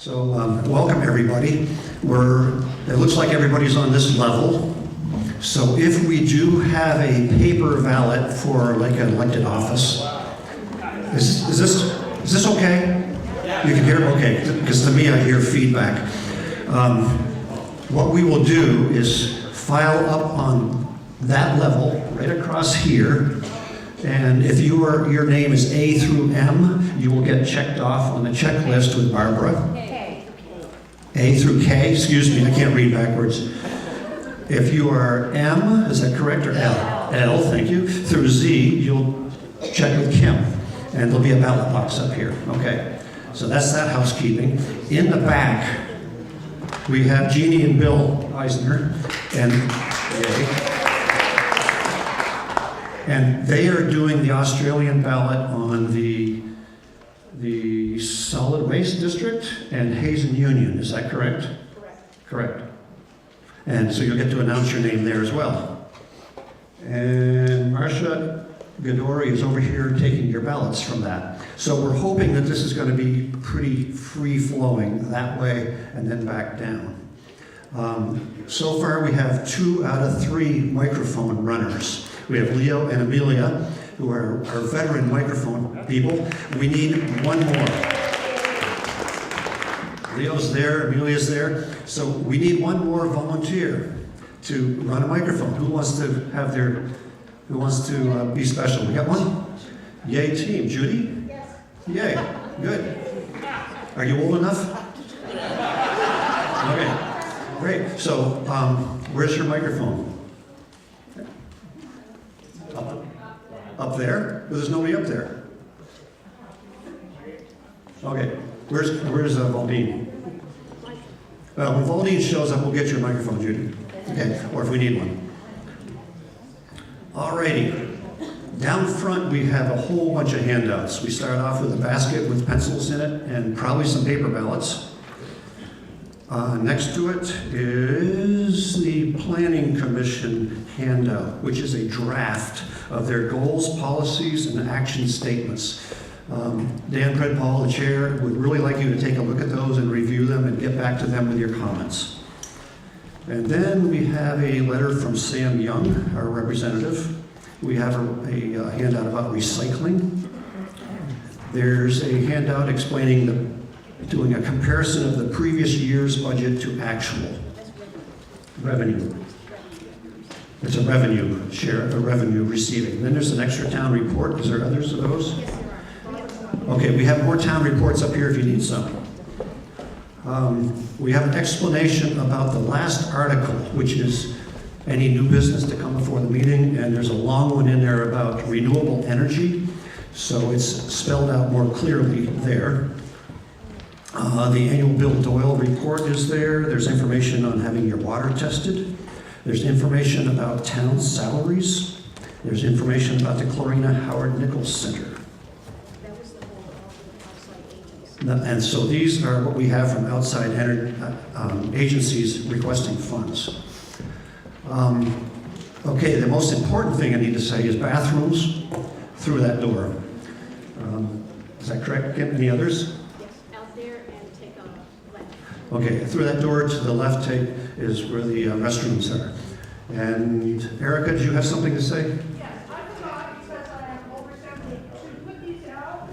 So welcome everybody. It looks like everybody's on this level. So if we do have a paper ballot for like an elected office, is this okay? You can hear? Okay, because to me I hear feedback. What we will do is file up on that level, right across here. And if your name is A through M, you will get checked off on the checklist with Barbara. A through K, excuse me, I can't read backwards. If you are M, is that correct, or L? L, thank you. Through Z, you'll check with Kim. And there'll be a ballot box up here, okay? So that's that housekeeping. In the back, we have Jeannie and Bill Eisner, and they are doing the Australian ballot on the solid waste district and Hazen Union, is that correct? Correct. And so you'll get to announce your name there as well. And Marcia Gadori is over here taking your ballots from that. So we're hoping that this is going to be pretty free-flowing that way and then back down. So far we have 2 out of 3 microphone runners. We have Leo and Amelia, who are our veteran microphone people. We need one more. Leo's there, Amelia's there. So we need one more volunteer to run a microphone. Who wants to be special? We got one? Yay team. Judy? Yes. Yay. Good. Are you old enough? Okay. Great. So where's your microphone? Up there? But there's nobody up there. Okay. Where's Valdine? When Valdine shows up, we'll get your microphone, Judy. Okay. Or if we need one. Alrighty. Down front, we have a whole bunch of handouts. We start off with a basket with pencils in it and probably some paper ballots. Next to it is the Planning Commission handout, which is a draft of their goals, policies, and action statements. Dan Predpaul, the chair, would really like you to take a look at those and review them and get back to them with your comments. And then we have a letter from Sam Young, our representative. We have a handout about recycling. There's a handout explaining doing a comparison of the previous year's budget to actual revenue. It's a revenue share, a revenue receiving. Then there's an extra town report. Is there others of those? Okay, we have more town reports up here if you need some. We have an explanation about the last article, which is any new business to come before the meeting, and there's a long one in there about renewable energy, so it's spelled out more clearly there. The annual Bill Doyle report is there. There's information on having your water tested. There's information about town salaries. There's information about the Clarina Howard Nichols Center. And so these are what we have from outside agencies requesting funds. Okay, the most important thing I need to say is bathrooms through that door. Is that correct, Kim? Any others? Yes, out there and take a left. Okay, through that door to the left is where the restrooms are. And Erica, did you have something to say? Yes, I forgot because I am over 70. Should we put these out?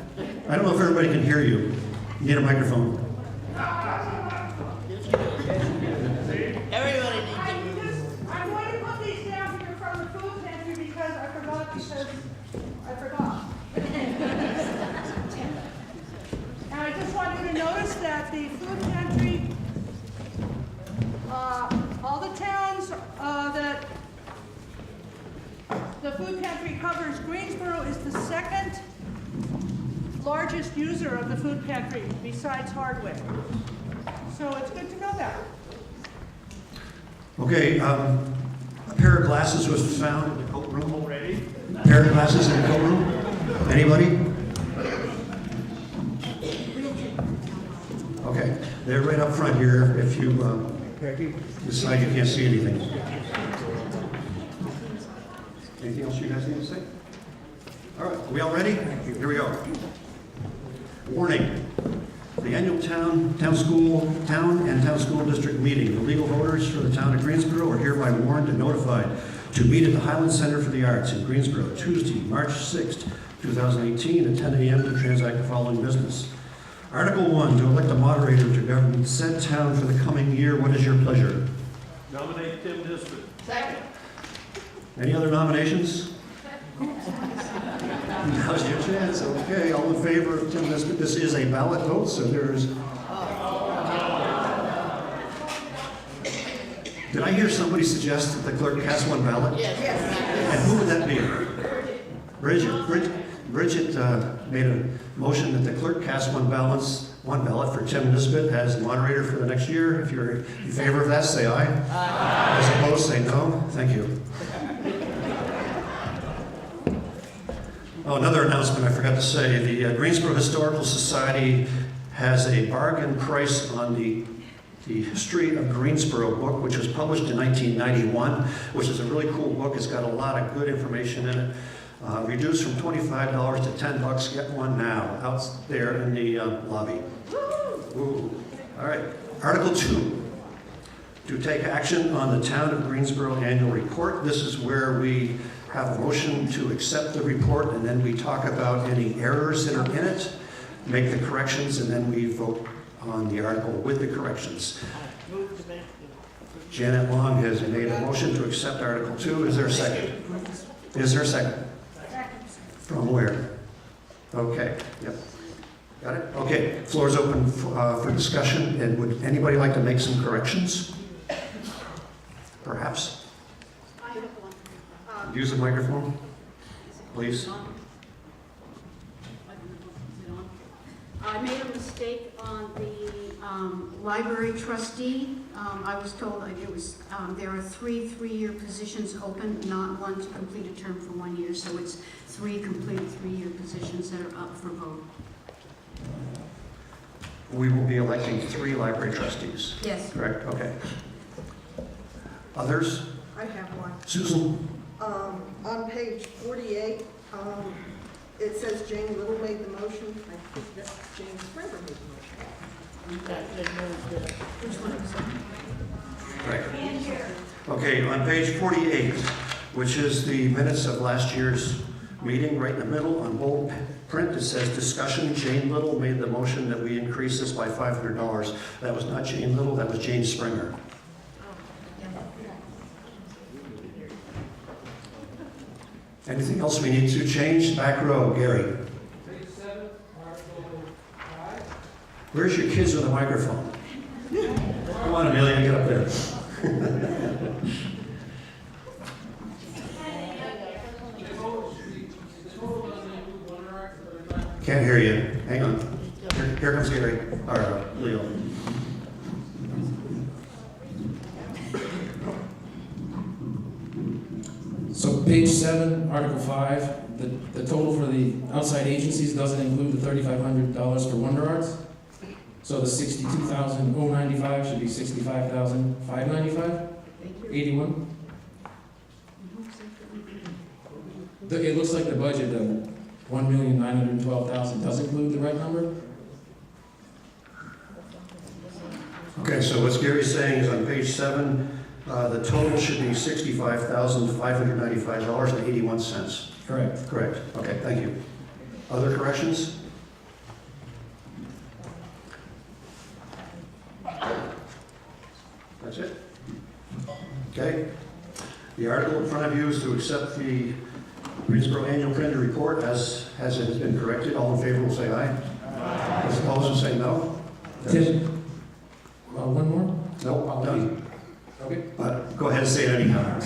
I don't know if everybody can hear you. You need a microphone. Everybody needs I'm going to put these down here from the food pantry because I forgot. And I just want you to notice that the food pantry, all the towns that the food pantry covers, Greensboro is the second largest user of the food pantry besides Hardwick. So it's good to know that. Okay, a pair of glasses was found in the coat room already. A pair of glasses in the coat room. Anybody? Okay, they're right up front here if you decide you can't see anything. Anything else you guys need to say? All right, are we all ready? Here we go. Warning. The annual town and town school district meeting. The legal voters for the town of Greensboro are hereby warned and notified to meet at the Highland Center for the Arts in Greensboro, Tuesday, March 6th, 2018, at 10 a.m. to transact the following business. Article 1, to elect a moderator to govern said town for the coming year. What is your pleasure? Nominate Tim Nisbet. Second. Any other nominations? Now's your chance. Okay, all in favor of Tim Nisbet? This is a ballot vote, so there's... Did I hear somebody suggest that the clerk cast one ballot? Yes. And who would that be? Bridget made a motion that the clerk cast one ballot for Tim Nisbet as moderator for the next year. If you're in favor of that, say aye. Aye. As opposed, say no. Thank you. Oh, another announcement I forgot to say. The Greensboro Historical Society has a bargain price on the History of Greensboro book, which was published in 1991, which is a really cool book. It's got a lot of good information in it. Reduced from $25 to $10. Get one now, out there in the lobby. Woo. All right. Article 2, to take action on the Town of Greensboro annual report. This is where we have a motion to accept the report, and then we talk about any errors that are in it, make the corrections, and then we vote on the article with the corrections. Janet Long has made a motion to accept Article 2. Is there a second? Is there a second? From where? Okay, yep. Got it? Okay, floor is open for discussion, and would anybody like to make some corrections? Perhaps? I have one. Use the microphone, please. I made a mistake on the library trustee. I was told that it was, there are three-year positions open, not one to complete a term for 1 year. So it's 3 complete 3-year positions that are up for vote. We will be electing 3 library trustees. Yes. Correct? Okay. Others? I have one. Susan? On page 48, it says Jane Little made the motion. I think that's James Springer made the motion. Which one is it? Right. Okay, on page 48, which is the minutes of last year's meeting, right in the middle, on bold print, it says discussion. Jane Little made the motion that we increase this by $500. That was not Jane Little, that was Jane Springer. Anything else we need to change? Back row, Gary. Page 7, Article 5. Where's your kids with a microphone? Come on, Amelia, get up there. Can't hear you. Hang on. Here comes Gary, or Leo. So page 7, Article 5, the total for the outside agencies doesn't include the $3,500 for Wonder Arts. So the $62,095 should be $65,595, 81. It looks like the budget of $1,912,000 does include the right number. Okay, so what Gary's saying is on page 7, the total should be $65,595.81. Correct. Correct. Okay, thank you. Other corrections? That's it? Okay. The article in front of you is to accept the Greensboro Annual Printer Report as it has been corrected. All in favor will say aye. Aye. Those opposed will say no. Tim, one more? No, done. Okay. But go ahead and say it anyhow.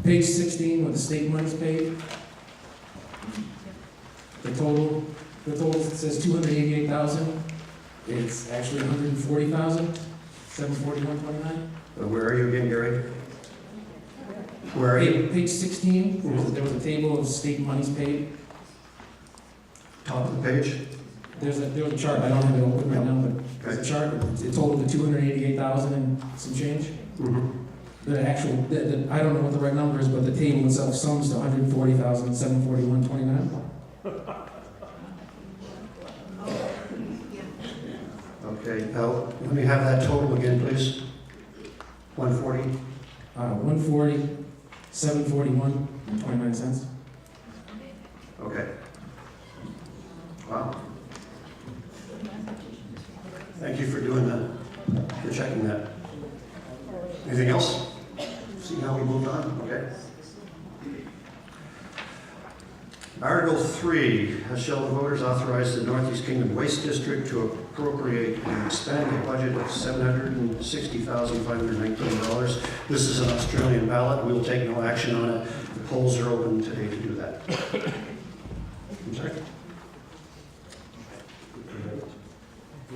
Page 16, with the state monies paid. The total says $288,000. It's actually $140,000, $741.29. Where are you again, Gary? Where are you? Page 16, there was a table of state monies paid. Top of the page? There was a chart, I don't have it open right now, but there's a chart. It totaled to $288,000 and some change. Mm-hmm. The actual, I don't know what the right number is, but the table itself sums to $140,741.29. Okay, let me have that total again, please. 140? 140, 741, and 29 cents. Okay. Wow. Thank you for doing that, for checking that. Anything else? See how we moved on? Okay. Article 3, shall the voters authorize the Northeast Kingdom Waste District to appropriate and expend a budget of $760,519. This is an Australian ballot. We will take no action on it. The polls are open today to do that. I'm sorry?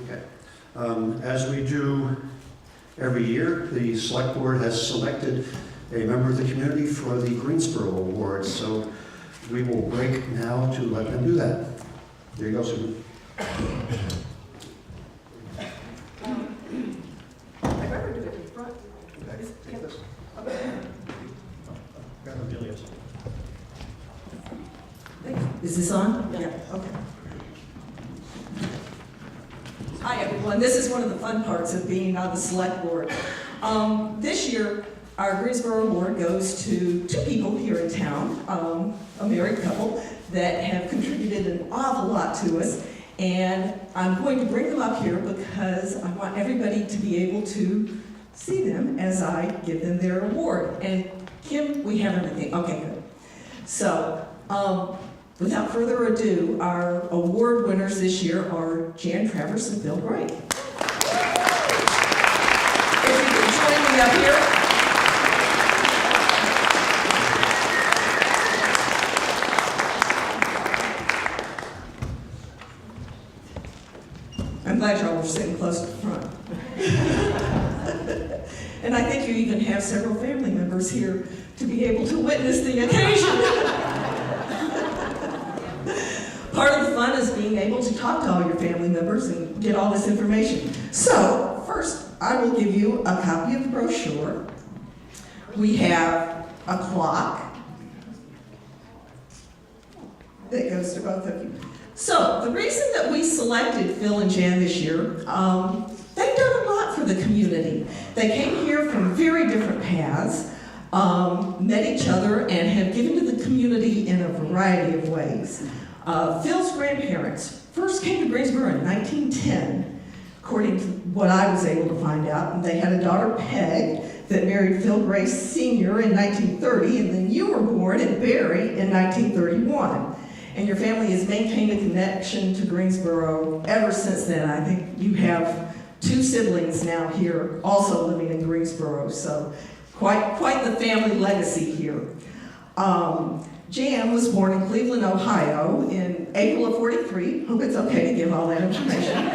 Okay. As we do every year, the Select Board has selected a member of the community for the Greensboro Award. So we will break now to let them do that. There you go, Susan. I'd rather do it in front. Take this. Grab Amelia's. Is this on? Yeah. Okay. Hi, everyone. This is one of the fun parts of being on the Select Board. This year, our Greensboro Award goes to two people here in town, a married couple, that have contributed an awful lot to us. And I'm going to bring them up here because I want everybody to be able to see them as I give them their award. And Kim, we have everything. Okay, good. So, without further ado, our award winners this year are Jan Travers and Phil Gray. If you could join me up here. I'm glad y'all were sitting close to the front. And I think you even have several family members here to be able to witness the occasion. Part of the fun is being able to talk to all your family members and get all this information. So, first, I will give you a copy of the brochure. We have a clock that goes to both of you. So, the reason that we selected Phil and Jan this year, they've done a lot for the community. They came here from very different paths, met each other, and have given to the community in a variety of ways. Phil's grandparents first came to Greensboro in 1910, according to what I was able to find out. And they had a daughter, Peg, that married Phil Gray Sr. in 1930, and then you were born in Barry in 1931. And your family has maintained a connection to Greensboro ever since then. I think you have two siblings now here, also living in Greensboro, so quite the family legacy here. Jan was born in Cleveland, Ohio in April of '43. Hope it's okay to give all that information.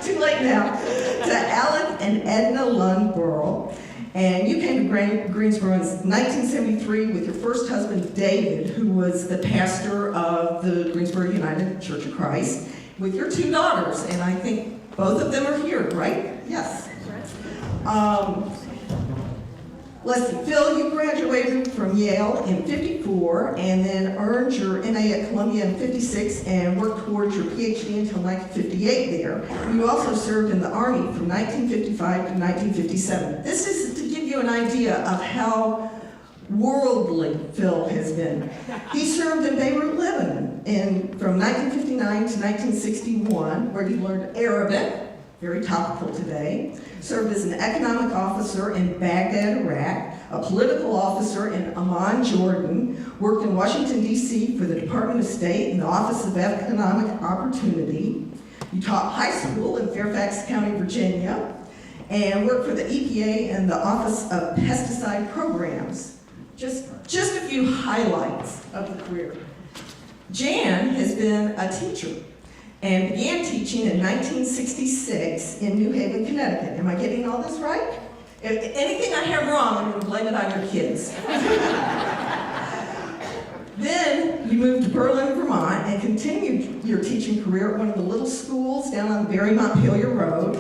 Too late now. To Alec and Edna Lundborough. And you came to Greensboro in 1973 with your first husband, David, who was the pastor of the Greensboro United Church of Christ, with your two daughters. And I think both of them are here, right? Yes. Let's see, Phil, you graduated from Yale in '54 and then earned your MA at Columbia in '56 and worked towards your PhD until 1958 there. You also served in the Army from 1955 to 1957. This is to give you an idea of how worldly Phil has been. He served in Beirut, Lebanon from 1959 to 1961, where he learned Arabic, very topical today, served as an economic officer in Baghdad, Iraq, a political officer in Amman, Jordan, worked in Washington, D.C. for the Department of State and the Office of Economic Opportunity. You taught high school in Fairfax County, Virginia, and worked for the EPA and the Office of Pesticide Programs. Just a few highlights of the career. Jan has been a teacher and began teaching in 1966 in New Haven, Connecticut. Am I getting all this right? If anything I have wrong, I'm going to blame it on your kids. Then you moved to Berlin, Vermont, and continued your teaching career at one of the little schools down on Barry Montpelier Road.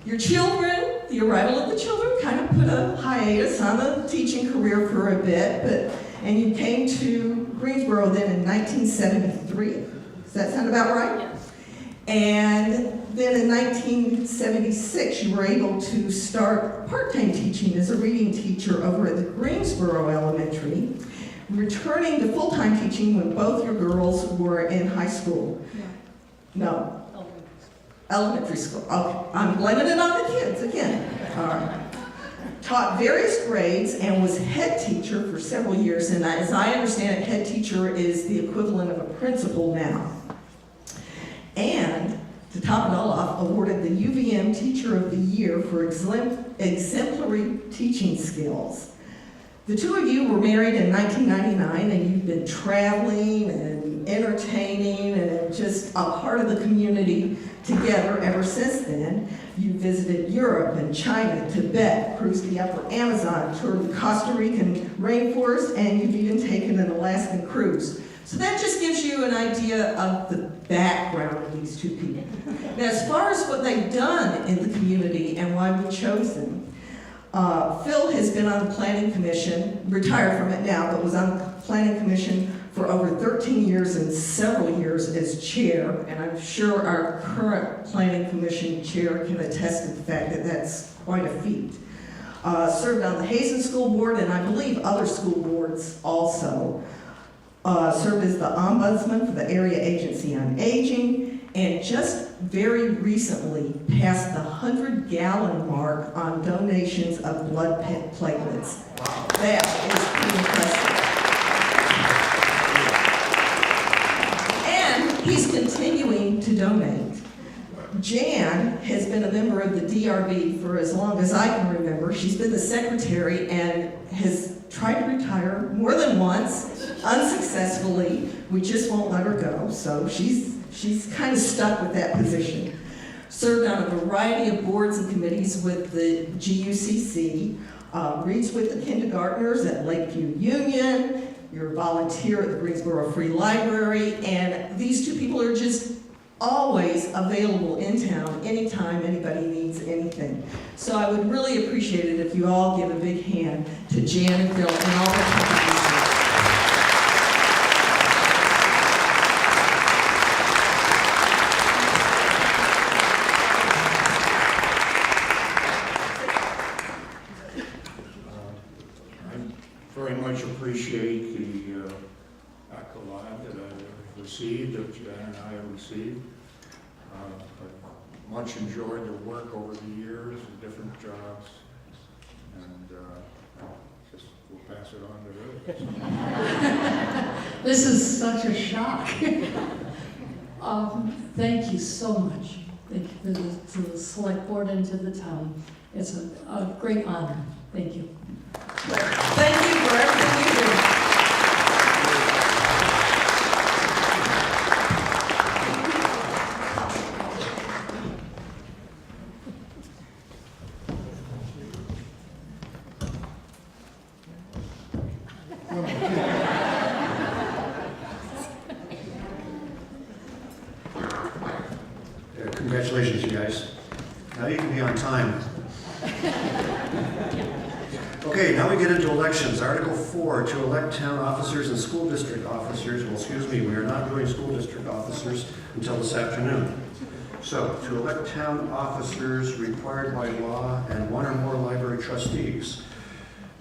Your children, the arrival of the children kind of put a hiatus on the teaching career for a bit, and you came to Greensboro then in 1973. Does that sound about right? Yes. And then in 1976, you were able to start part-time teaching as a reading teacher over at the Greensboro Elementary, returning to full-time teaching when both your girls were in high school. No. Elementary school. Okay, I'm blaming it on the kids again. All right. Taught various grades and was head teacher for several years. And as I understand it, head teacher is the equivalent of a principal now. And to top it all off, awarded the UVM Teacher of the Year for exemplary teaching skills. The two of you were married in 1999, and you've been traveling and entertaining and just a part of the community together ever since then. You visited Europe and China, Tibet, cruised the upper Amazon, toured the Costa Rican rainforest, and you've even taken an Alaskan cruise. So that just gives you an idea of the background of these two people. Now, as far as what they've done in the community and why we chose them, Phil has been on the Planning Commission, retired from it now, but was on the Planning Commission for over 13 years and several years as chair, and I'm sure our current Planning Commission chair can attest to the fact that that's quite a feat. Served on the Hazen School Board and I believe other school boards also. Served as the ombudsman for the Area Agency on Aging, and just very recently passed the 100-gallon mark on donations of blood platelets. Wow. That is pretty impressive. And he's continuing to donate. Jan has been a member of the DRB for as long as I can remember. She's been the secretary and has tried to retire more than once, unsuccessfully. We just won't let her go, so she's kind of stuck with that position. Served on a variety of boards and committees with the GUCC, reads with the kindergartners at Lakeview Union, you're a volunteer at the Greensboro Free Library, and these two people are just always available in town anytime anybody needs anything. So I would really appreciate it if you all give a big hand to Jan and Phil and all their contributions. I very much appreciate the accolade that I received, that Jan and I have received. I've much enjoyed the work over the years, the different jobs, and just we'll pass it on to her. This is such a shock. Thank you so much. Thank you to the select board and to the town. It's a great honor. Thank you. Thank you for everything you do. Congratulations, you guys. Now you can be on time. Okay, now we get into elections. Article 4, to elect town officers and school district officers. Well, excuse me, we are not doing school district officers until this afternoon. So, to elect town officers required by law and one or more library trustees.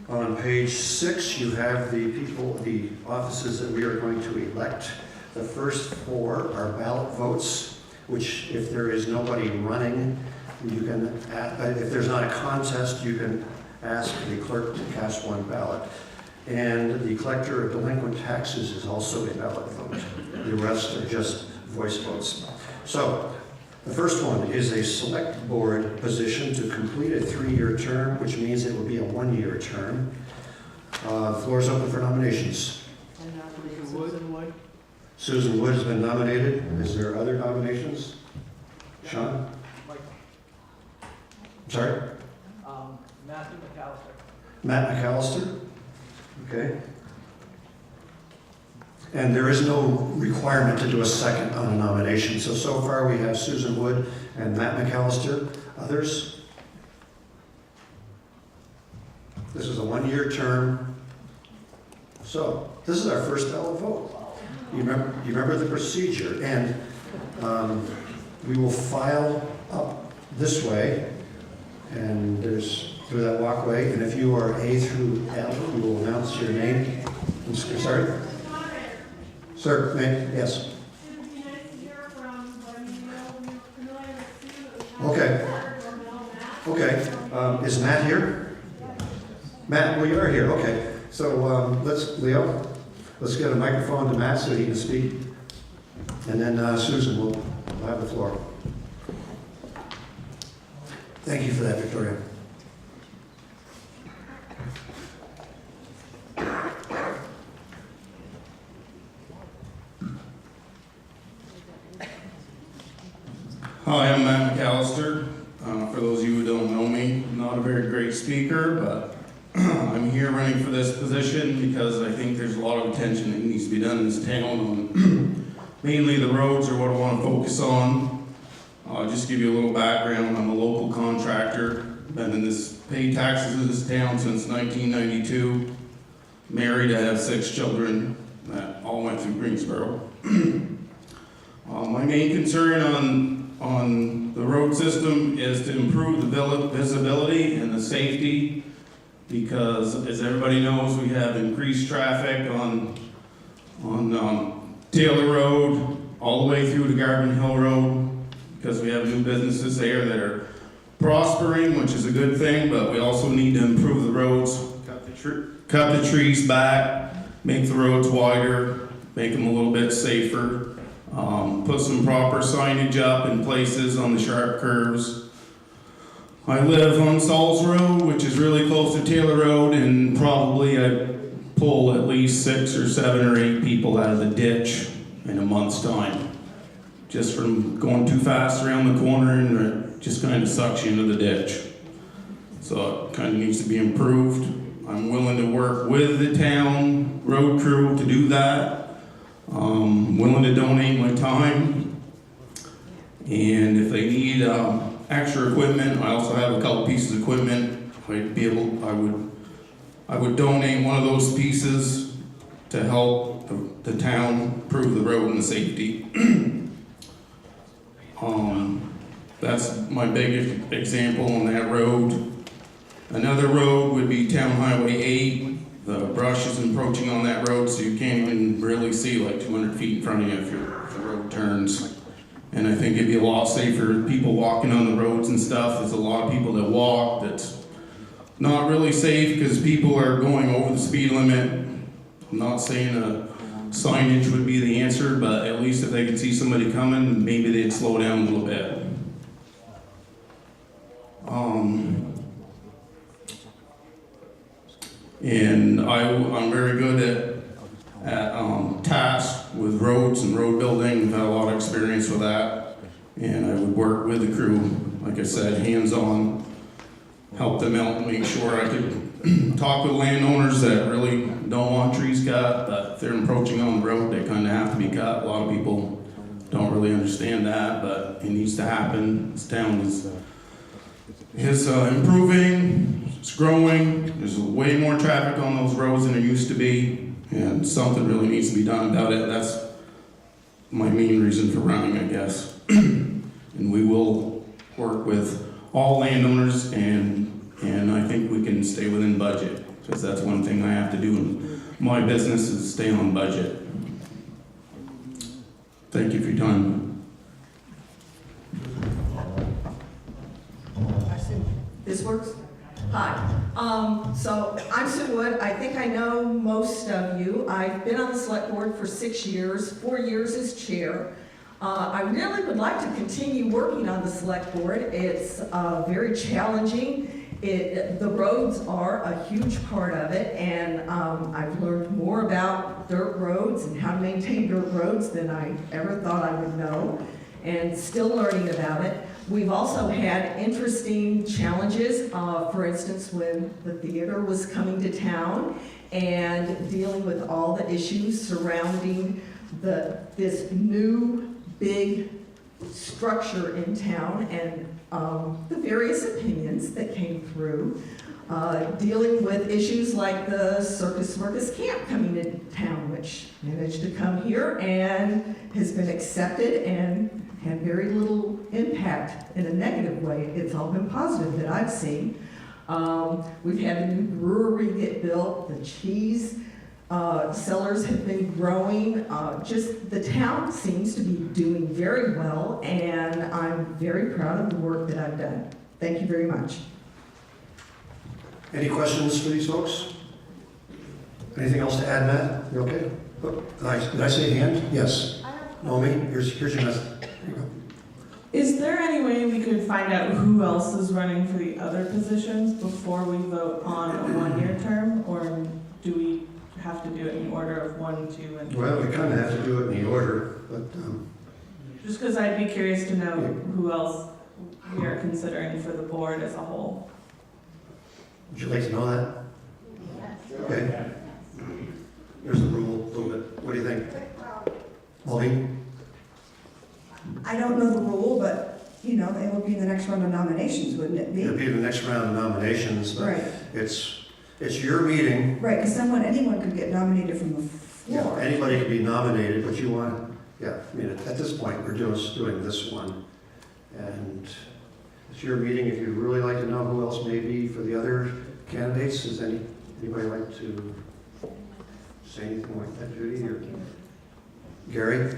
On page 6, you have the offices that we are going to elect. The first 4 are ballot votes, which if there is nobody running, you can, if there's not a contest, you can ask the clerk to cast one ballot. And the collector of delinquent taxes is also a ballot vote. The rest are just voice votes. So, the first one is a select board position to complete a 3-year term, which means it will be a 1-year term. The floor is open for nominations. Susan Wood has been nominated. Is there other nominations? Sean? I'm sorry? Matthew McAllister. Matt McAllister? Okay. And there is no requirement to do a second on a nomination. So far we have Susan Wood and Matt McAllister. Others? This is a 1-year term. So, this is our first ballot vote. You remember the procedure. And We will file up this way, and there's through that walkway, and if you are A through L, you will announce your name. Sorry? Sir, yes. Okay. Okay. Is Matt here? Matt, well, you are here. Okay. So Leo, let's get a microphone to Matt so he can speak. And then Susan will have the floor. Thank you for that, Victoria. Hi, I'm Matt McAllister. For those of you who don't know me, I'm not a very great speaker, but I'm here running for this position because I think there's a lot of attention that needs to be done in this town on mainly the roads are what I want to focus on. I'll just give you a little background. I'm a local contractor, been in this, paid taxes in this town since 1992. Married, I have 6 children that all went through Greensboro. My main concern on the road system is to improve the visibility and the safety, because as everybody knows, we have increased traffic on Taylor Road all the way through to Garvin Hill Road, because we have new businesses there that are prospering, which is a good thing, but we also need to improve the roads, cut the trees back, make the roads wider, make them a little bit safer. Put some proper signage up in places on the sharp curves. I live on Sauls Road, which is really close to Taylor Road, and probably I pull at least 6 or 7 or 8 people out of the ditch in a month's time. Just from going too fast around the corner, and it just kind of sucks you into the ditch. So it kind of needs to be improved. I'm willing to work with the town road crew to do that. Willing to donate my time, and if they need extra equipment, I also have a couple pieces of equipment. I would donate one of those pieces to help the town improve the road and the safety. That's my big example on that road. Another road would be Town Highway 8. The brush is encroaching on that road, so you can't even really see like 200 feet in front of you if the road turns. And I think it'd be a lot safer, people walking on the roads and stuff. There's a lot of people that walk that's not really safe because people are going over the speed limit. I'm not saying signage would be the answer, but at least if they could see somebody coming, maybe they'd slow down a little bit. And I'm very good at tasks with roads and road building. I've had a lot of experience with that. And I would work with the crew, like I said, hands-on, help them out and make sure I could talk with landowners that really don't want trees cut, but if they're encroaching on the road, they kind of have to be cut. A lot of people don't really understand that, but it needs to happen. This town is improving. It's growing. There's way more traffic on those roads than there used to be, and something really needs to be done about it. That's my main reason for running, I guess. And we will work with all landowners, and I think we can stay within budget, because that's one thing I have to do in my business is stay on budget. Thank you for your time. This works? Hi. So I'm Sue Wood. I think I know most of you. I've been on the select board for 6 years, 4 years as chair. I really would like to continue working on the select board. It's very challenging. The roads are a huge part of it, and I've learned more about dirt roads and how to maintain dirt roads than I ever thought I would know, and still learning about it. We've also had interesting challenges, for instance, when the theater was coming to town and dealing with all the issues surrounding this new big structure in town and the various opinions that came through. Dealing with issues like the Circus Camp coming into town, which managed to come here and has been accepted and had very little impact in a negative way. It's all been positive that I've seen. We've had a new brewery get built, the cheese cellars have been growing. Just the town seems to be doing very well, and I'm very proud of the work that I've done. Thank you very much. Any questions for these folks? Anything else to add, Matt? You okay? Oh, did I say hand? Yes. Naomi, here's your message. Here you go. Is there any way we could find out who else is running for the other positions before we vote on a one-year term, or do we have to do it in order of 1, 2, and 3? Well, we kind of have to do it in the order, but Just because I'd be curious to know who else we are considering for the board as a whole. would you like to know that? Okay. Here's the rule a little bit. What do you think? Maureen? I don't know the rule, but, you know, it would be the next round of nominations, wouldn't it be? It'll be the next round of nominations, but Right, it's your meeting. right, because anyone could get nominated from the Yeah, floor. anybody can be nominated, but you want, I mean, at this point, we're doing this one. And it's your meeting. If you'd really like to know who else may be for the other candidates, does anybody like to say anything like that, Judy or Gary?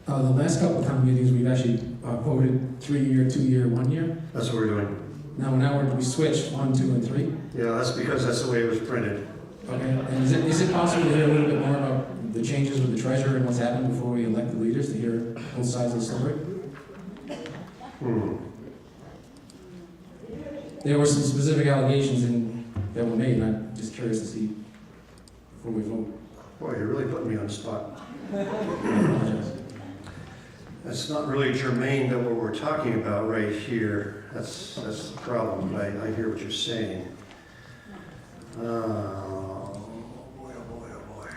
The last couple of town meetings, we've actually voted 3-year, 2-year, 1-year. That's what we're doing. Now we switched 1, 2, and 3. Yeah, that's because that's the way it was printed. Okay, and is it possible to hear a little bit more about the changes with the treasurer and what's happened before we elect the leaders, to hear both sides of the story? There were some specific allegations that were made, and I'm just curious to see before we vote. Boy, you're really putting me on the spot. I apologize. That's not really germane to what we're talking about right here. That's the problem, but I hear what you're saying. Oh, boy, oh, boy, oh, boy.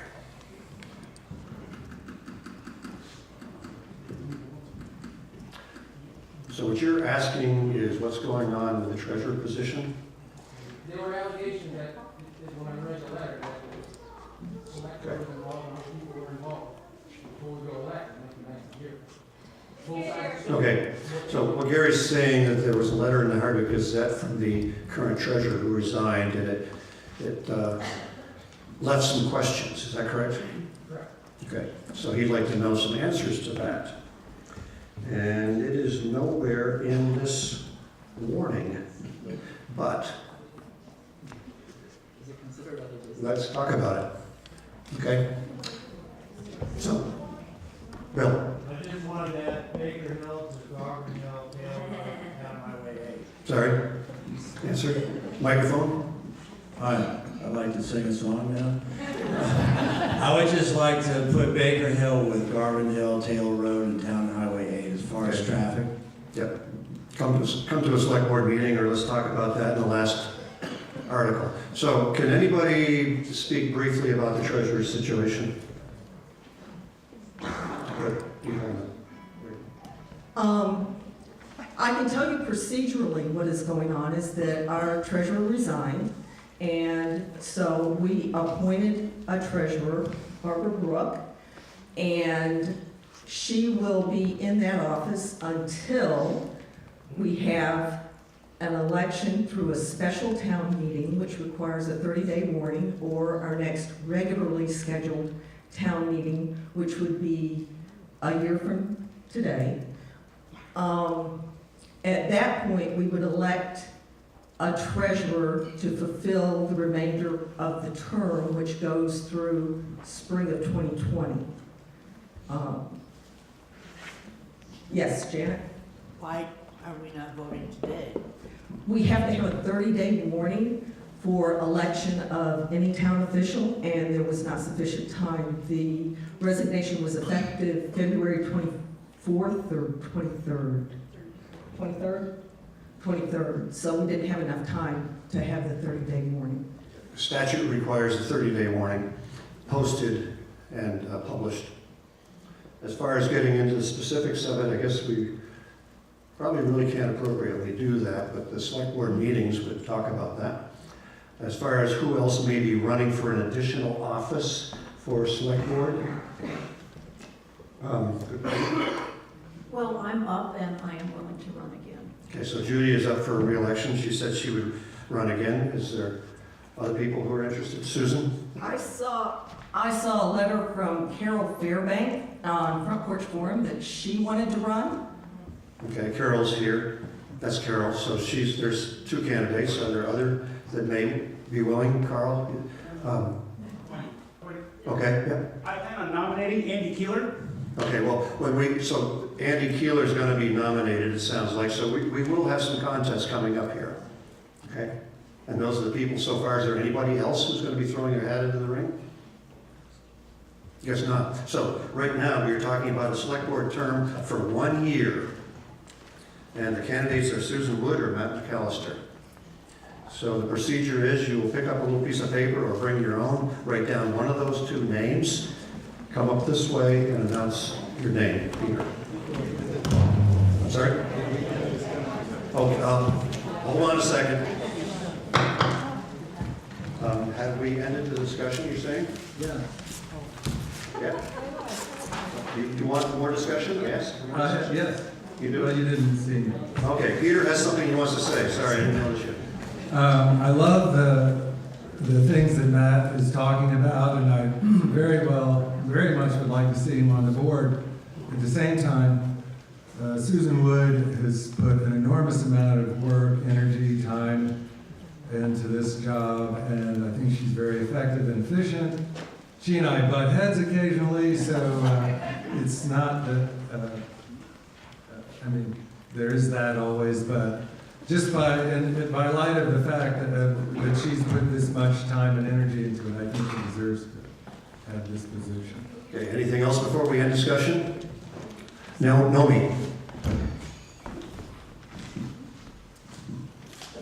So what you're asking is what's going on with the treasurer position? There were allegations that when I read the letter, that the selectors were involved, and people were involved before we go elect, and make the next year. Okay, so what Gary's saying that there was a letter in the Hardwick Gazette from the current treasurer who resigned, and it left some questions. Is that correct? Correct. Okay, so he'd like to know some answers to that. And it is nowhere in this warning, but let's talk about it. Okay? So, Bill. I just wanted to add Baker Hill to Garden Hill, down Highway 8. Sorry? Answer. Microphone. Hi, I'd like to sing a song now. I would just like to put Baker Hill with Garvin Hill, Taylor Road, and Town Highway 8 as far as traffic. Yep. Come to a select board meeting, or let's talk about that in the last article. So can anybody speak briefly about the treasurer's situation? Good. I can tell you procedurally what is going on is that our treasurer resigned, and so we appointed a treasurer, Barbara Brook, and she will be in that office until we have an election through a special town meeting, which requires a 30-day warning, or our next regularly scheduled town meeting, which would be a year from today. At that point, we would elect a treasurer to fulfill the remainder of the term, which goes through spring of 2020. Yes, Janet? Why are we not voting today? We have to have a 30-day warning for election of any town official, and there was not sufficient time. The resignation was effective February 24th or 23rd? 23rd? 23rd. So we didn't have enough time to have the 30-day warning. Statute requires a 30-day warning, posted and published. As far as getting into the specifics of it, I guess we probably really can't appropriately do that, but the select board meetings would talk about that. As far as who else may be running for an additional office for select board, Well, Well, I'm up and I am willing to run again. Okay, so Judy is up for re-election. She said she would run again. Is there other people who are interested? Susan? I saw a letter from Carol Fairbanks on Front Porch Forum that she wanted to run. Okay, Carol's here. That's Carol. So there's two candidates. Are there other that may be willing? Carl? Okay, yeah. I plan on nominating Andy Kehler. Okay, well, so Andy Kehler is going to be nominated, it sounds like. So we will have some contests coming up here. Okay? And those are the people so far. Is there anybody else who's going to be throwing their hat into the ring? Guess not. So right now, we are talking about a select board term for 1 year. And the candidates are Susan Wood or Matt McAllister. So the procedure is you will pick up a little piece of paper or bring your own, write down one of those two names, come up this way and announce your name, Peter. I'm sorry? Oh, hold on a second. Have we ended the discussion, you're saying? Yeah. Yeah. You want more discussion? Yes? Yes. You do? Well, you didn't see me. Okay, Peter has something he wants to say. Sorry, I didn't notice you. I love the things that Matt is talking about, and I very much would like to see him on the board. At the same time, Susan Wood has put an enormous amount of work, energy, time into this job, and I think she's very effective and efficient. She and I butt heads occasionally, so it's not that, I mean, there is that always, but just by light of the fact that she's put this much time and energy into it, I think she deserves to have this position. Okay, anything else before we end discussion? No, Nomi.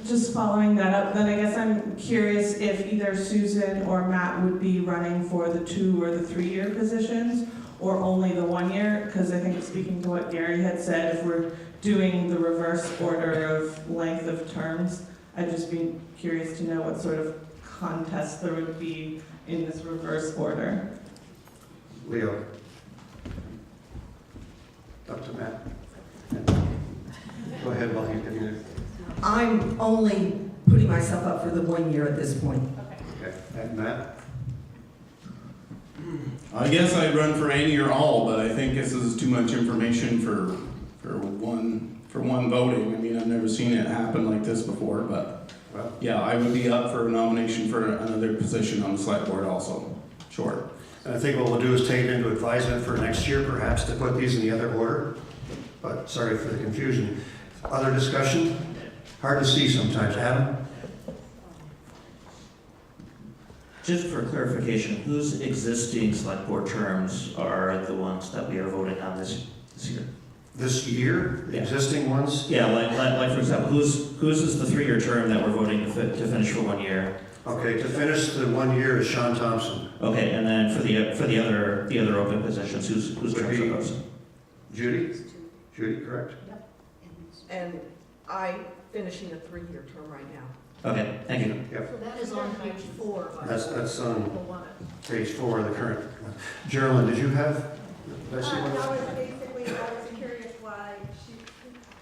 Just following that up, then I guess I'm curious if either Susan or Matt would be running for the 2 or the 3-year positions, or only the 1 year, because I think speaking to what Gary had said, if we're doing the reverse order of length of terms, I'd just be curious to know what sort of contest there would be in this reverse order. Leo. Up to Matt. Go ahead while he's getting there. I'm only putting myself up for the 1 year at this point. Okay, and Matt? I guess I'd run for any or all, but I think this is too much information for one voting. I mean, I've never seen it happen like this before, but yeah, I would be up for a nomination for another position on the select board also. Sure. And I think what we'll do is take it into advisement for next year, perhaps, to put these in the other order. But sorry for the confusion. Other discussion? Hard to see sometimes. Adam? Just for clarification, whose existing select board terms are the ones that we are voting on this year? This year, the existing ones? Yeah, like for example, whose is the 3-year term that we're voting to finish for 1 year? Okay, to finish the 1 year is Sean Thompson. Okay, and then for the other open positions, whose terms are those? Judy? Judy, correct? Yep. And I finishing a 3-year term right now. Okay, thank you. Yep. So that is on page 4. That's on page 4 of the current. Geraldine, did you have? Did I see one? No, it's basically, I was curious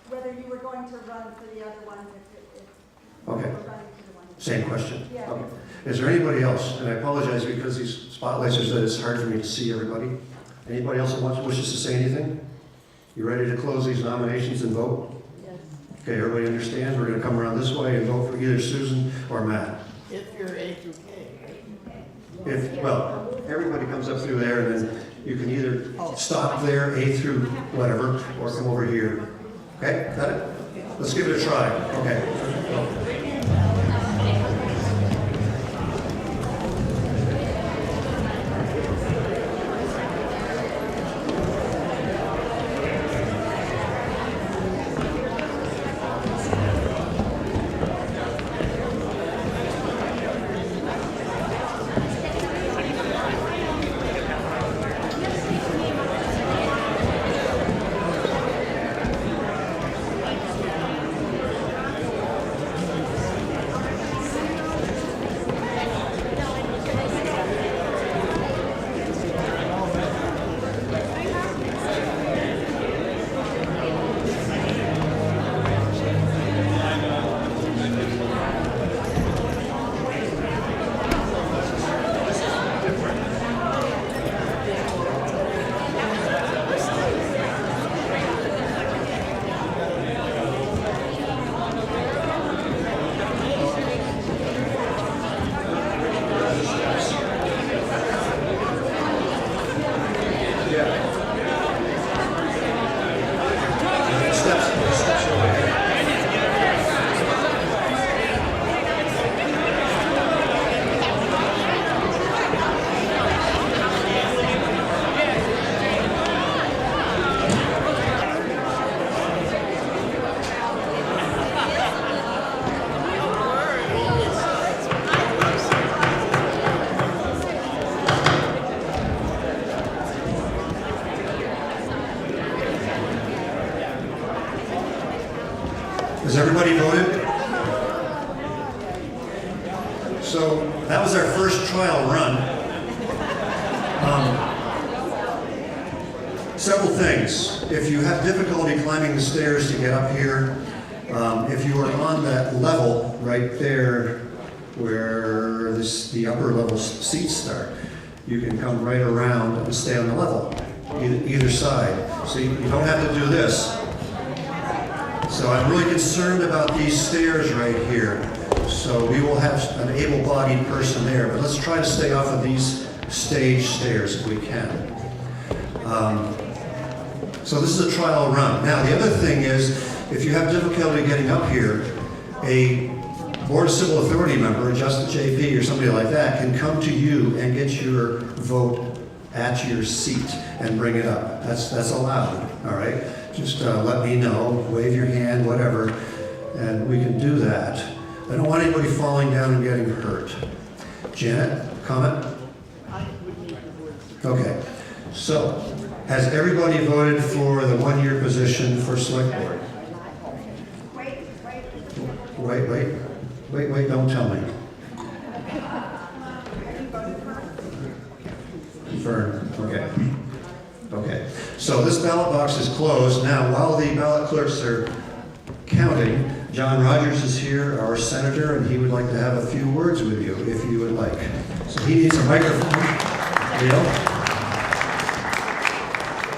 whether you were going to run for the other one, if Okay. you were running for the one. Same question. Yeah. Okay. Is there anybody else? And I apologize because these spotlights are so it's hard for me to see everybody. Anybody else that wishes to say anything? You ready to close these nominations and vote? Yes. Okay, everybody understands? We're going to come around this way and vote for either Susan or Matt. If you're A through K, right? Well, everybody comes up through there and then you can either stop there, A through whatever, or come over here. Okay, got it? Let's give it a try. Okay. So that was our first trial run. Several things. If you have difficulty climbing the stairs to get up here, if you are on that level right there where the upper level seats start, you can come right around and stay on the level, either side. So you don't have to do this. So I'm really concerned about these stairs right here. So we will have an able-bodied person there, but let's try to stay off of these stage stairs if we can. So this is a trial run. Now, the other thing is, if you have difficulty getting up here, a Board of Civil Authority member, just a JP or somebody like that, can come to you and get your vote at your seat and bring it up. That's allowed, all right? Just let me know, wave your hand, whatever, and we can do that. I don't want anybody falling down and getting hurt. Janet, comment? Okay, so has everybody voted for the one-year position for Select Board? Wait, don't tell me. Fern, okay. Okay, so this ballot box is closed. Now, while the ballot clerks are counting, John Rodgers is here, our senator, and he would like to have a few words with you, if you would like. So he needs a microphone. Leo?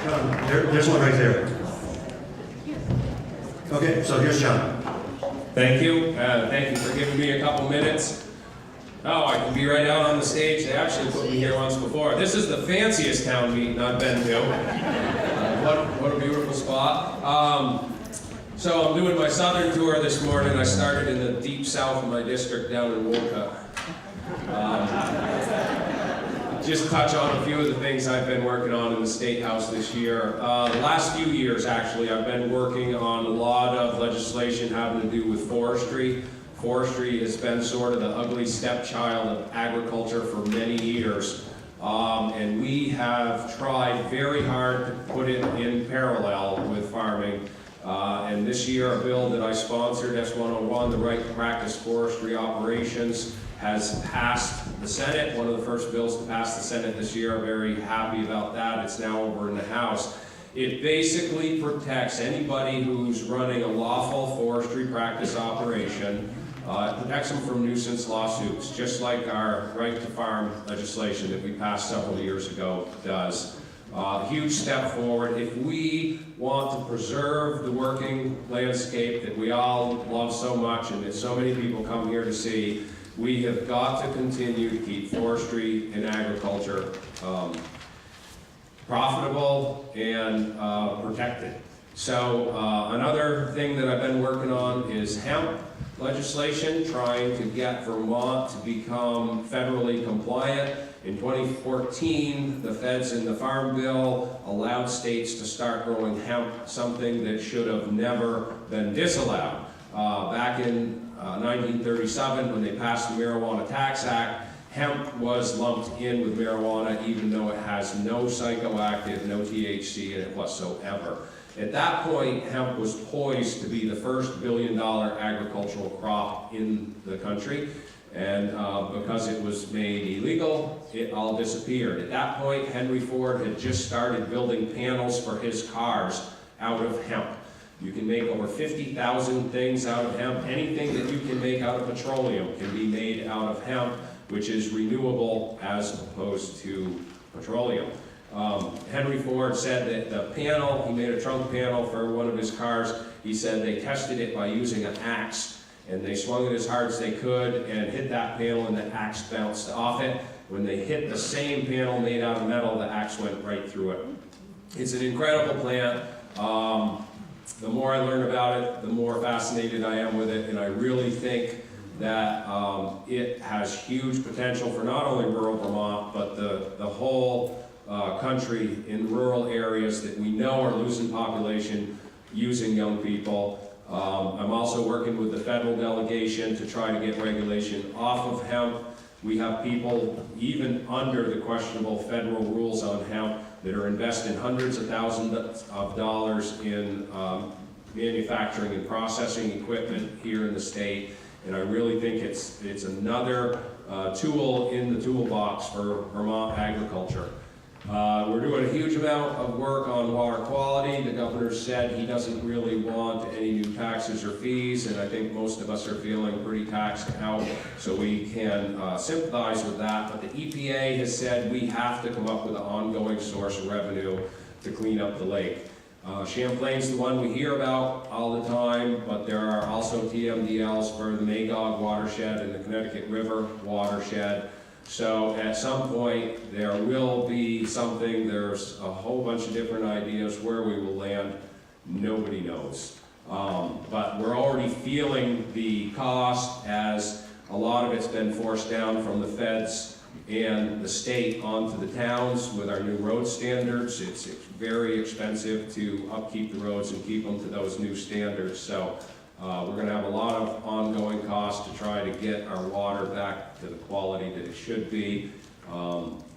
John, there's one right there. Okay, so here's John. Thank you. Thank you for giving me a couple minutes. Oh, I can be right out on the stage. They actually put me here once before. This is the fanciest town meeting I've been to. What a beautiful spot. So I'm doing my southern tour this morning. I started in the deep south of my district down in Wolcott. Just touch on a few of the things I've been working on in the State House this year. The last few years, actually, I've been working on a lot of legislation having to do with forestry. Forestry has been sort of the ugly stepchild of agriculture for many years. And we have tried very hard to put it in parallel with farming. And this year, a bill that I sponsored, S-101, the Right to Practice Forestry Operations, has passed the Senate. One of the first bills to pass the Senate this year. I'm very happy about that. It's now over in the House. It basically protects anybody who's running a lawful forestry practice operation. It protects them from nuisance lawsuits, just like our right to farm legislation that we passed several years ago does. Huge step forward. If we want to preserve the working landscape that we all love so much and that so many people come here to see, we have got to continue to keep forestry and agriculture profitable and protected. So another thing that I've been working on is hemp legislation, trying to get Vermont to become federally compliant. In 2014, the feds in the Farm Bill allowed states to start growing hemp, something that should have never been disallowed. Back in 1937, when they passed the Marijuana Tax Act, hemp was lumped in with marijuana, even though it has no psychoactive, no THC in it whatsoever. At that point, hemp was poised to be the first billion-dollar agricultural crop in the country. And because it was made illegal, it all disappeared. At that point, Henry Ford had just started building panels for his cars out of hemp. You can make over 50,000 things out of hemp. Anything that you can make out of petroleum can be made out of hemp, which is renewable as opposed to petroleum. Henry Ford said that the panel, he made a trunk panel for one of his cars. He said they tested it by using an axe, and they swung it as hard as they could and hit that panel, and the axe bounced off it. When they hit the same panel made out of metal, the axe went right through it. It's an incredible plant. The more I learn about it, the more fascinated I am with it, and I really think that it has huge potential for not only rural Vermont, but the whole country in rural areas that we know are losing population using young people. I'm also working with the federal delegation to try to get regulation off of hemp. We have people, even under the questionable federal rules on hemp, that are investing hundreds of thousands of dollars in manufacturing and processing equipment here in the state. And I really think it's another tool in the toolbox for Vermont agriculture. We're doing a huge amount of work on water quality. The governor said he doesn't really want any new taxes or fees, and I think most of us are feeling pretty taxed out, so we can sympathize with that. But the EPA has said we have to come up with an ongoing source of revenue to clean up the lake. Champlain's the one we hear about all the time, but there are also TMDLs for the Magog watershed and the Connecticut River watershed. So at some point, there will be something, there's a whole bunch of different ideas where we will land, nobody knows. But we're already feeling the cost as a lot of it's been forced down from the feds and the state onto the towns with our new road standards. It's very expensive to upkeep the roads and keep them to those new standards. So we're going to have a lot of ongoing costs to try to get our water back to the quality that it should be.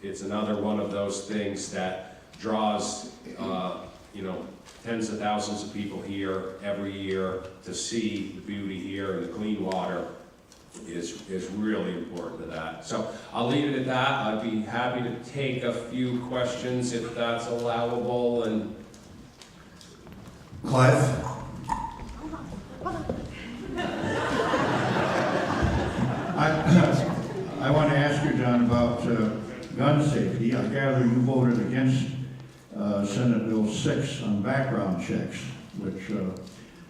It's another one of those things that draws, tens of thousands of people here every year to see the beauty here, and the clean water is really important to that. So I'll leave it at that. I'd be happy to take a few questions if that's allowable. And Clive? I want to ask you, John, about gun safety. I gather you voted against Senate Bill 6 on background checks, which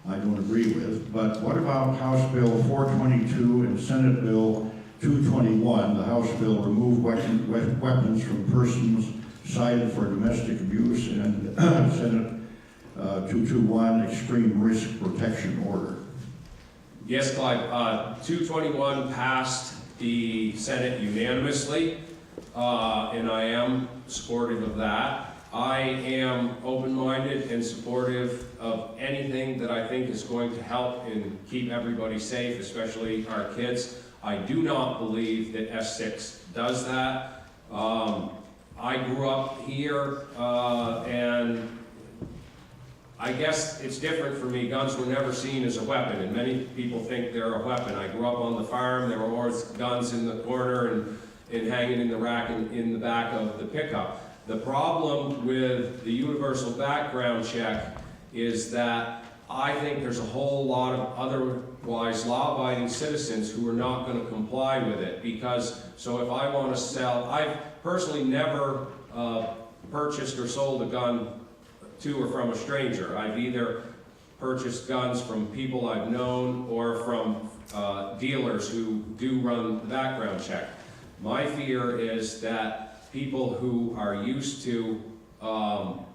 I don't agree with. But what about House Bill 422 and Senate Bill 221? The House bill removed weapons from persons cited for domestic abuse, and Senate 221 extreme risk protection order. yes, Clive, 221 passed the Senate unanimously, and I am supportive of that. I am open-minded and supportive of anything that I think is going to help and keep everybody safe, especially our kids. I do not believe that S6 does that. I grew up here, and I guess it's different for me. Guns were never seen as a weapon, and many people think they're a weapon. I grew up on the farm. There were always guns in the corner and hanging in the rack in the back of the pickup. The problem with the universal background check is that I think there's a whole lot of otherwise law-abiding citizens who are not going to comply with it, because, so if I want to sell, I've personally never purchased or sold a gun to or from a stranger. I've either purchased guns from people I've known or from dealers who do run the background check. My fear is that people who are used to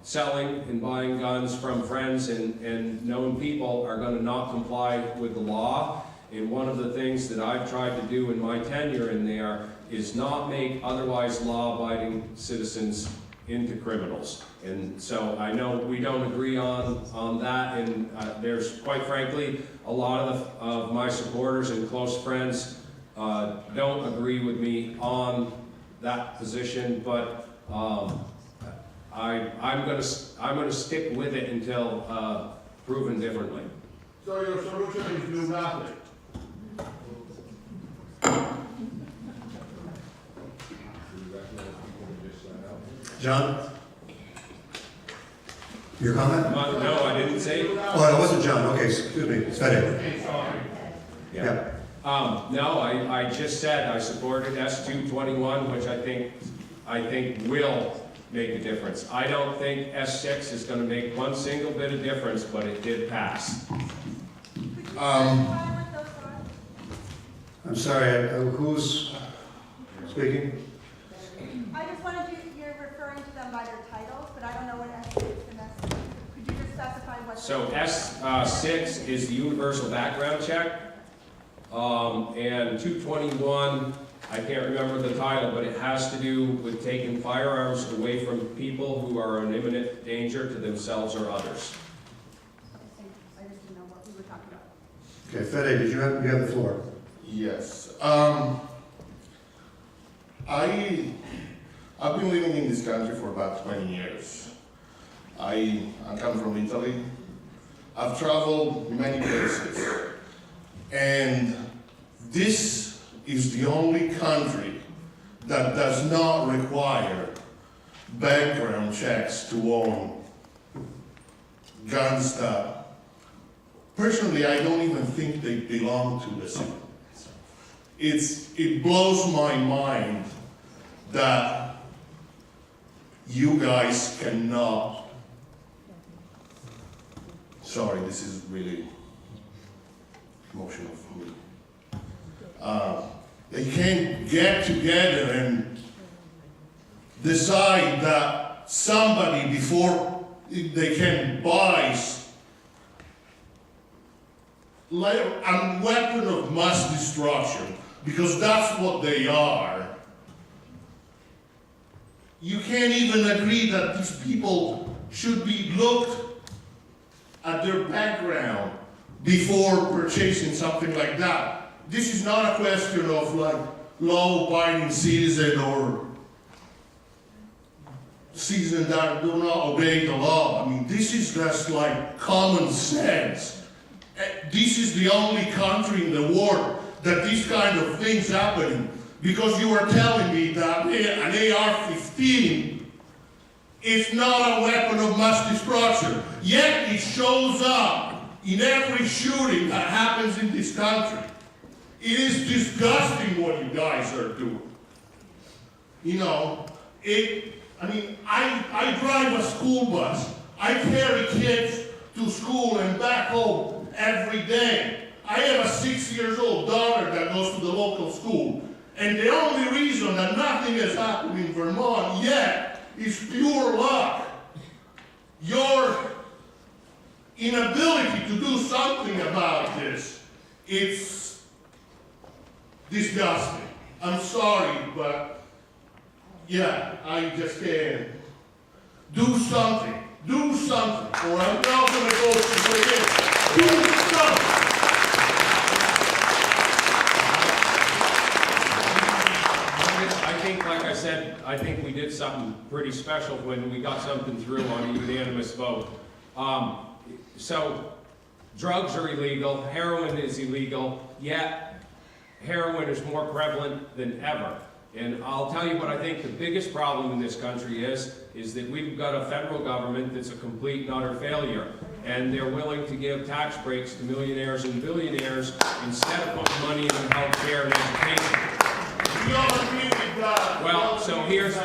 selling and buying guns from friends and known people are going to not comply with the law. And one of the things that I've tried to do in my tenure in there is not make otherwise law-abiding citizens into criminals. And so I know we don't agree on that, and there's, quite frankly, a lot of my supporters and close friends don't agree with me on that position, but I'm gonna stick with it until proven differently. So your solution is do nothing? John? Your comment? No, I didn't say. Oh, it wasn't John. Okay, excuse me. It's Fede. Yeah. No, I just said I supported S221, which I think will make a difference. I don't think S6 is going to make one single bit of difference, but it did pass. I'm sorry, who's speaking? I just wanted you're referring to them by their titles, but I don't know what S6 and S6. Could you just specify what? So S6 is the universal background check, and 221, I can't remember the title, but it has to do with taking firearms away from people who are an imminent danger to themselves or others. I just didn't know what we were talking about. Okay, Fede, did you have the floor? Yes. I've been living in this country for about 20 years. I come from Italy. I've traveled many places. And this is the only country that does not require background checks to own guns that, personally, I don't even think they belong to the city. It blows my mind that you guys cannot, sorry, this is really emotional for me. They can't get together and decide that somebody, before they can buy a weapon of mass destruction, because that's what they are, you can't even agree that these people should be looked at their background before purchasing something like that. This is not a question of like law-abiding citizen or citizens that do not obey the law. I mean, this is just like common sense. This is the only country in the world that these kind of things happening, because you are telling me that an AR-15 is not a weapon of mass destruction, yet it shows up in every shooting that happens in this country. It is disgusting what you guys are doing. You know, I drive a school bus. I carry kids to school and back home every day. I have a 6-year-old daughter that goes to the local school. And the only reason that nothing has happened in Vermont yet is pure luck. Your inability to do something about this, it's disgusting. I'm sorry, but yeah, I just can't. Do something. Do something, or I'm not going to go to it. Do something. I think, like I said, I think we did something pretty special when we got something through on a unanimous vote. So, drugs are illegal, heroin is illegal, yet heroin is more prevalent than ever. And I'll tell you what I think the biggest problem in this country is that we've got a federal government that's a complete and utter failure. And they're willing to give tax breaks to millionaires and billionaires instead of putting money into health care and education. Well, so here's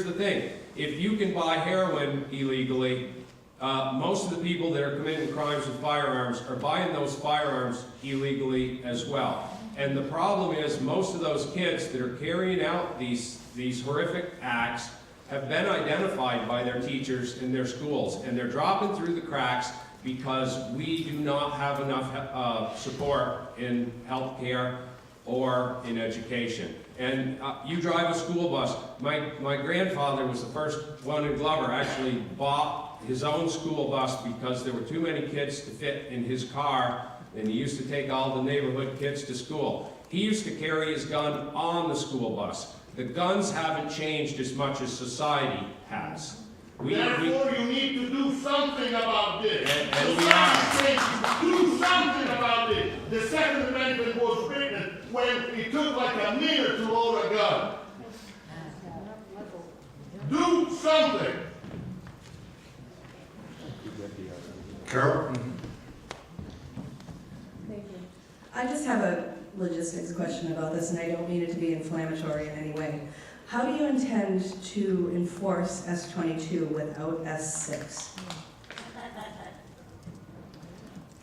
the thing. If you can buy heroin illegally, most of the people that are committing crimes with firearms are buying those firearms illegally as well. And the problem is most of those kids that are carrying out these horrific acts have been identified by their teachers in their schools, and they're dropping through the cracks because we do not have enough support in health care or in education. And you drive a school bus. My grandfather was the first one in Glover actually bought his own school bus because there were too many kids to fit in his car, and he used to take all the neighborhood kids to school. He used to carry his gun on the school bus. The guns haven't changed as much as society has. Therefore, you need to do something about this. And we are. Do something about this. The Second Amendment was written when it took like a minute to load a gun. Do something. Carol? I just have a logistics question about this, and I don't mean it to be inflammatory in any way. How do you intend to enforce S22 without S6?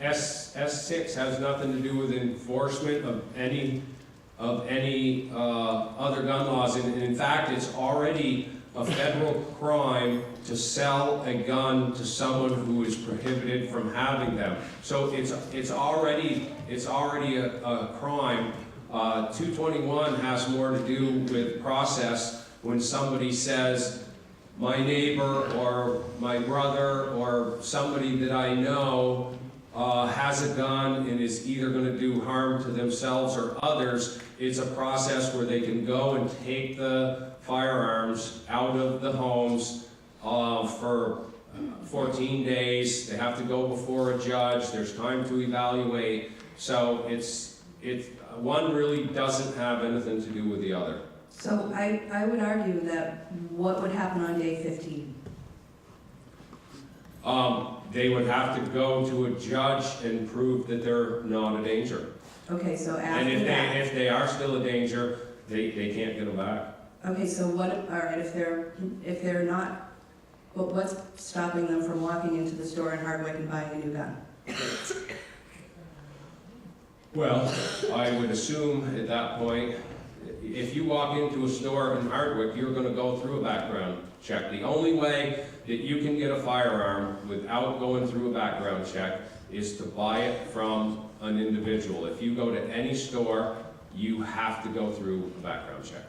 S6 has nothing to do with enforcement of any other gun laws. And in fact, it's already a federal crime to sell a gun to someone who is prohibited from having them. So it's already a crime. 221 has more to do with process. When somebody says, my neighbor or my brother or somebody that I know has a gun and is either going to do harm to themselves or others, it's a process where they can go and take the firearms out of the homes for 14 days. They have to go before a judge. There's time to evaluate. So one really doesn't have anything to do with the other. So I would argue that what would happen on day 15? They would have to go to a judge and prove that they're not a danger. Okay, so And after that. if they are still a danger, they can't get them back. Okay, so what, all right, if they're not, but what's stopping them from walking into the store in Hardwick and buying a new gun? Well, I would assume at that point, if you walk into a store in Hardwick, you're gonna go through a background check. The only way that you can get a firearm without going through a background check is to buy it from an individual. If you go to any store, you have to go through a background check.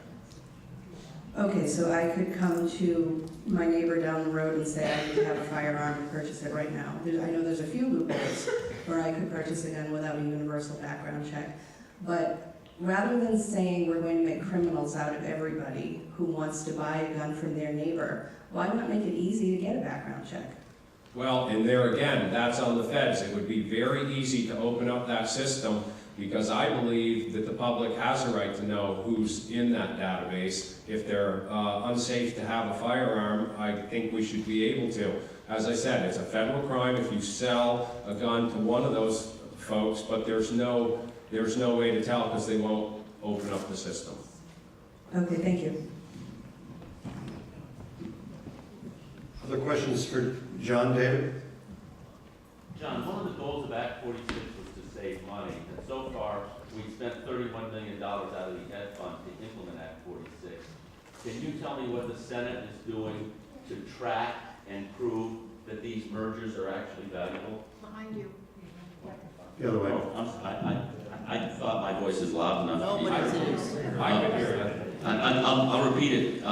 Okay, so I could come to my neighbor down the road and say I need to have a firearm and purchase it right now. I know there's a few loopholes where I could purchase a gun without a universal background check. But rather than saying we're going to make criminals out of everybody who wants to buy a gun from their neighbor, why not make it easy to get a background check? Well, and there again, that's on the feds. It would be very easy to open up that system because I believe that the public has a right to know who's in that database. If they're unsafe to have a firearm, I think we should be able to. As I said, it's a federal crime if you sell a gun to one of those folks, but there's no way to tell because they won't open up the system. Okay, thank you. Other questions for John, David? John, one of the goals of Act 46 was to save money, and so far, we've spent $31 million out of the Ed Fund to implement Act 46. Can you tell me what the Senate is doing to track and prove that these mergers are actually valuable? Behind you. The other way. Oh, I thought my voice is loud enough to be heard. I can hear it. I'll repeat it.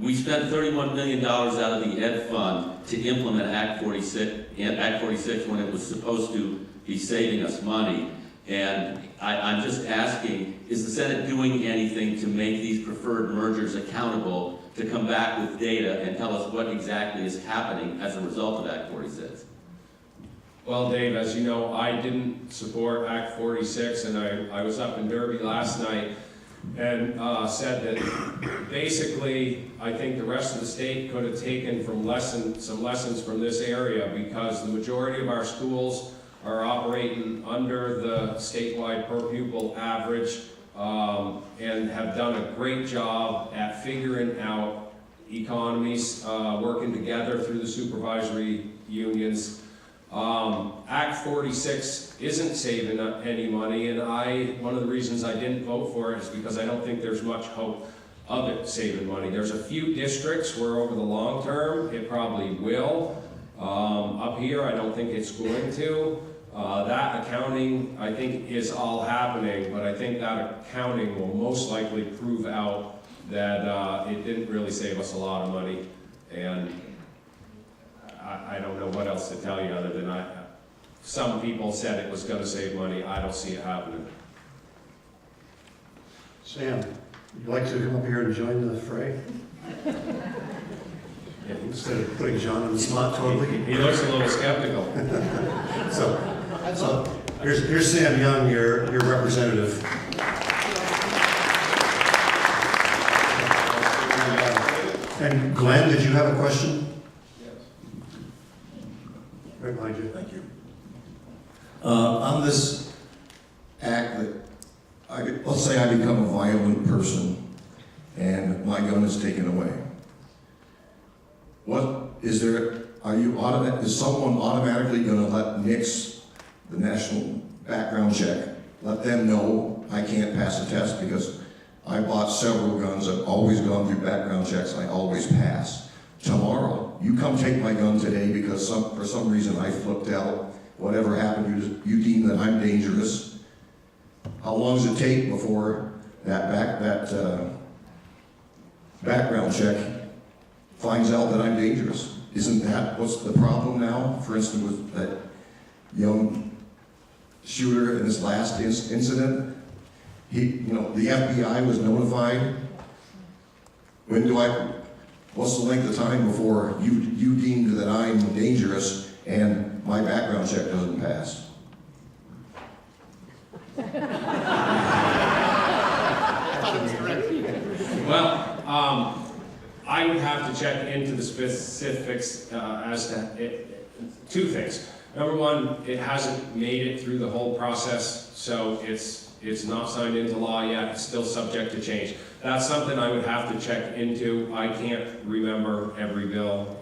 We spent $31 million out of the Ed Fund to implement Act 46 when it was supposed to be saving us money. And I'm just asking, is the Senate doing anything to make these preferred mergers accountable, to come back with data and tell us what exactly is happening as a result of Act 46? Well, Dave, as you know, I didn't support Act 46, and I was up in Derby last night and said that basically I think the rest of the state could have taken some lessons from this area because the majority of our schools are operating under the statewide per pupil average and have done a great job at figuring out economies, working together through the supervisory unions. Act 46 isn't saving any money, and one of the reasons I didn't vote for it is because I don't think there's much hope of it saving money. There's a few districts where over the long term it probably will. Up here I don't think it's going to. That accounting I think is all happening, but I think that accounting will most likely prove out that it didn't really save us a lot of money, and I don't know what else to tell you other than some people said it was going to save money. I don't see it happening. Sam, would you like to come up here and join the fray? Instead of putting John on the spot totally. He looks a little skeptical. So here's Sam Young, your representative. And Glenn, did you have a question? Right behind you. Thank you. On this act that, let's say I become a violent person and my gun is taken away. Is someone automatically going to let NICS, the National Background Check, let them know I can't pass a test because I bought several guns, I've always gone through background checks, I always pass. Tomorrow, you come take my gun today because for some reason I flipped out, whatever happened, you deem that I'm dangerous. How long does it take before that background check finds out that I'm dangerous? Isn't that what's the problem now? For instance, with that young shooter in this last incident, the FBI was notified. What's the length of time before you deemed that I'm dangerous and my background check doesn't pass? I would have to check into the specifics as to two things. Number one, it hasn't made it through the whole process, so it's not signed into law yet. It's still subject to change. That's something I would have to check into. I can't remember every bill.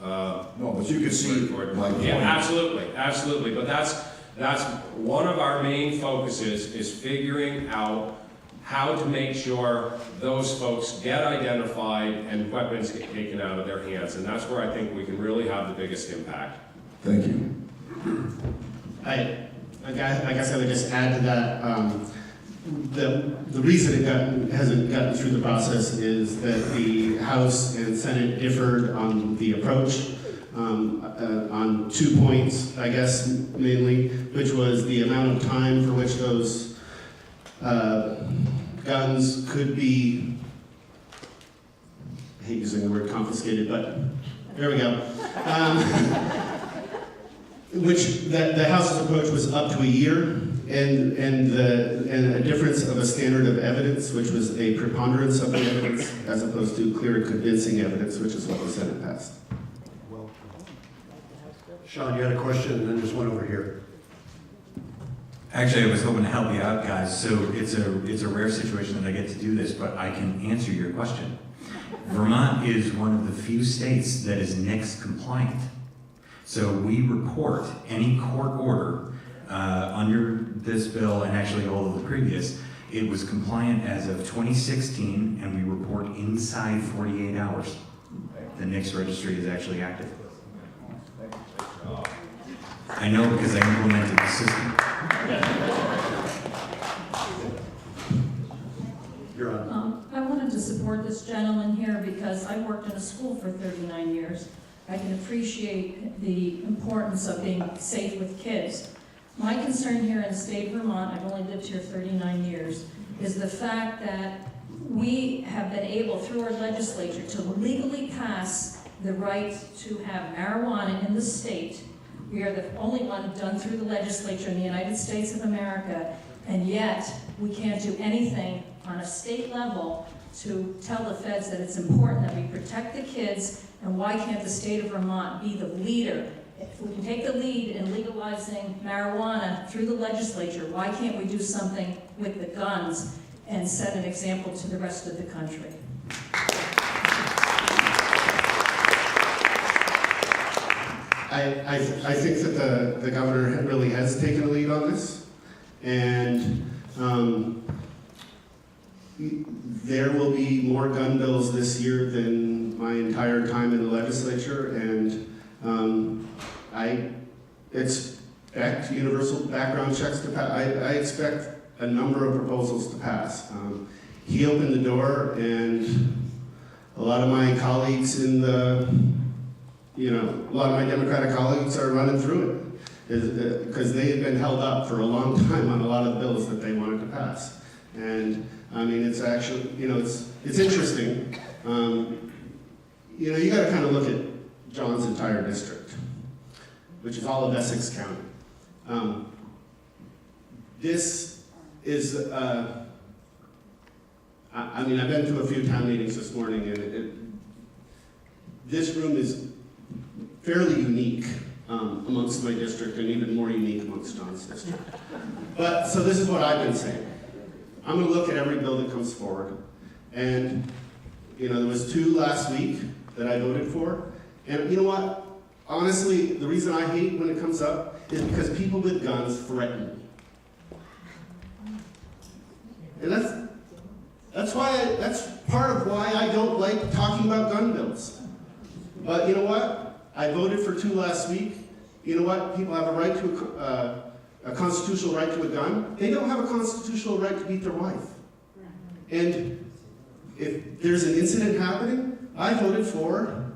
No, but you can see my point. Yeah, absolutely. But that's one of our main focuses is figuring out how to make sure those folks get identified and weapons get taken out of their hands. And that's where I think we can really have the biggest impact. Thank you. I guess I would just add to that, the reason it hasn't gotten through the process is that the House and Senate differed on the approach on 2 points, I guess, mainly, which was the amount of time for which those guns could be, I hate using the word confiscated, but there we go. Which the House's approach was up to a year, and a difference of a standard of evidence, which was a preponderance of the evidence, as opposed to clear and convincing evidence, which is what the Senate passed. Sean, you had a question, and then there's one over here. Actually, I was hoping to help you out, guys. So it's a rare situation that I get to do this, but I can answer your question. Vermont is one of the few states that is NICS compliant. So we report any court order under this bill, and actually all of the previous. It was compliant as of 2016, and we report inside 48 hours. The NICS registry is actually active. I know because I implemented the system. You're on. I wanted to support this gentleman here because I worked in a school for 39 years. I can appreciate the importance of being safe with kids. My concern here in the state of Vermont, I've only lived here 39 years, is the fact that we have been able, through our legislature, to legally pass the right to have marijuana in the state. We are the only one done through the legislature in the United States of America, and yet we can't do anything on a state level to tell the feds that it's important that we protect the kids. And why can't the state of Vermont be the leader? If we can take the lead in legalizing marijuana through the legislature, why can't we do something with the guns and set an example to the rest of the country? I think that the governor really has taken a lead on this, and there will be more gun bills this year than my entire time in the legislature, and I expect universal background checks to pass. I expect a number of proposals to pass. He opened the door, and a lot of my colleagues in the, a lot of my Democratic colleagues are running through it because they have been held up for a long time on a lot of bills that they wanted to pass. And I mean, it's actually, it's interesting. You got to kind of look at John's entire district, which is all of Essex County. This is, I've been to a few town meetings this morning, and this room is fairly unique amongst my district, and even more unique amongst John's district. But, so this is what I've been saying. I'm going to look at every bill that comes forward. And, there was 2 last week that I voted for. And you know what? Honestly, the reason I hate when it comes up is because people with guns threaten me. And that's part of why I don't like talking about gun bills. But you know what? I voted for 2 last week. You know what? People have a right to a constitutional right to a gun. They don't have a constitutional right to beat their wife. And if there's an incident happening, I voted for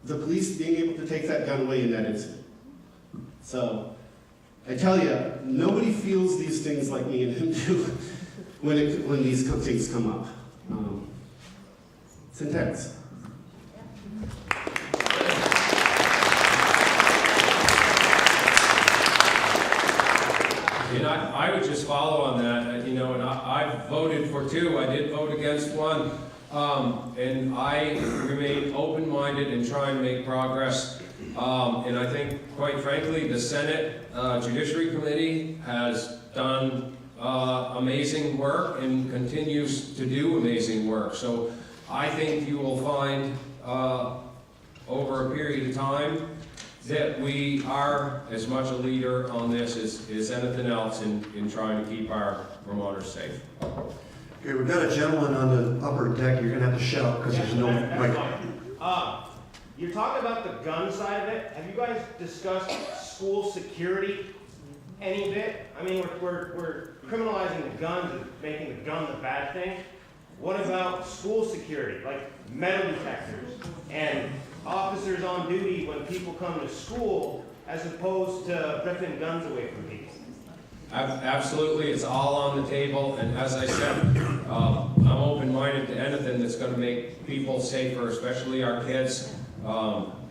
the police being able to take that gun away in that incident. So, I tell you, nobody feels these things like me and him do when these things come up. It's intense. And I would just follow on that, and I voted for 2. I did vote against 1. And I remain open-minded and try and make progress. And I think, quite frankly, the Senate Judiciary Committee has done amazing work and continues to do amazing work. So I think you will find over a period of time that we are as much a leader on this as anything else in trying to keep our Vermonters safe. Okay, we've got a gentleman on the upper deck. You're gonna have to shout because there's no mic. You're talking about the gun side of it. Have you guys discussed school security any bit? I mean, we're criminalizing the guns and making the gun the bad thing. What about school security, like metal detectors and officers on duty when people come to school, as opposed to ripping guns away from people? Absolutely, it's all on the table, and as I said, I'm open-minded to anything that's going to make people safer, especially our kids.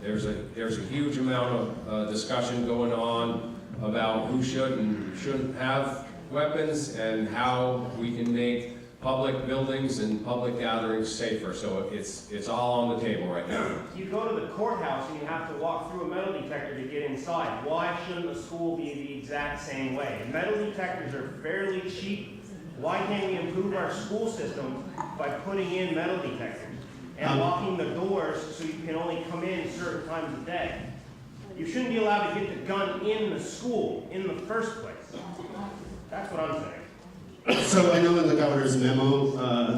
There's a huge amount of discussion going on about who should and shouldn't have weapons and how we can make public buildings and public gatherings safer. So it's all on the table right now. You go to the courthouse and you have to walk through a metal detector to get inside. Why shouldn't a school be the exact same way? Metal detectors are fairly cheap. Why can't we improve our school system by putting in metal detectors and locking the doors so you can only come in certain times of day? You shouldn't be allowed to get the gun in the school in the first place. That's what I'm saying. So I know in the governor's memo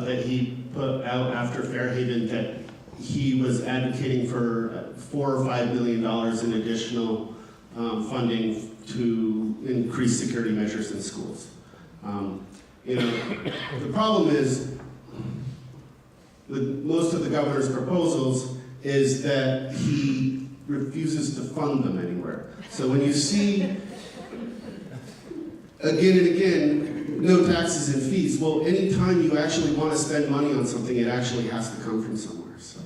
that he put out after Fairhaven that he was advocating for $4 or $5 million in additional funding to increase security measures in schools. You know, the problem is with most of the governor's proposals is that he refuses to fund them anywhere. So when you see again and again, no taxes and fees. Well, anytime you actually want to spend money on something, it actually has to come from somewhere. So,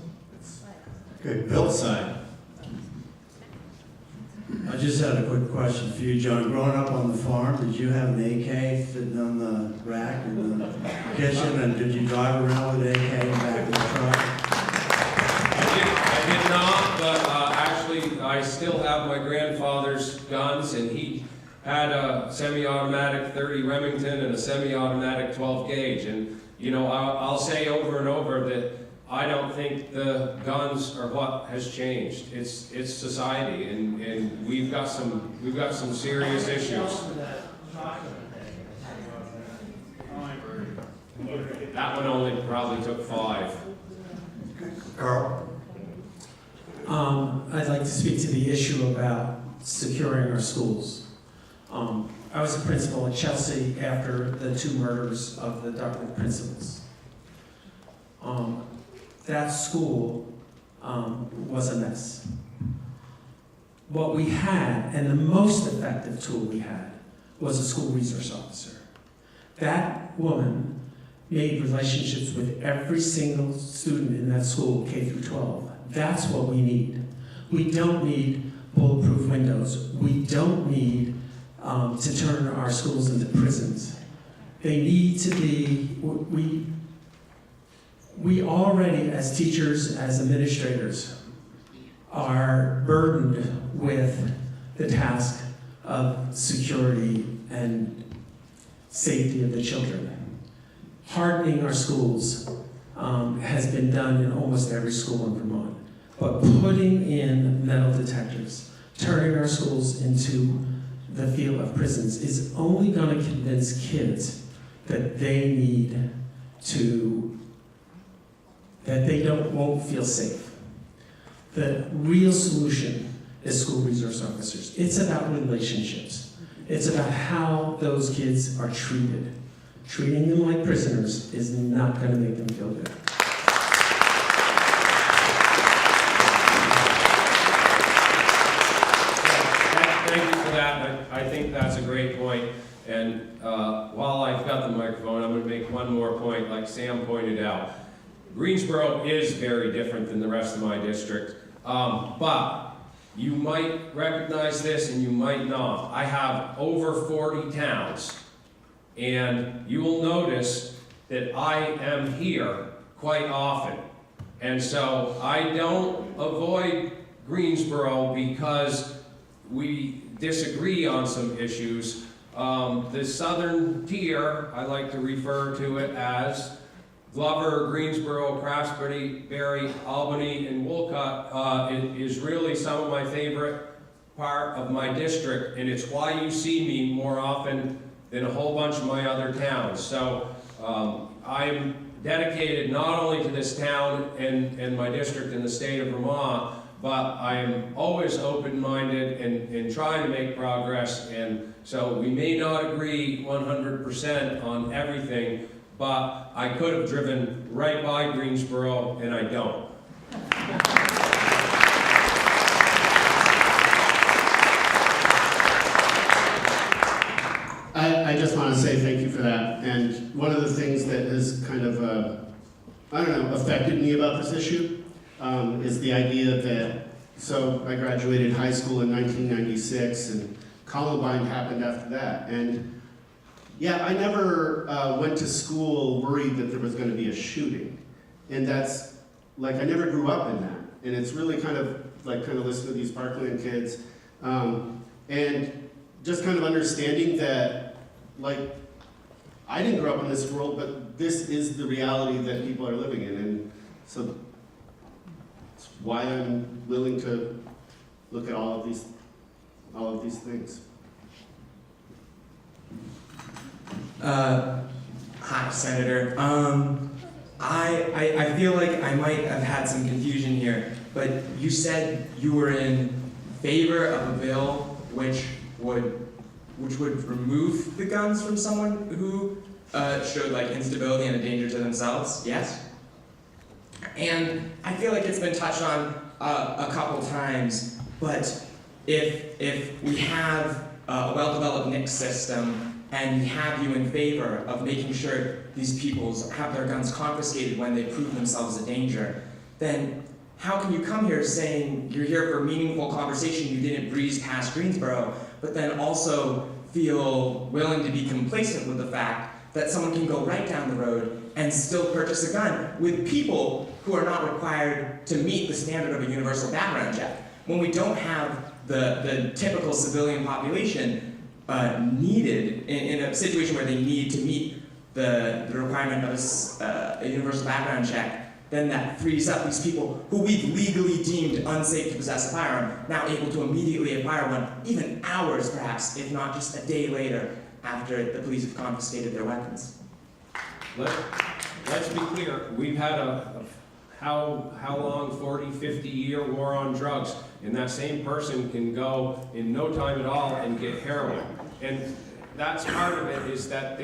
okay, Bill side. I just had a quick question for you, John. Growing up on the farm, did you have an AK sitting on the rack in the kitchen, and did you drive around with an AK in the back of the truck? I did not, but actually I still have my grandfather's guns, and he had a semi-automatic 30 Remington and a semi-automatic 12 gauge. And, you know, I'll say over and over that I don't think the guns are what has changed. It's society, and we've got some serious issues. That one only probably took 5. Carl? I'd like to speak to the issue about securing our schools. I was a principal at Chelsea after the 2 murders of the Dartmouth principals. That school was a mess. What we had, and the most effective tool we had, was a school resource officer. That woman made relationships with every single student in that school, K through 12. That's what we need. We don't need bulletproof windows. We don't need to turn our schools into prisons. They need to be, we already, as teachers, as administrators, are burdened with the task of security and safety of the children. Hardening our schools has been done in almost every school in Vermont. But putting in metal detectors, turning our schools into the field of prisons is only going to convince kids that they need to, that they won't feel safe. The real solution is school resource officers. It's about relationships. It's about how those kids are treated. Treating them like prisoners is not going to make them feel good. Thank you for that. I think that's a great point. And while I've got the microphone, I'm going to make one more point, like Sam pointed out. Greensboro is very different than the rest of my district, but you might recognize this and you might not. I have over 40 towns, and you will notice that I am here quite often. And so I don't avoid Greensboro because we disagree on some issues. The southern tier, I like to refer to it as Glover, Greensboro, Craftsbury, Albany, and Wolcott is really some of my favorite part of my district, and it's why you see me more often than a whole bunch of my other towns. So I'm dedicated not only to this town and my district in the state of Vermont, but I am always open-minded and trying to make progress. And so we may not agree 100% on everything, but I could have driven right by Greensboro, and I don't. I just want to say thank you for that. And one of the things that has kind of, I don't know, affected me about this issue is the idea that, so I graduated high school in 1996 and Columbine happened after that. And yeah, I never went to school worried that there was going to be a shooting. And that's, like, I never grew up in that. And it's really kind of listening to these Parkland kids. And just kind of understanding that, like, I didn't grow up in this world, but this is the reality that people are living in. And so it's why I'm willing to look at all of these things. Hi, Senator. I feel like I might have had some confusion here, but you said you were in favor of a bill which would remove the guns from someone who showed like instability and a danger to themselves, yes? And I feel like it's been touched on a couple times, but if we have a well-developed NICS system and we have you in favor of making sure these people have their guns confiscated when they prove themselves a danger, then how can you come here saying you're here for a meaningful conversation, you didn't breeze past Greensboro, but then also feel willing to be complacent with the fact that someone can go right down the road and still purchase a gun with people who are not required to meet the standard of a universal background check? When we don't have the typical civilian population needed in a situation where they need to meet the requirement of a universal background check, then that frees up these people who we've legally deemed unsafe to possess a firearm, now able to immediately acquire one, even hours perhaps, if not just a day later after the police have confiscated their weapons. Let's be clear, we've had how long, 40, 50-year war on drugs, and that same person can go in no time at all and get heroin. And that's part of it, is that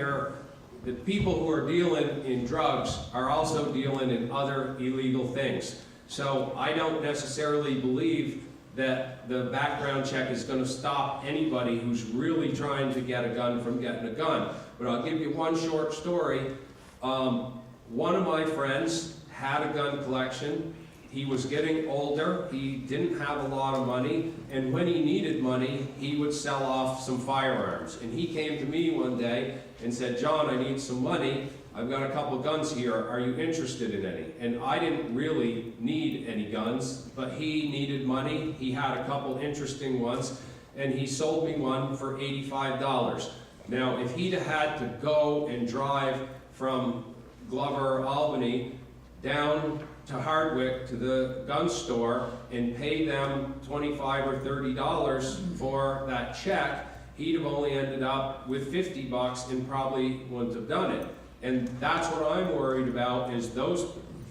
the people who are dealing in drugs are also dealing in other illegal things. So I don't necessarily believe that the background check is going to stop anybody who's really trying to get a gun from getting a gun. But I'll give you one short story. One of my friends had a gun collection. He was getting older, he didn't have a lot of money, and when he needed money, he would sell off some firearms. And he came to me one day and said, "John, I need some money. I've got a couple guns here. Are you interested in any?" And I didn't really need any guns, but he needed money. He had a couple interesting ones, and he sold me one for $85. Now, if he'd had to go and drive from Glover, Albany, down to Hardwick to the gun store and pay them $25 or $30 for that check, he'd have only ended up with $50 and probably wouldn't have done it. And that's what I'm worried about, is those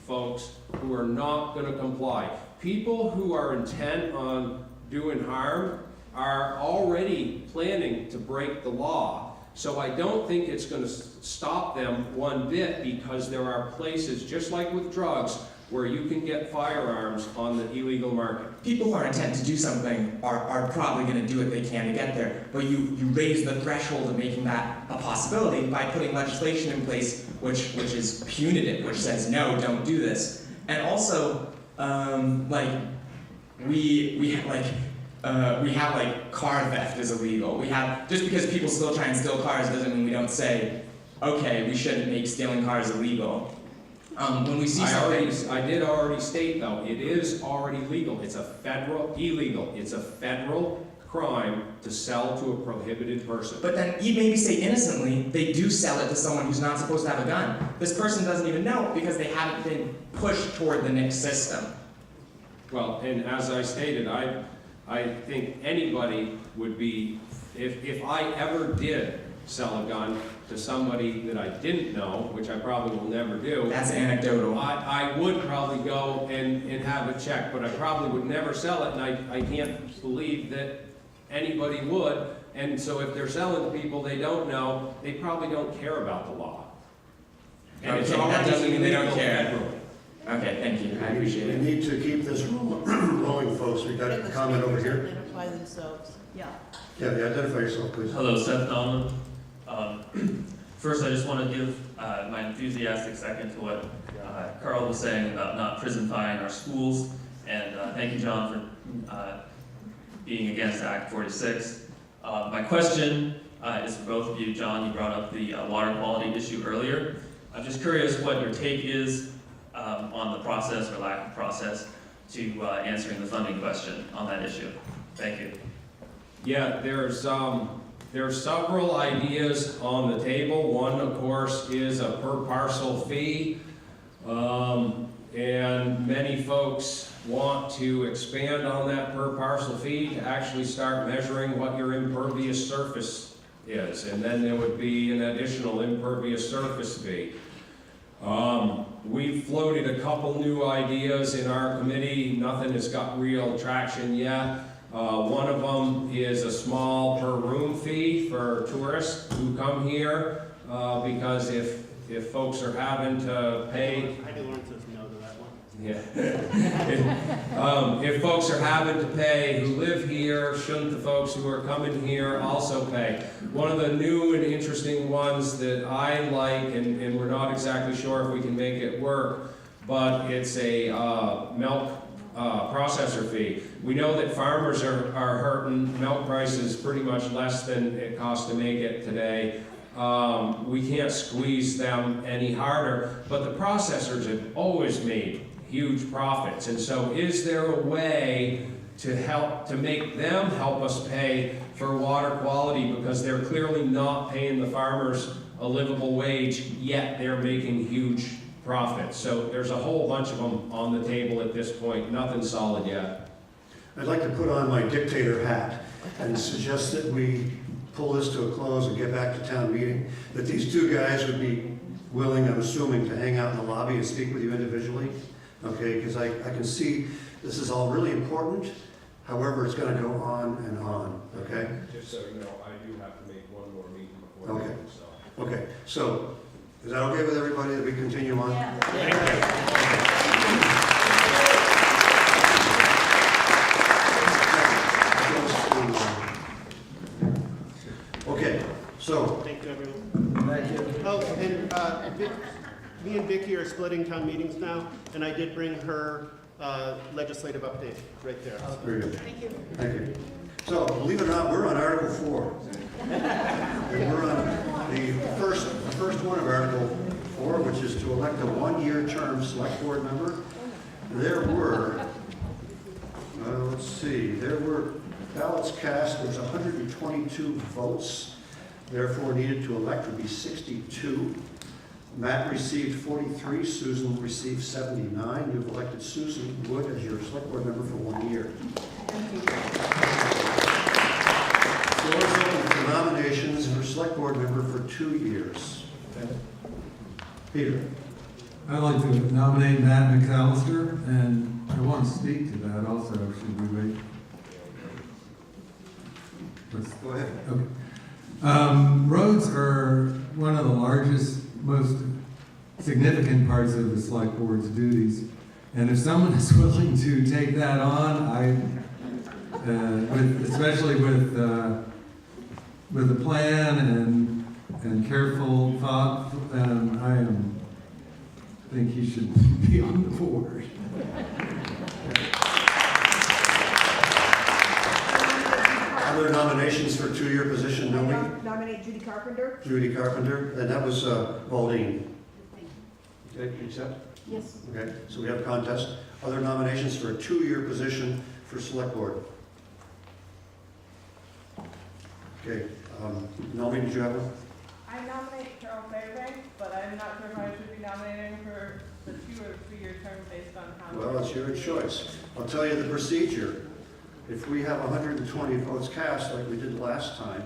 folks who are not going to comply. People who are intent on doing harm are already planning to break the law. So I don't think it's going to stop them one bit, because there are places, just like with drugs, where you can get firearms on the illegal market. People who are intent to do something are probably going to do what they can to get there, but you raise the threshold of making that a possibility by putting legislation in place which is punitive, which says, no, don't do this. And also, we have car theft is illegal. Just because people still try and steal cars doesn't mean we don't say, okay, we shouldn't make stealing cars illegal. When we see I did already state though, it is already legal. It's a illegal. It's a federal crime to sell to a prohibited person. But then, you maybe say innocently, they do sell it to someone who's not supposed to have a gun. This person doesn't even know because they haven't been pushed toward the NICS system. Well, and as I stated, I think anybody would be, if I ever did sell a gun to somebody that I didn't know, which I probably will never do. That's anecdotal. I would probably go and have it checked, but I probably would never sell it, and I can't believe that anybody would. And so if they're selling to people they don't know, they probably don't care about the law. And it's Okay, that already doesn't mean they don't illegal care. federally. Okay, thank you. I appreciate We it. need to keep this rolling, folks. We've got a comment over here. Identify themselves. Yeah. Yeah, identify yourself, please. Hello, Seth Donlin. First, I just want to give my enthusiastic second to what Carl was saying about not prisonifying our schools. And thank you, John, for being against Act 46. My question is for both of you. John, you brought up the water quality issue earlier. I'm just curious what your take is on the process or lack of process to answering the funding question on that issue. Thank you. Yeah, there's several ideas on the table. One, of course, is a per parcel fee. And many folks want to expand on that per parcel fee to actually start measuring what your impervious surface is. And then there would be an additional impervious surface fee. We've floated a couple new ideas in our committee. Nothing has got real traction yet. One of them is a small per room fee for tourists who come here, because if folks are having to pay. I do want to know that one. Yeah. If folks are having to pay who live here, shouldn't the folks who are coming here also pay? One of the new and interesting ones that I like, and we're not exactly sure if we can make it work, but it's a milk processor fee. We know that farmers are hurting. Milk price is pretty much less than it costs to make it today. We can't squeeze them any harder, but the processors have always made huge profits. And so is there a way to make them help us pay for water quality, because they're clearly not paying the farmers a livable wage, yet they're making huge profits. So there's a whole bunch of them on the table at this point, nothing solid yet. I'd like to put on my dictator hat and suggest that we pull this to a close and get back to town meeting, that these two guys would be willing, I'm assuming, to hang out in the lobby and speak with you individually, okay? Because I can see this is all really important. However, it's going to go on and on, okay? Just so you know, I do have to make one more meeting before Okay. then, so. Okay, so is that okay with everybody that we continue on? Yeah. Okay, so. Thank you, everyone. Thank you. Oh, and me and Vicki are splitting town meetings now, and I did bring her legislative update right there. Very good. Thank you. Thank you. So, believe it or not, we're on Article 4. And we're on the first one of Article 4, which is to elect a one-year term select board member. There were, let's see, there were ballots cast, there was 122 votes, therefore needed to elect would be 62. Matt received 43, Susan received 79. You've elected Susan Wood as your select board member for 1 year. Floor is open for nominations for select board member for 2 years. Peter. I'd like to nominate Matt McAllister, and I want to speak to that also. Should we wait? Go ahead. Okay. Roads are one of the largest, most significant parts of the select board's duties. And if someone is willing to take that on, especially with a plan and careful thought, I think he should be on the board. Other nominations for 2-year position, nobody? Nominate Judy Carpenter. Judy Carpenter, and that was Baldine. Okay, you accept? Yes. Okay, so we have a contest. Other nominations for a 2-year position for Select Board? Okay, Melanie, did you have one? I nominate Carol Fairbanks, but I'm not sure if I should be nominating for the 2 or 3 year term based on how. Well, it's your choice. I'll tell you the procedure. If we have 120 votes cast like we did last time,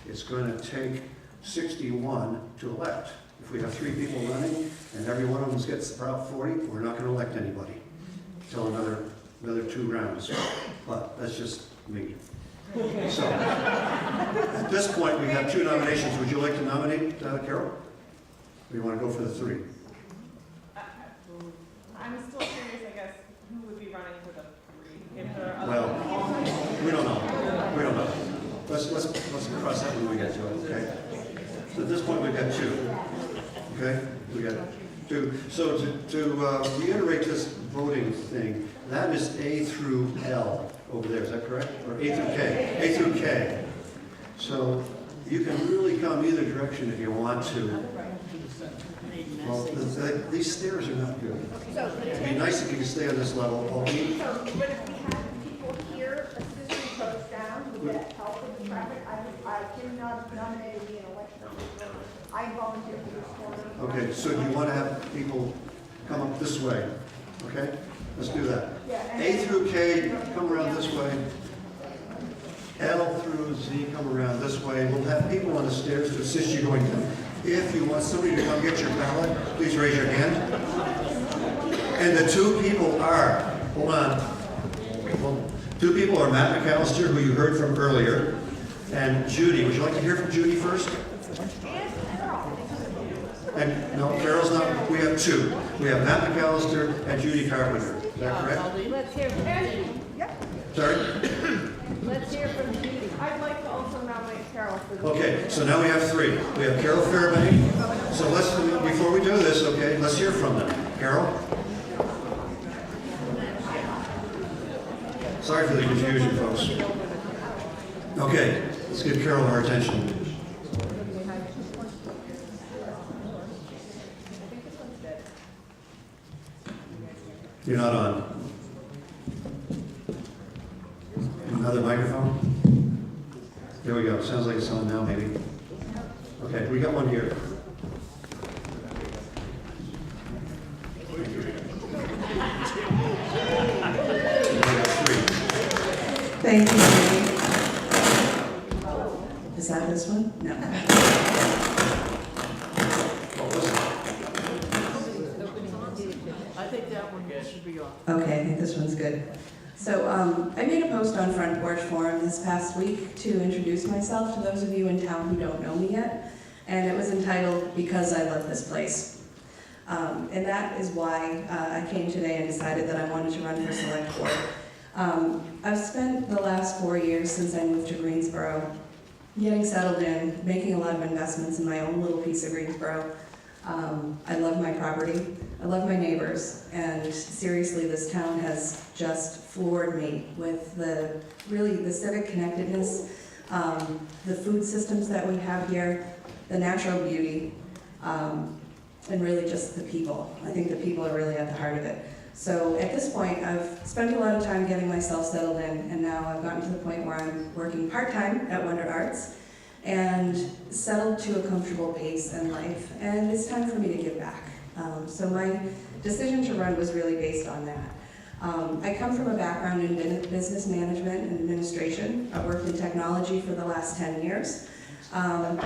it's going to take 61 to elect. If we have 3 people running and every one of them gets about 40, we're not going to elect anybody until another 2 rounds. But that's just me. So, at this point, we have 2 nominations. Would you like to nominate Carol? Or you want to go for the 3? I'm still curious, I guess, who would be running for the 3? If there are other. Well, we don't know. We don't know. Let's cross that when we get to it, okay? So at this point, we've got 2. Okay? We got 2. So to reiterate this voting thing, that is A through L over there, is that correct? Or A through K? A through K. So you can really come either direction if you want to. Well, these stairs are not good. It'd be nice if you could stay on this level. But if we had people here assisting votes down, would that help with the traffic? I cannot nominate me in election. I volunteer for this for me. Okay, so do you want to have people come up this way? Okay, let's do that. A through K, come around this way. L through Z, come around this way. We'll have people on the stairs to assist you going down. If you want somebody to come get your ballot, please raise your hand. And the 2 people are, hold on. 2 people are Matt McAllister, who you heard from earlier, and Judy. Would you like to hear from Judy first? And no, Carol's not. We have 2. We have Matt McAllister and Judy Carpenter. Is that correct? Let's hear from Judy. Yep. Sorry? Let's hear from Judy. I'd like to also nominate Carol for the. Okay, so now we have 3. We have Carol Fairbanks. So before we do this, okay, let's hear from them. Carol? Sorry for the confusion, folks. Okay, let's give Carol our attention. You're not on. Another microphone? There we go. Sounds like it's on now, maybe. Okay, we got one here. Thank you, Judy. Is that this one? No. I think that one should be off. Okay, I think this one's good. So I made a post on Front Porch Forum this past week to introduce myself to those of you in town who don't know me yet, and it was entitled, Because I Love This Place. And that is why I came today and decided that I wanted to run for Select Board. I've spent the last 4 years since I moved to Greensboro getting settled in, making a lot of investments in my own little piece of Greensboro. I love my property, I love my neighbors, and seriously, this town has just floored me with the civic connectedness, the food systems that we have here, the natural beauty, and really just the people. I think the people are really at the heart of it. So at this point, I've spent a lot of time getting myself settled in, and now I've gotten to the point where I'm working part-time at Wonder Arts and settled to a comfortable pace in life, and it's time for me to give back. So my decision to run was really based on that. I come from a background in business management and administration. I've worked in technology for the last 10 years. And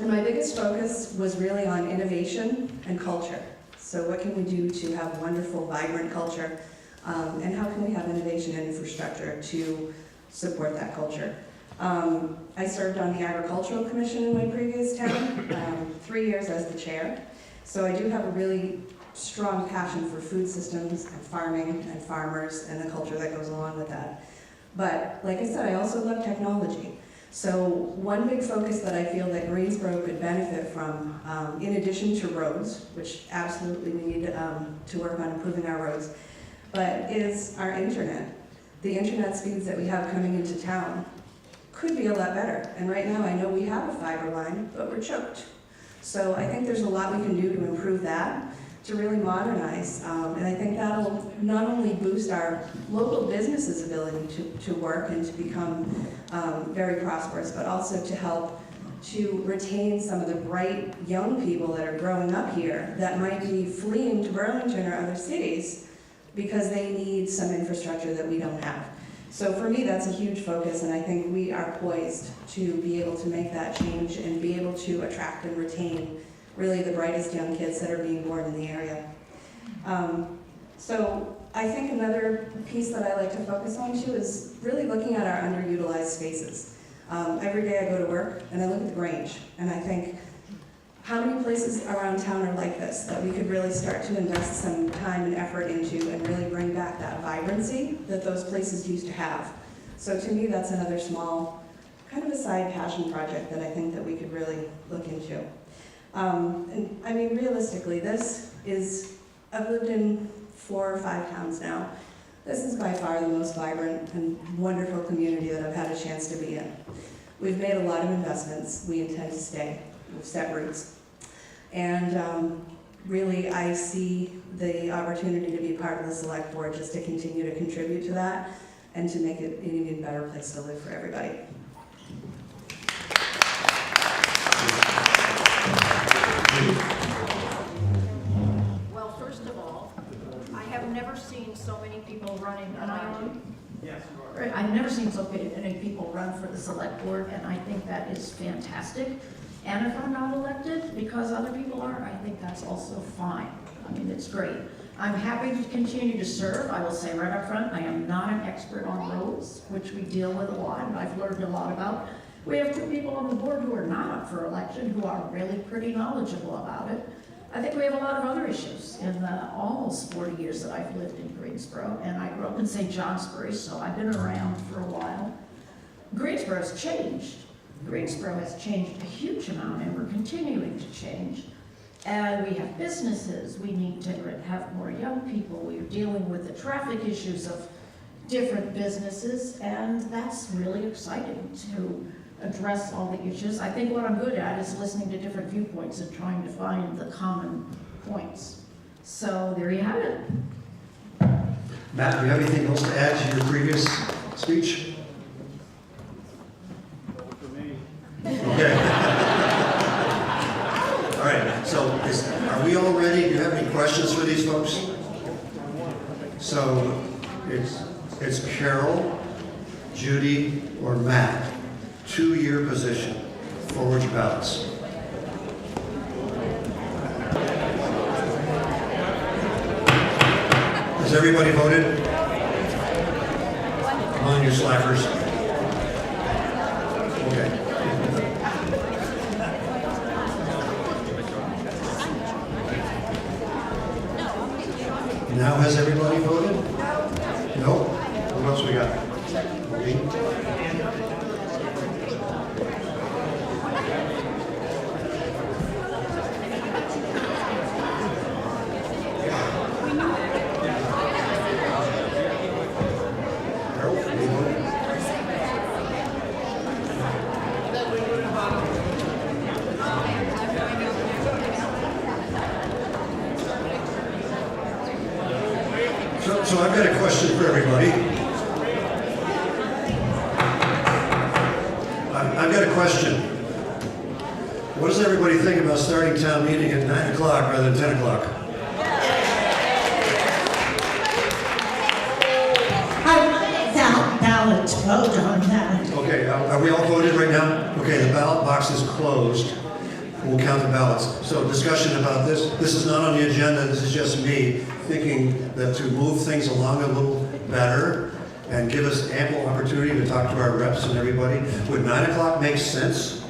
my biggest focus was really on innovation and culture. So what can we do to have wonderful, vibrant culture? And how can we have innovation and infrastructure to support that culture? I served on the Agricultural Commission in my previous town, 3 years as the chair. So I do have a really strong passion for food systems and farming and farmers and the culture that goes along with that. But like I said, I also love technology. So one big focus that I feel that Greensboro could benefit from, in addition to roads, which absolutely we need to work on improving our roads, but is our internet. The internet speeds that we have coming into town could be a lot better. And right now I know we have a fiber line, but we're choked. So I think there's a lot we can do to improve that, to really modernize. And I think that'll not only boost our local businesses' ability to work and to become very prosperous, but also to help to retain some of the bright young people that are growing up here that might be fleeing to Burlington or other cities because they need some infrastructure that we don't have. So for me, that's a huge focus, and I think we are poised to be able to make that change and be able to attract and retain really the brightest young kids that are being born in the area. So I think another piece that I like to focus on too is really looking at our underutilized spaces. Every day I go to work and I look at the Grange and I think, how many places around town are like this that we could really start to invest some time and effort into and really bring back that vibrancy that those places used to have? So to me, that's another small, kind of a side passion project that I think that we could really look into. And I mean, realistically, I've lived in 4 or 5 towns now. This is by far the most vibrant and wonderful community that I've had a chance to be in. We've made a lot of investments. We intend to stay. We've set roots. And really, I see the opportunity to be part of the select board just to continue to contribute to that and to make it an even better place to live for everybody. Well, first of all, I have never seen so many people running. Am I on? Yes, Right, I've never seen so many people run for the select board, and I think that is fantastic. And if I'm not elected, because other people are, I think that's also fine. I mean, it's great. I'm happy to continue to serve. I will say right up front, I am not an expert on roads, which we deal with a lot, and I've learned a lot about. We have 2 people on the board who are not up for election, who are really pretty knowledgeable about it. I think we have a lot of other issues in the almost 40 years that I've lived in Greensboro, and I grew up in St. Johnsbury, so I've been around for a while. Greensboro has changed. Greensboro has changed a huge amount, and we're continuing to change. And we have businesses. We need to have more young people. We're dealing with the traffic issues of different businesses, and that's really exciting to address all the issues. I think what I'm good at is listening to different viewpoints and trying to find the common points. So there you have it. Matt, do you have anything else to add to your previous speech? Okay. All right, so are we all ready? Do you have any questions for these folks? So it's Carol, Judy, or Matt. 2-year position. Forward your ballots. Has everybody voted? Come on, you slackers. Okay. Now has everybody voted? No? What else we got? So I've got a question for everybody. I've got a question. What does everybody think about starting town meeting at 9 o'clock rather than 10 o'clock? Ballot vote on that. Okay, are we all voted right now? Okay, the ballot box is closed. We'll count the ballots. So discussion about this. This is not on the agenda. This is just me thinking that to move things along a little better and give us ample opportunity to talk to our reps and everybody, would 9 o'clock make sense?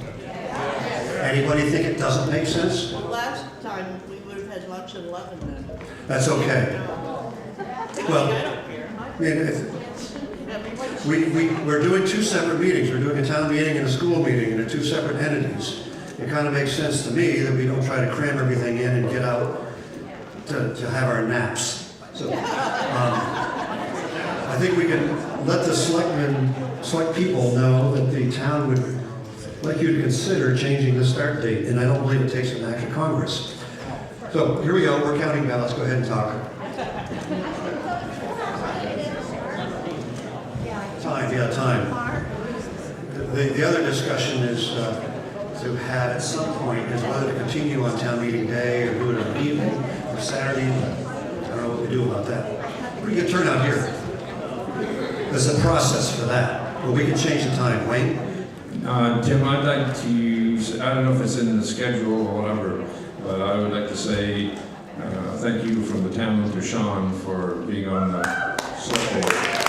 Anybody think it doesn't make sense? Last time, we would have had lunch at 11 then. That's okay. Well, I mean, we're doing 2 separate meetings. We're doing a town meeting and a school meeting, and they're 2 separate entities. It kind of makes sense to me that we don't try to cram everything in and get out to have our naps. So I think we can let the select people know that the town would like you to consider changing the start date, and I don't believe it takes an act of Congress. So here we go, we're counting ballots, go ahead and talk. Time. The other discussion is to have at some point is whether to continue on town meeting day or do it on evening or Saturday. I don't know what we do about that. Pretty good turnout here. There's a process for that, but we can change the time. Wayne? Tim, I'd like to, I don't know if it's in the schedule or whatever, but I would like to say thank you from the town to Sean for being on the select board.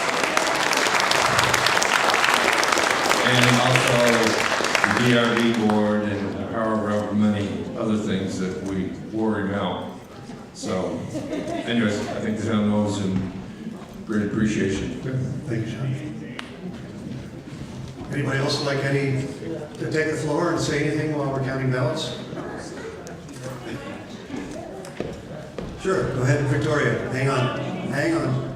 And also the DRB board and however many other things that we wore him out. So, anyways, I think the town knows and great appreciation. Thank you, Sean. Anybody else like to take the floor and say anything while we're counting ballots? Sure, go ahead, Victoria. Hang on.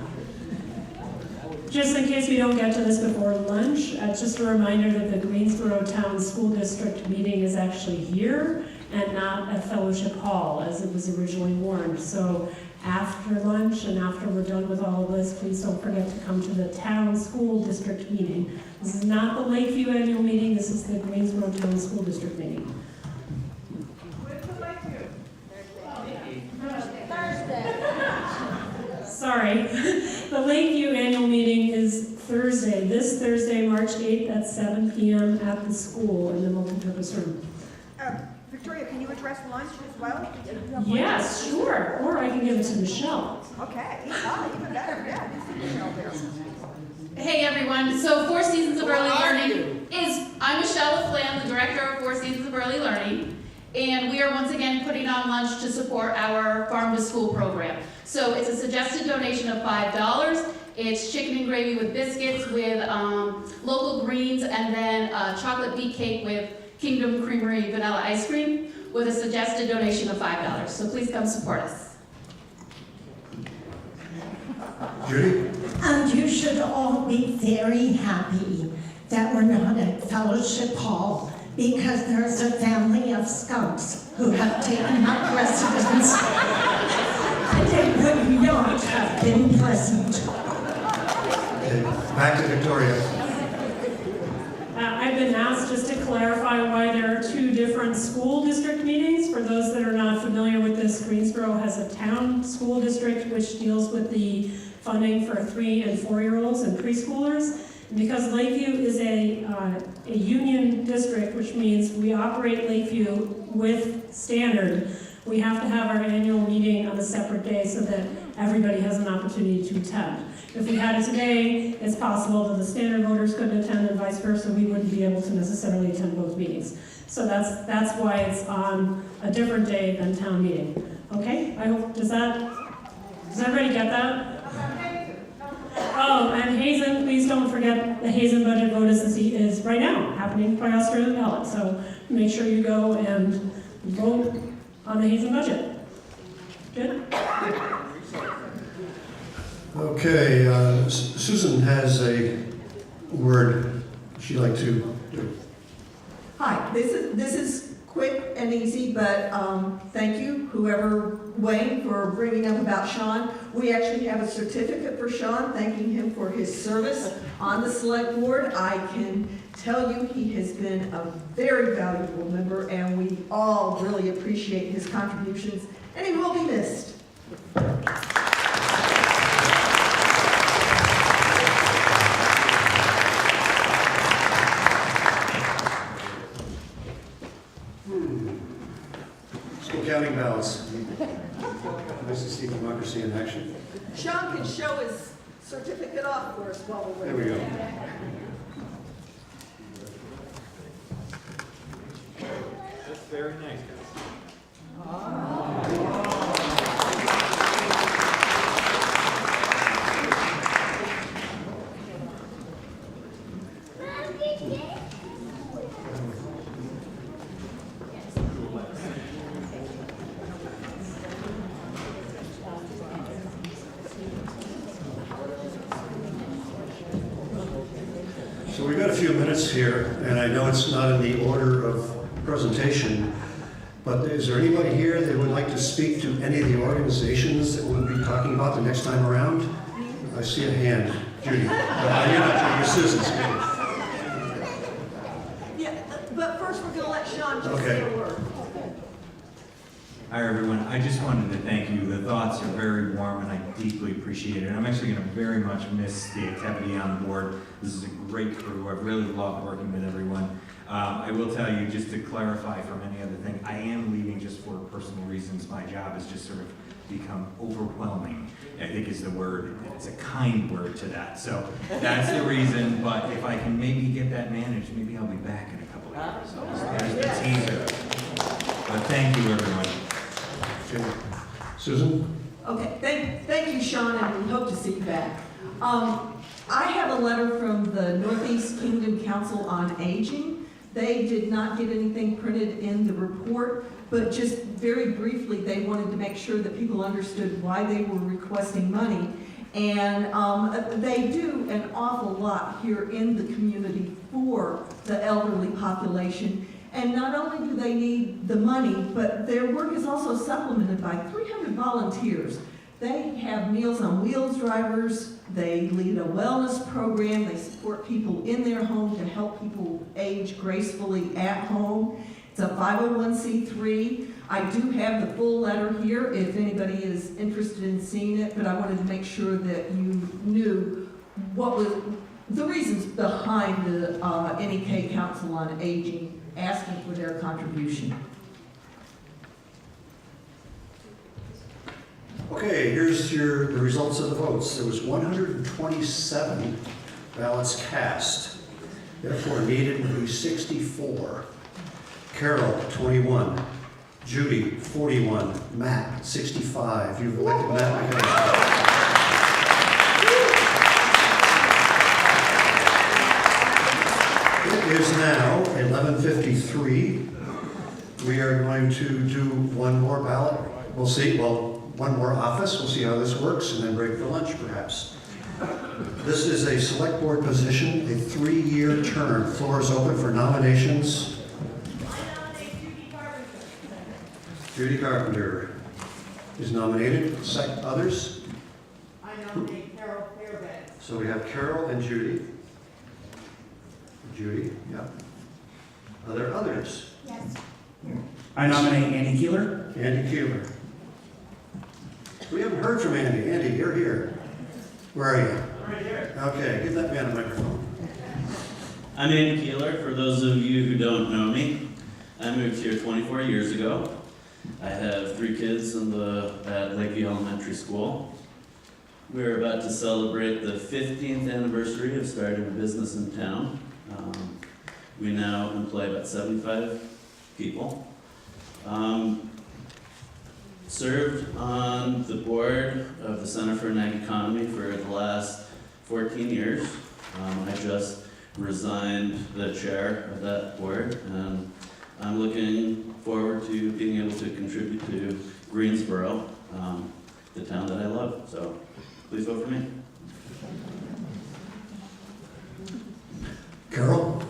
Just in case we don't get to this before lunch, just a reminder that the Greensboro Town School District meeting is actually here and not at Fellowship Hall as it was originally warned. So after lunch and after we're done with all of this, please don't forget to come to the Town School District meeting. This is not the Lakeview annual meeting, this is the Greensboro Town School District meeting. Sorry. The Lakeview annual meeting is Thursday, this Thursday, March 8th at 7 p.m. at the school in the multipurpose room. Victoria, can you address lunch as well? Yes, sure. Or I can give it to Michelle. Okay. Even better. Yeah, this is Michelle there. Hey everyone, so Four Seasons of Early Learning I'm Michelle LaFlamme, the Director of Four Seasons of Early Learning, and we are once again putting on lunch to support our Farm to School program. So it's a suggested donation of $5. It's chicken and gravy with biscuits with local greens and then chocolate beet cake with Kingdom Creamery vanilla ice cream with a suggested donation of $5. So please come support us. Judy? And you should all be very happy that we're not at Fellowship Hall because there's a family of skunks who have taken up residence. And it would not have been pleasant. Okay, back to Victoria. I've been asked just to clarify why there are two different school district meetings. For those that are not familiar with this, Greensboro has a town school district which deals with the funding for 3- and 4-year-olds and preschoolers. And because Lakeview is a union district, which means we operate Lakeview with standard, we have to have our annual meeting on a separate day so that everybody has an opportunity to attend. If we had it today, it's possible that the standard voters couldn't attend and vice versa. We wouldn't be able to necessarily attend both meetings. So that's why it's on a different day than town meeting. Okay? I hope, does everybody get that? Oh, and Hazen, please don't forget the Hazen budget vote is right now happening by Australian ballot. So make sure you go and vote on the Hazen budget. Good? Okay, Susan has a word she'd like to do. Hi, this is quick and easy, but thank you, whoever, Wayne, for bringing up about Sean. We actually have a certificate for Sean, thanking him for his service on the select board. I can tell you he has been a very valuable member, and we all really appreciate his contributions, and he will be missed. School counting ballots. Nice to see democracy in action. Sean can show his certificate off for us while we're There waiting. we go. That's very nice, So we've got a few minutes here, and I know it's not in the order of presentation, But is there anybody here that would like to speak to any of the organizations that we'll be talking about the next time around? I see a hand. Judy. You're not Judy, you're Susan. Yeah, but first we're gonna let Sean just Okay. say a word. Hi, everyone. I just wanted to thank you. The thoughts are very warm, and I deeply appreciate it. I'm actually going to very much miss the activity on the board. This is a great crew. I've really loved working with everyone. I will tell you, just to clarify from any other thing, I am leaving just for personal reasons. My job has just sort of become overwhelming, I think is the word. It's a kind word to that. So that's the reason, but if I can maybe get that managed, maybe I'll be back in a couple of years. So there's the teaser. But thank you, everyone. Okay. Susan? Okay, thank you, Sean, and we hope to see you back. I have a letter from the Northeast Kingdom Council on Aging. They did not get anything printed in the report, but just very briefly, they wanted to make sure that people understood why they were requesting money. And they do an awful lot here in the community for the elderly population. And not only do they need the money, but their work is also supplemented by 300 volunteers. They have Meals on Wheels drivers, they lead a wellness program, they support people in their home to help people age gracefully at home. It's a 501c3. I do have the full letter here if anybody is interested in seeing it, but I wanted to make sure that you knew what was the reasons behind the NEK Council on Aging asking for their contribution. Okay, here's the results of the votes. There was 127 ballots cast. Therefore, needed would be 64. Carol, 21. Judy, 41. Matt, 65. You've elected Matt McAllister. It is now 11:53. We are going to do one more ballot. We'll see, well, one more office. We'll see how this works, and then break for lunch, perhaps. This is a select board position, a 3-year term. Floor is open for nominations. I nominate Judy Carpenter. Judy Carpenter is nominated. Others? I nominate Carol Fairbanks. So we have Carol and Judy. Judy, yeah. Are there others? Yes. I nominate Andy Kehler. Andy Kehler. We haven't heard from Andy. Andy, you're here. Where are you? Right here. Okay, give that man a microphone. I'm Andy Kehler. For those of you who don't know me, I moved here 24 years ago. I have 3 kids at Lakeview Elementary School. We're about to celebrate the 15th anniversary of starting a business in town. We now employ about 75 people. Served on the board of the Center for an Ag Economy for the last 14 years. I just resigned the chair of that board, and I'm looking forward to being able to contribute to Greensboro, the town that I love. So please vote for me. Carol?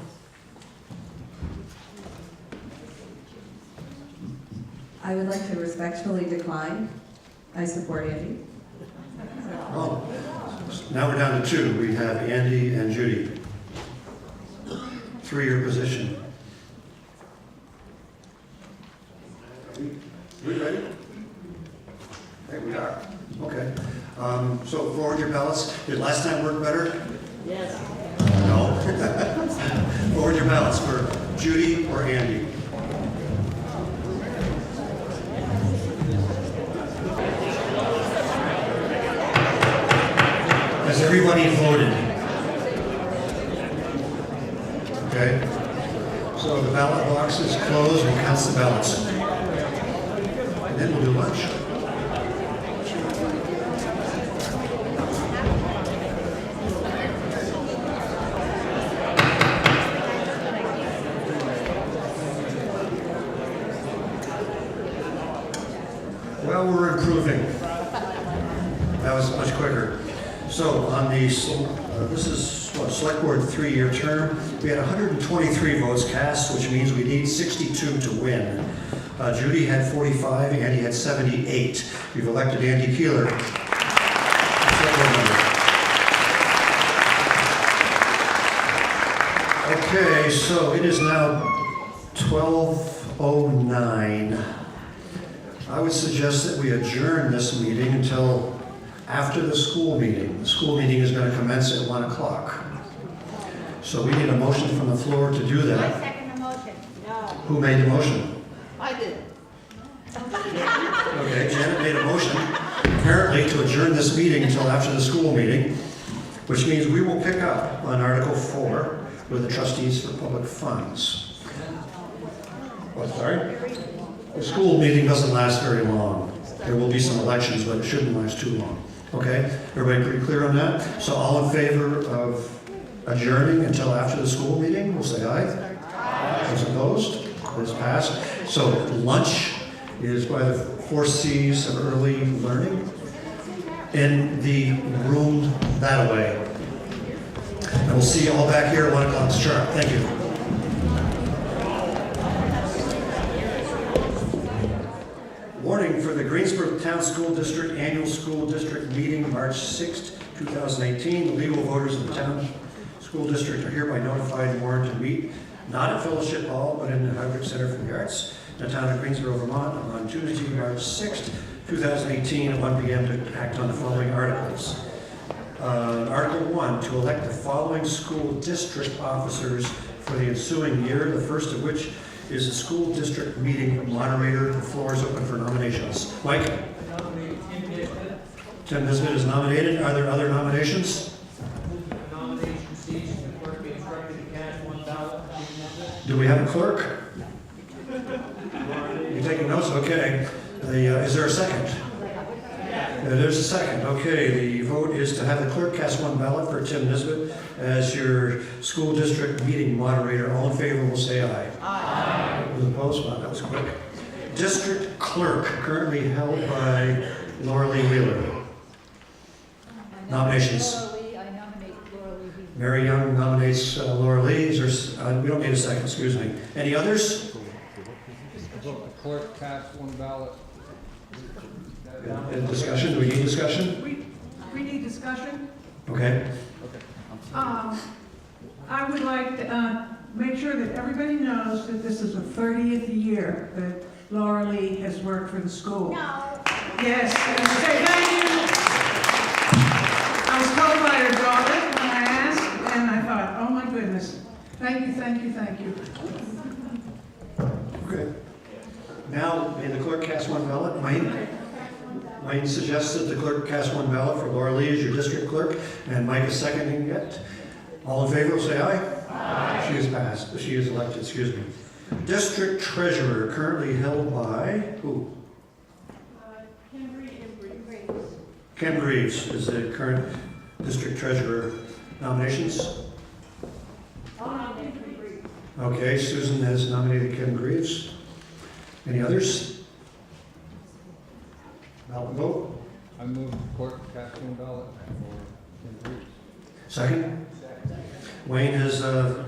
I would like to respectfully decline. I support Andy. Oh, now we're down to 2. We have Andy and Judy. 3-year position. We ready? I think we are. Okay. So forward your ballots. Did last time work better? Yes. No. Forward your ballots for Judy or Andy. Has everybody voted? Okay. So the ballot box is closed. We'll count the ballots. And then we'll do lunch. Well, we're improving. That was much quicker. So on the, this is what, Select Board 3-year term. We had 123 votes cast, which means we need 62 to win. Judy had 45, Andy had 78. We've elected Andy Kehler. Okay, so it is now 12:09. I would suggest that we adjourn this meeting until after the school meeting. The school meeting is going to commence at 1 o'clock. So we need a motion from the floor to do I that. second the motion. No. Who made the motion? I did. Okay, Janet made a motion, apparently to adjourn this meeting until after the school meeting, which means we will pick up on Article 4 with the trustees for public funds. What, sorry? The school meeting doesn't last very long. There will be some elections, but it shouldn't last too long. Okay, everybody pretty clear on that? So all in favor of adjourning until after the school meeting, will say aye. Those opposed? It is passed. So lunch is by the 4 C's of early learning in the room that way. And we'll see you all back here at 1 o'clock sharp. Thank you. Warning for the Greensboro Town School District Annual School District Meeting, March 6th, 2018. The legal voters of the town school district are hereby notified and warned to meet not at Fellowship Hall, but in the Highland Center for the Arts, in the town of Greensboro, Vermont, on Tuesday, March 6th, 2018, at 1 p.m. to act on the following articles. Article 1, to elect the following school district officers for the ensuing year, the first of which is the school district meeting moderator. The floor is open for nominations. Mike? I nominate Tim Nisbet. Tim Nisbet is nominated. Are there other nominations? The nomination ceases. The clerk be instructed to cast 1 ballot for Tim Nisbet. Do we have a clerk? You taking notes? Okay. Is there a second? There's a second. Okay, the vote is to have the clerk cast 1 ballot for Tim Nisbet as your school district meeting moderator. All in favor will say aye. Aye. Those opposed? Wow, that was quick. District clerk, currently held by Laura Lee Wheeler. Nominations. I nominate Laura Lee. Mary Young nominates Laura Lee. Is there, we don't need a second, excuse me. Any others? The clerk cast 1 ballot. Discussion? Do we need discussion? We need discussion. Okay. I would like to make sure that everybody knows that this is the 30th year that Laura Lee has worked for the school. No. Yes, and say thank you. I was told by her daughter when I asked, and I thought, oh my goodness. Thank you, thank you, thank you. Okay. Now, may the clerk cast 1 ballot? Wayne suggests that the clerk cast 1 ballot for Laura Lee as your district clerk, and Mike is seconding it. All in favor, say aye. Aye. She is passed. She is elected, excuse me. District treasurer, currently held by who? Ken Greaves is the current district treasurer. Nominations? Okay, Susan has nominated Ken Greaves. Any others? Ballot vote? I move the clerk cast 1 ballot for Tim Greaves. Second? Wayne has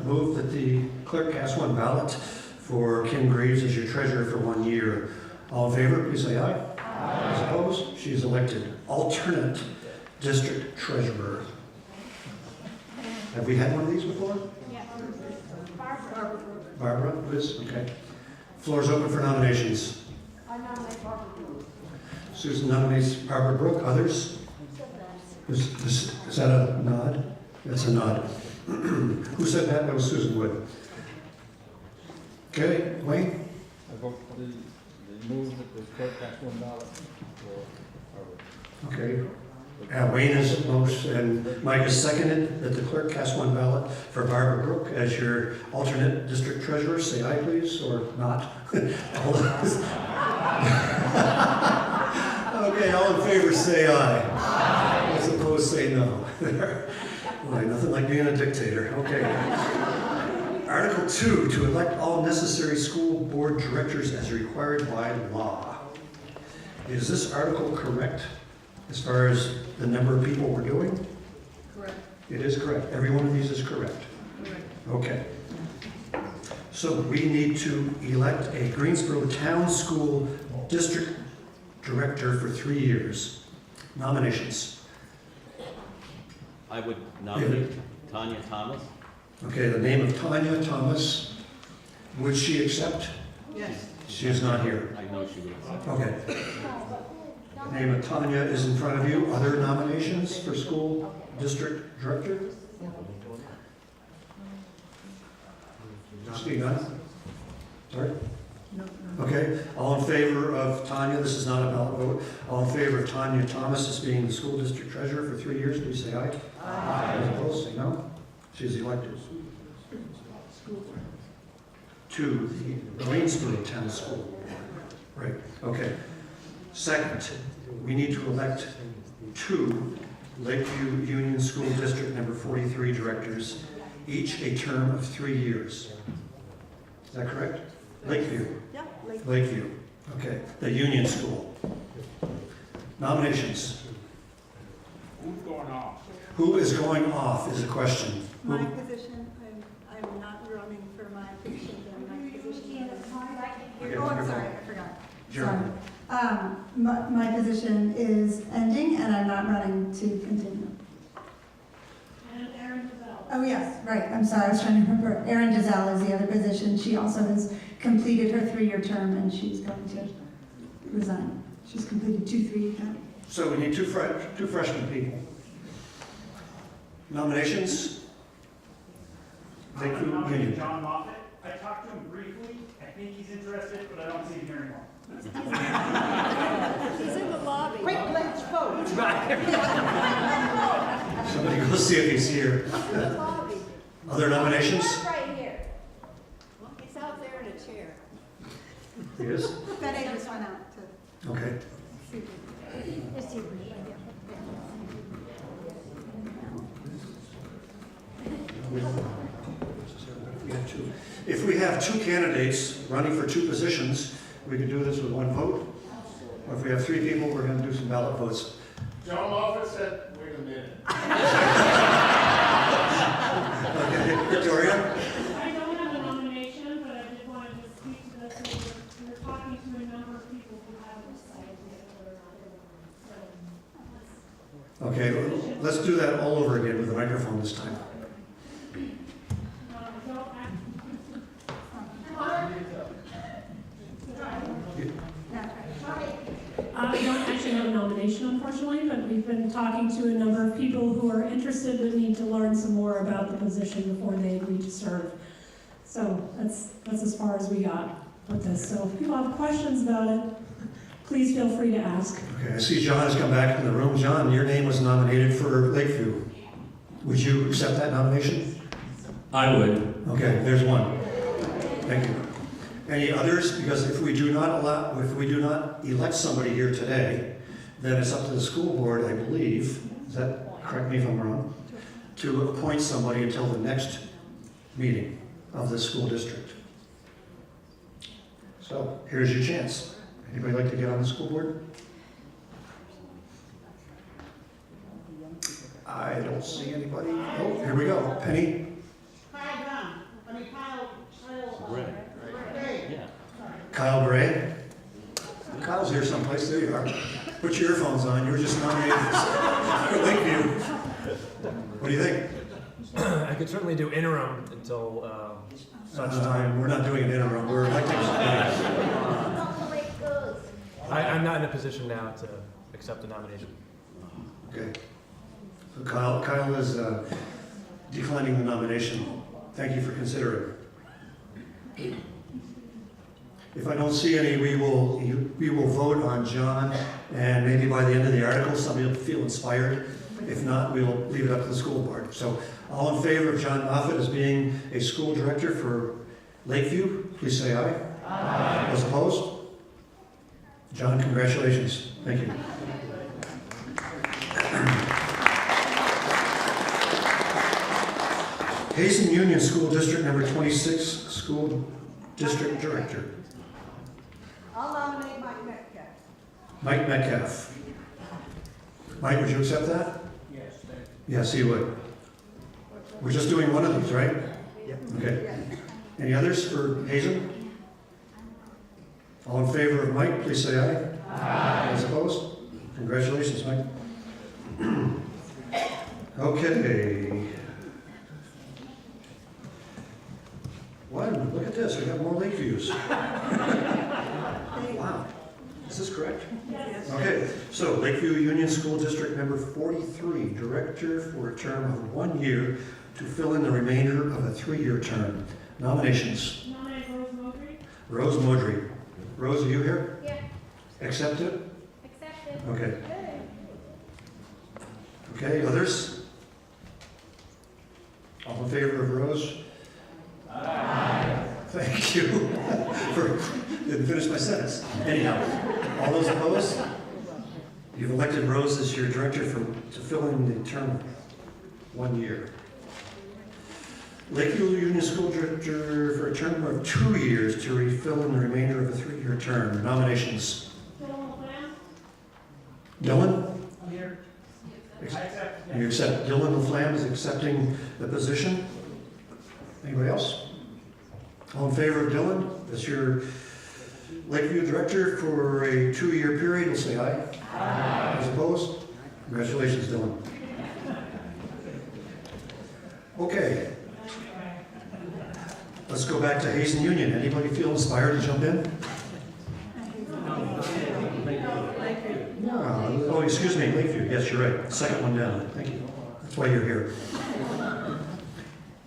moved that the clerk cast 1 ballot for Kim Greaves as your treasurer for 1 year. All in favor, please say aye. Aye. Those opposed? She is elected alternate district treasurer. Have we had one of these before? Yeah. Barbara. Barbara, please? Okay. Floor is open for nominations. I nominate Barbara. Susan nominates Barbara Brooke. Others? Is that a nod? That's a nod. Who said that? That was Susan Wood. Okay, Wayne? I vote for the move that the clerk cast 1 ballot for Barbara. Okay. Wayne is most, and Mike has seconded that the clerk cast 1 ballot for Barbara Brooke as your alternate district treasurer. Say aye, please, or not. Okay, all in favor say aye. Aye. Those opposed say no. Boy, nothing like being a dictator. Okay. Article 2, to elect all necessary school board directors as required by law. Is this article correct as far as the number of people we're doing? Correct. It is correct. Every one of these is correct. Correct. Okay. So we need to elect a Greensboro Town School District Director for 3 years. Nominations. I would nominate Tanya Thomas. Okay, the name of Tanya Thomas. Would she accept? Yes. She is not here. I know she would. Okay. The name of Tanya is in front of you. Other nominations for school district director? Trustee, none? Sorry? Okay, all in favor of Tanya, this is not a ballot vote, all in favor of Tanya Thomas as being the school district treasurer for 3 years, please say aye. Aye. Those opposed, say no. She's elected. To the Greensboro Town School. Right, okay. Second, we need to elect 2 Lakeview Union School District number 43 directors, each a term of 3 years. Is that correct? Lakeview. Yep, Lakeview. Okay, the Union School. Nominations. Who's going off? Who is going off is a question. My position, I'm not running for my position, my position is... Oh, I'm sorry, I forgot. Jeremy. My position is ending, and I'm not running to continue. And Erin Giselle. Oh, yes, right, I'm sorry, I was trying to remember. Erin Giselle is the other position. She also has completed her 3-year term, and she's going to resign. She's completed 2 3-year terms. So we need two freshman people. Nominations? I'm nominating John Moffett. I talked to him briefly. I think he's interested, but I don't see him here anymore. He's in the lobby. Quick, let's vote. Somebody go see if he's here. Other nominations? Right here. He's out there in a chair. He is? Betty just went out to Okay. see. Is he? If we have 2 candidates running for 2 positions, we can do this with 1 vote. Or if we have 3 people, we're going to do some ballot votes. John Moffett said, wait a minute. Okay, Victoria? I don't have a nomination, but I did want to just speak to this. We're talking to a number of people who haven't decided whether or not they're running. Okay, let's do that all over again with the microphone this time. I don't actually have a nomination, unfortunately, but we've been talking to a number of people who are interested but need to learn some more about the position before they agree to serve. So that's as far as we got with this. So if people have questions about it, please feel free to ask. Okay, I see John has come back in the room. John, your name was nominated for Lakeview. Would you accept that nomination? I would. Okay, there's one. Thank you. Any others? Because if we do not elect somebody here today, then it's up to the school board, I believe, correct me if I'm wrong, to appoint somebody until the next meeting of the school district. So here's your chance. Anybody like to get on the school board? I don't see anybody. Oh, here we go. Penny? Kyle Gray? Kyle's here someplace. There you are. Put your earphones on. You were just nominated for Lakeview. What do you think? I could certainly do interim until such time. We're not doing an interim. We're electing somebody. I'm not in a position now to accept the nomination. Okay. So Kyle is declining the nomination. Thank you for considering. If I don't see any, we will vote on John, and maybe by the end of the article, somebody will feel inspired. If not, we'll leave it up to the school board. So, all in favor of John Moffett as being a school director for Lakeview, please say aye. Aye. Those opposed? John, congratulations. Thank you. Hazen Union School District number 26, School District Director. I'll nominate Mike Metcalf. Mike Metcalf. Mike, would you accept that? Yes, thank you. Yes, he would. We're just doing one of these, right? Yep. Okay. Any others for Hazen? All in favor of Mike, please say aye. Aye. Those opposed? Congratulations, Mike. Okay. Wow, look at this, we got more Lakeviews. Wow, is this correct? Yes. Okay, so Lakeview Union School District Member 43, Director for a term of 1 year to fill in the remainder of a 3-year term. Nominations. Nominate Rose Modry. Rose Modry. Rose, are you here? Yeah. Accepted? Accepted. Okay. Okay, others? All in favor of Rose? Aye. Thank you. Didn't finish my sentence. Anyhow, all those opposed? You've elected Rose as your director to fill in the term of 1 year. Lakeview Union School Director for a term of 2 years to refill in the remainder of a 3-year term. Nominations. Dylan? Here. I accept. You accept. Dylan LaFlamme is accepting the position. Anybody else? All in favor of Dylan as your Lakeview Director for a 2-year period, will say aye. Aye. As opposed? Congratulations, Dylan. Okay. Let's go back to Hazen Union. Anybody feel inspired to jump in? Oh, excuse me, Lakeview. Yes, you're right. Second one down. Thank you. That's why you're here.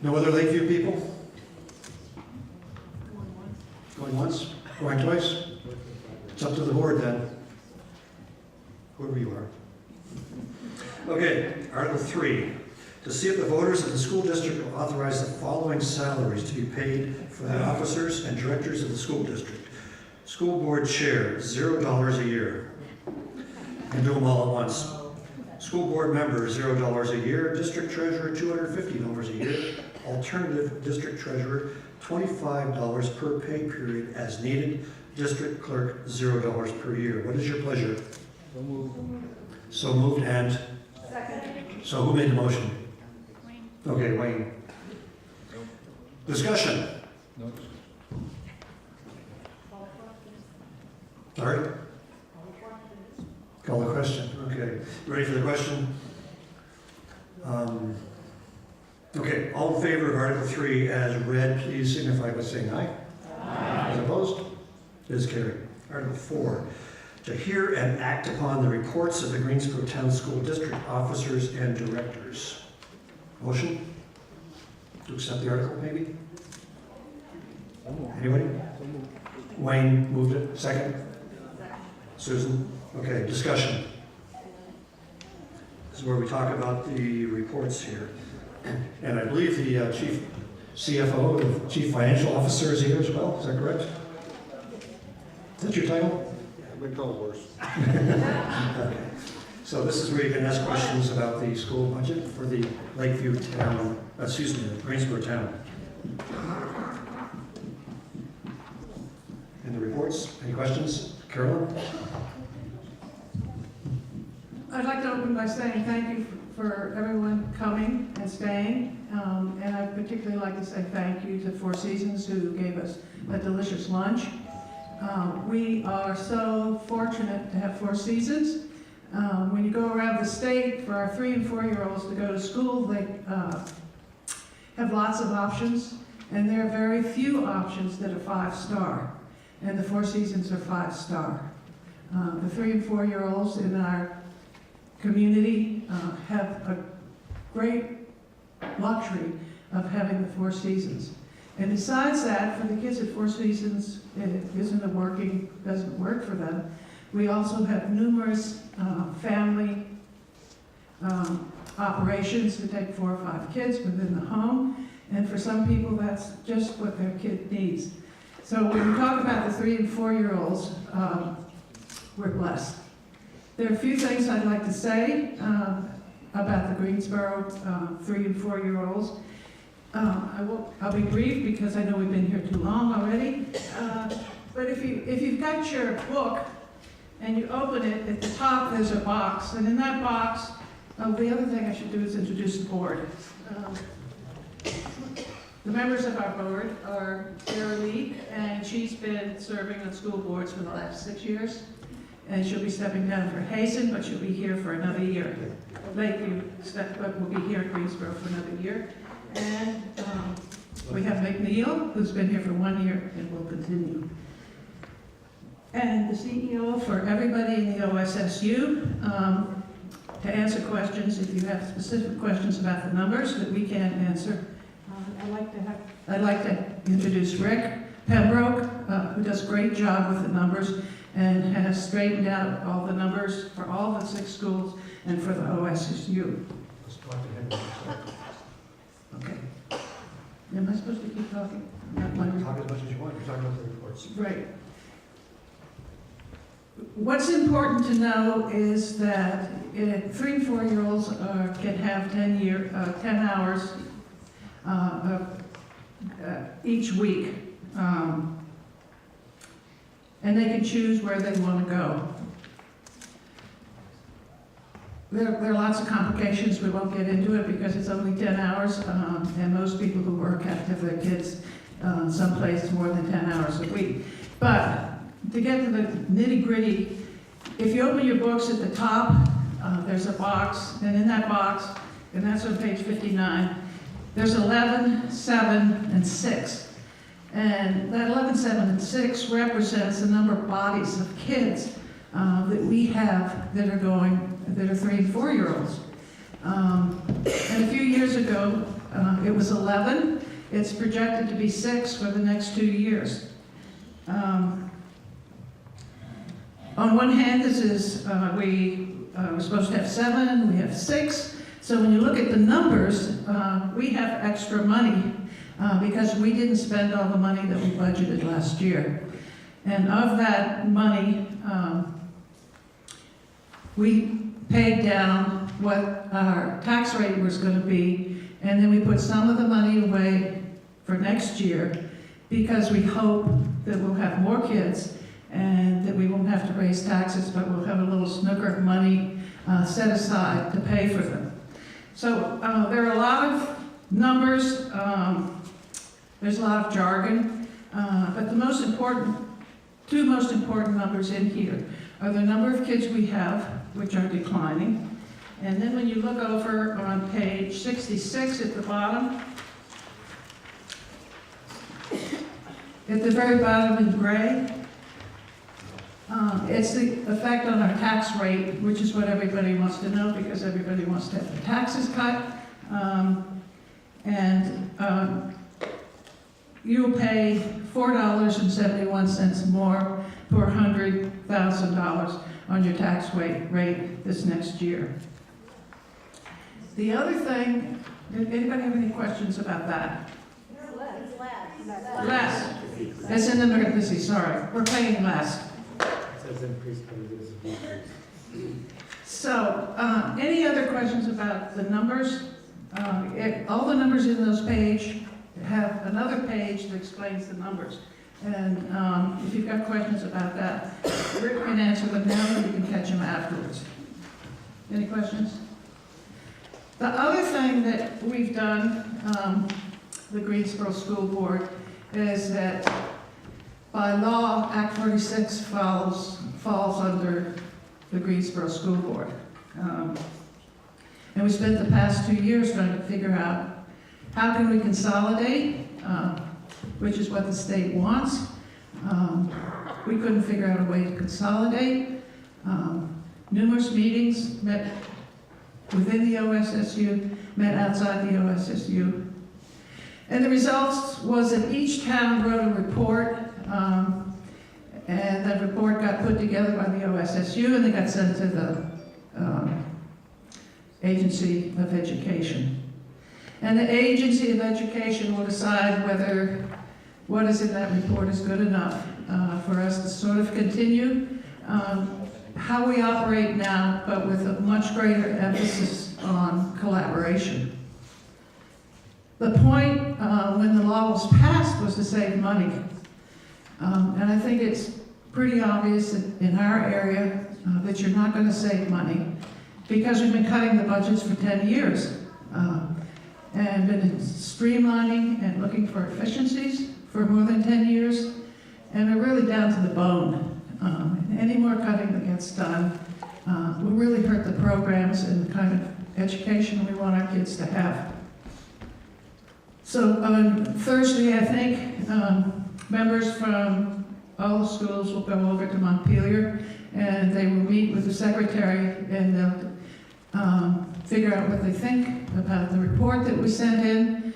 No other Lakeview people? Going once? Going twice? It's up to the board then. Whoever you are. Okay, Article 3. To see if the voters of the school district will authorize the following salaries to be paid for the officers and directors of the school district. School board chair, $0 a year. And do them all at once. School board member, $0 a year. District treasurer, $250 a year. Alternative district treasurer, $25 per pay period as needed. District clerk, $0 per year. What is your pleasure? So moved. So moved and? Second. So who made the motion? Okay, Wayne. Discussion. No. Sorry? Call the question. Okay. Ready for the question? Okay, all in favor of Article 3 as read, please signify by saying aye. Aye. As opposed? It is carried. Article 4, to hear and act upon the reports of the Greensboro Town School District officers and directors. Motion? To accept the article, maybe? Anybody? Wayne moved it. Second? Susan? Okay, discussion. This is where we talk about the reports here. And I believe the chief CFO, the chief financial officer is here as well. Is that correct? Is that your title? I've been told worse. Okay. So this is where you can ask questions about the school budget for the Lakeview town, excuse me, the Greensboro town. And the reports, any questions? Carolyn? I'd like to open by saying thank you for everyone coming and staying. And I'd particularly like to say thank you to Four Seasons who gave us a delicious lunch. We are so fortunate to have Four Seasons. When you go around the state for our 3- and 4-year-olds to go to school, they have lots of options. And there are very few options that are 5-star. And the Four Seasons are 5-star. The 3- and 4-year-olds in our community have a great luxury of having the Four Seasons. And besides that, for the kids at Four Seasons, it doesn't work for them. We also have numerous family operations to take 4 or 5 kids within the home. And for some people, that's just what their kid needs. So when we talk about the 3- and 4-year-olds, we're blessed. There are a few things I'd like to say about the Greensboro 3- and 4-year-olds. I'll be brief because I know we've been here too long already. But if you've got your book and you open it, at the top there's a box, and in that box, the other thing I should do is introduce the board. The The members of our board are Sarah Lee, and she's been serving on school boards for the last 6 years. And she'll be stepping down for Hazen, but she'll be here for another year. Lakeview will be here at Greensboro for another year. And we have McNeil, who's been here for 1 year and will continue. And the CEO for everybody in the OSSU to answer questions. If you have specific questions about the numbers that we can't answer, I'd like to introduce Rick Pembroke, who does a great job with the numbers and has straightened out all the numbers for all the 6 schools and for the OSSU. Let's talk to him. Okay. Am I supposed to keep talking? Talk as much as you want, you're talking about the reports. Right. What's important to know is that 3 and 4-year-olds can have 10 hours each week, and they can choose where they want to go. There are lots of complications. We won't get into it because it's only 10 hours, and most people who work have to have their kids someplace more than 10 hours a week. But to get to the nitty-gritty, if you open your books at the top, there's a box, and in that box, and that's on page 59, there's 11, 7, and 6. And that 11, 7, and 6 represents the number of bodies of kids that we have that are 3 and 4-year-olds. And a few years ago, it was 11. It's projected to be 6 for the next 2 years. On one hand, this is, we were supposed to have 7, we have 6. So when you look at the numbers, we have extra money because we didn't spend all the money that we budgeted last year. And of that money, we paid down what our tax rate was going to be, and then we put some of the money away for next year because we hope that we'll have more kids and that we won't have to raise taxes, but we'll have a little snooker of money set aside to pay for them. So there are a lot of numbers, there's a lot of jargon, but the 2 most important numbers in here are the number of kids we have, which are declining, and then when you look over on page 66 at the bottom, at the very bottom in gray, it's the effect on our tax rate, which is what everybody wants to know because everybody wants to have their taxes cut. You'll pay $4.71 more per $100,000 on your tax rate this next year. The other thing, did anybody have any questions about that? Less. That's in the parentheses, sorry. We're paying less. So, any other questions about the numbers? All the numbers in those pages have another page that explains the numbers. And if you've got questions about that, Rick can answer them now and you can catch them afterwards. Any questions? The other thing that we've done, the Greensboro School Board, is that by law, Act 46 falls under the Greensboro School Board. And we spent the past 2 years trying to figure out how can we consolidate, which is what the state wants. We couldn't figure out a way to consolidate. Numerous meetings met within the OSSU, met outside the OSSU. And the results was that each town wrote a report, and that report got put together by the OSSU and they got sent to the Agency of Education. And the Agency of Education will decide whether what is in that report is good enough for us to sort of continue how we operate now, but with a much greater emphasis on collaboration. The point when the law was passed was to save money. And I think it's pretty obvious that in our area that you're not going to save money because we've been cutting the budgets for 10 years. and been streamlining and looking for efficiencies for more than 10 years, and are really down to the bone. Any more cutting that gets done will really hurt the programs and the kind of education we want our kids to have. So on Thursday, I think, members from all the schools will go over to Montpelier, and they will meet with the secretary, and they'll figure out what they think about the report that we sent in.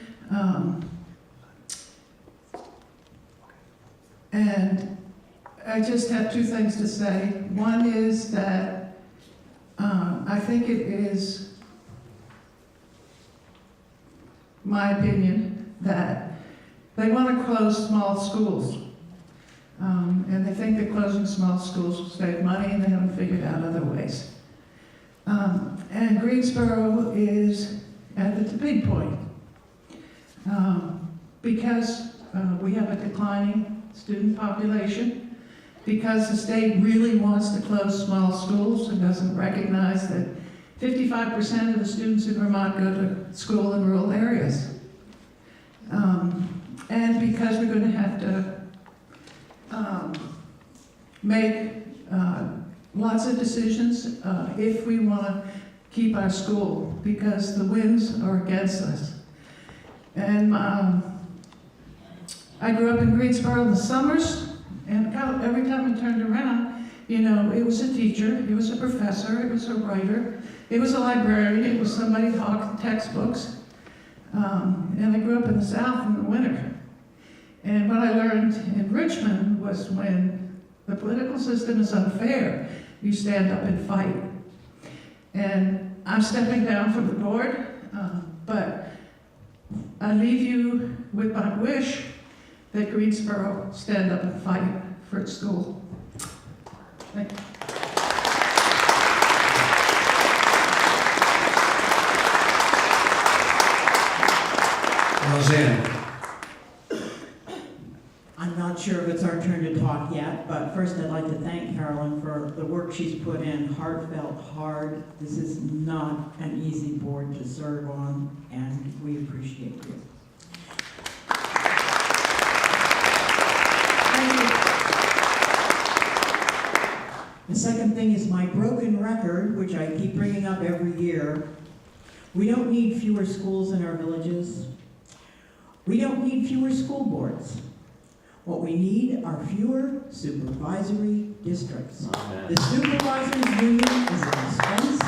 And I just have two things to say. One is that I think it is my opinion that they want to close small schools. And they think that closing small schools will save money, and they haven't figured out other ways. And Greensboro is at the tipping point. Because we have a declining student population, because the state really wants to close small schools and doesn't recognize that 55% of the students in Vermont go to school in rural areas. And because we're going to have to make lots of decisions if we want to keep our school, because the winds are against us. And I grew up in Greensboro in the summers, and every time I turned around, you know, it was a teacher, it was a professor, it was a writer, it was a librarian, it was somebody hawking textbooks. And I grew up in the South in the winter. And what I learned in Richmond was when the political system is unfair, you stand up and fight. And I'm stepping down from the board, but I leave you with my wish that Greensboro stand up and fight for its school. Thank you. Roseanne. I'm not sure if it's our turn to talk yet, but first I'd like to thank Carolyn for the work she's put in, heartfelt, hard. This is not an easy board to serve on, and we appreciate you. The second thing is my broken record, which I keep bringing up every year. We don't need fewer schools in our villages. We don't need fewer school boards. What we need are fewer supervisory districts. The supervisors union is an expense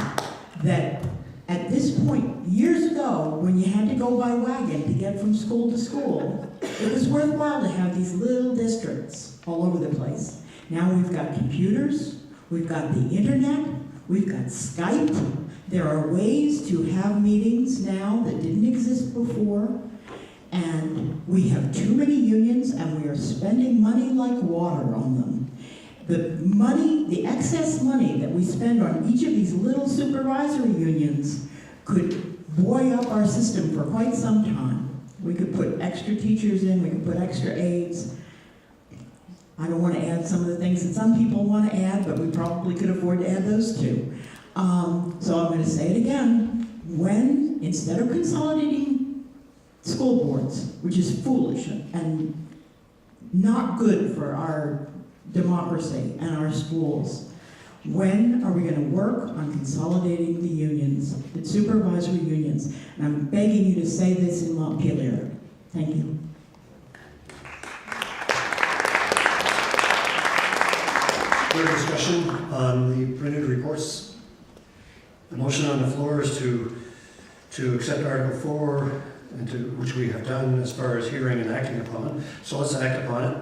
that at this point, years ago, when you had to go by wagon to get from school to school, it was worthwhile to have these little districts all over the place. Now we've got computers, we've got the internet, we've got Skype. There are ways to have meetings now that didn't exist before. And we have too many unions, and we are spending money like water on them. The money, the excess money that we spend on each of these little supervisory unions could buoy up our system for quite some time. We could put extra teachers in, we could put extra aides. I don't want to add some of the things that some people want to add, but we probably could afford to add those too. So I'm going to say it again. When, instead of consolidating school boards, which is foolish and not good for our democracy and our schools, when are we going to work on consolidating the unions, the supervisory unions? And I'm begging you to say this in Montpelier. Thank you. Further discussion on the printed reports? The motion on the floor is to accept Article 4, and which we have done as far as hearing and acting upon. So let's act upon it.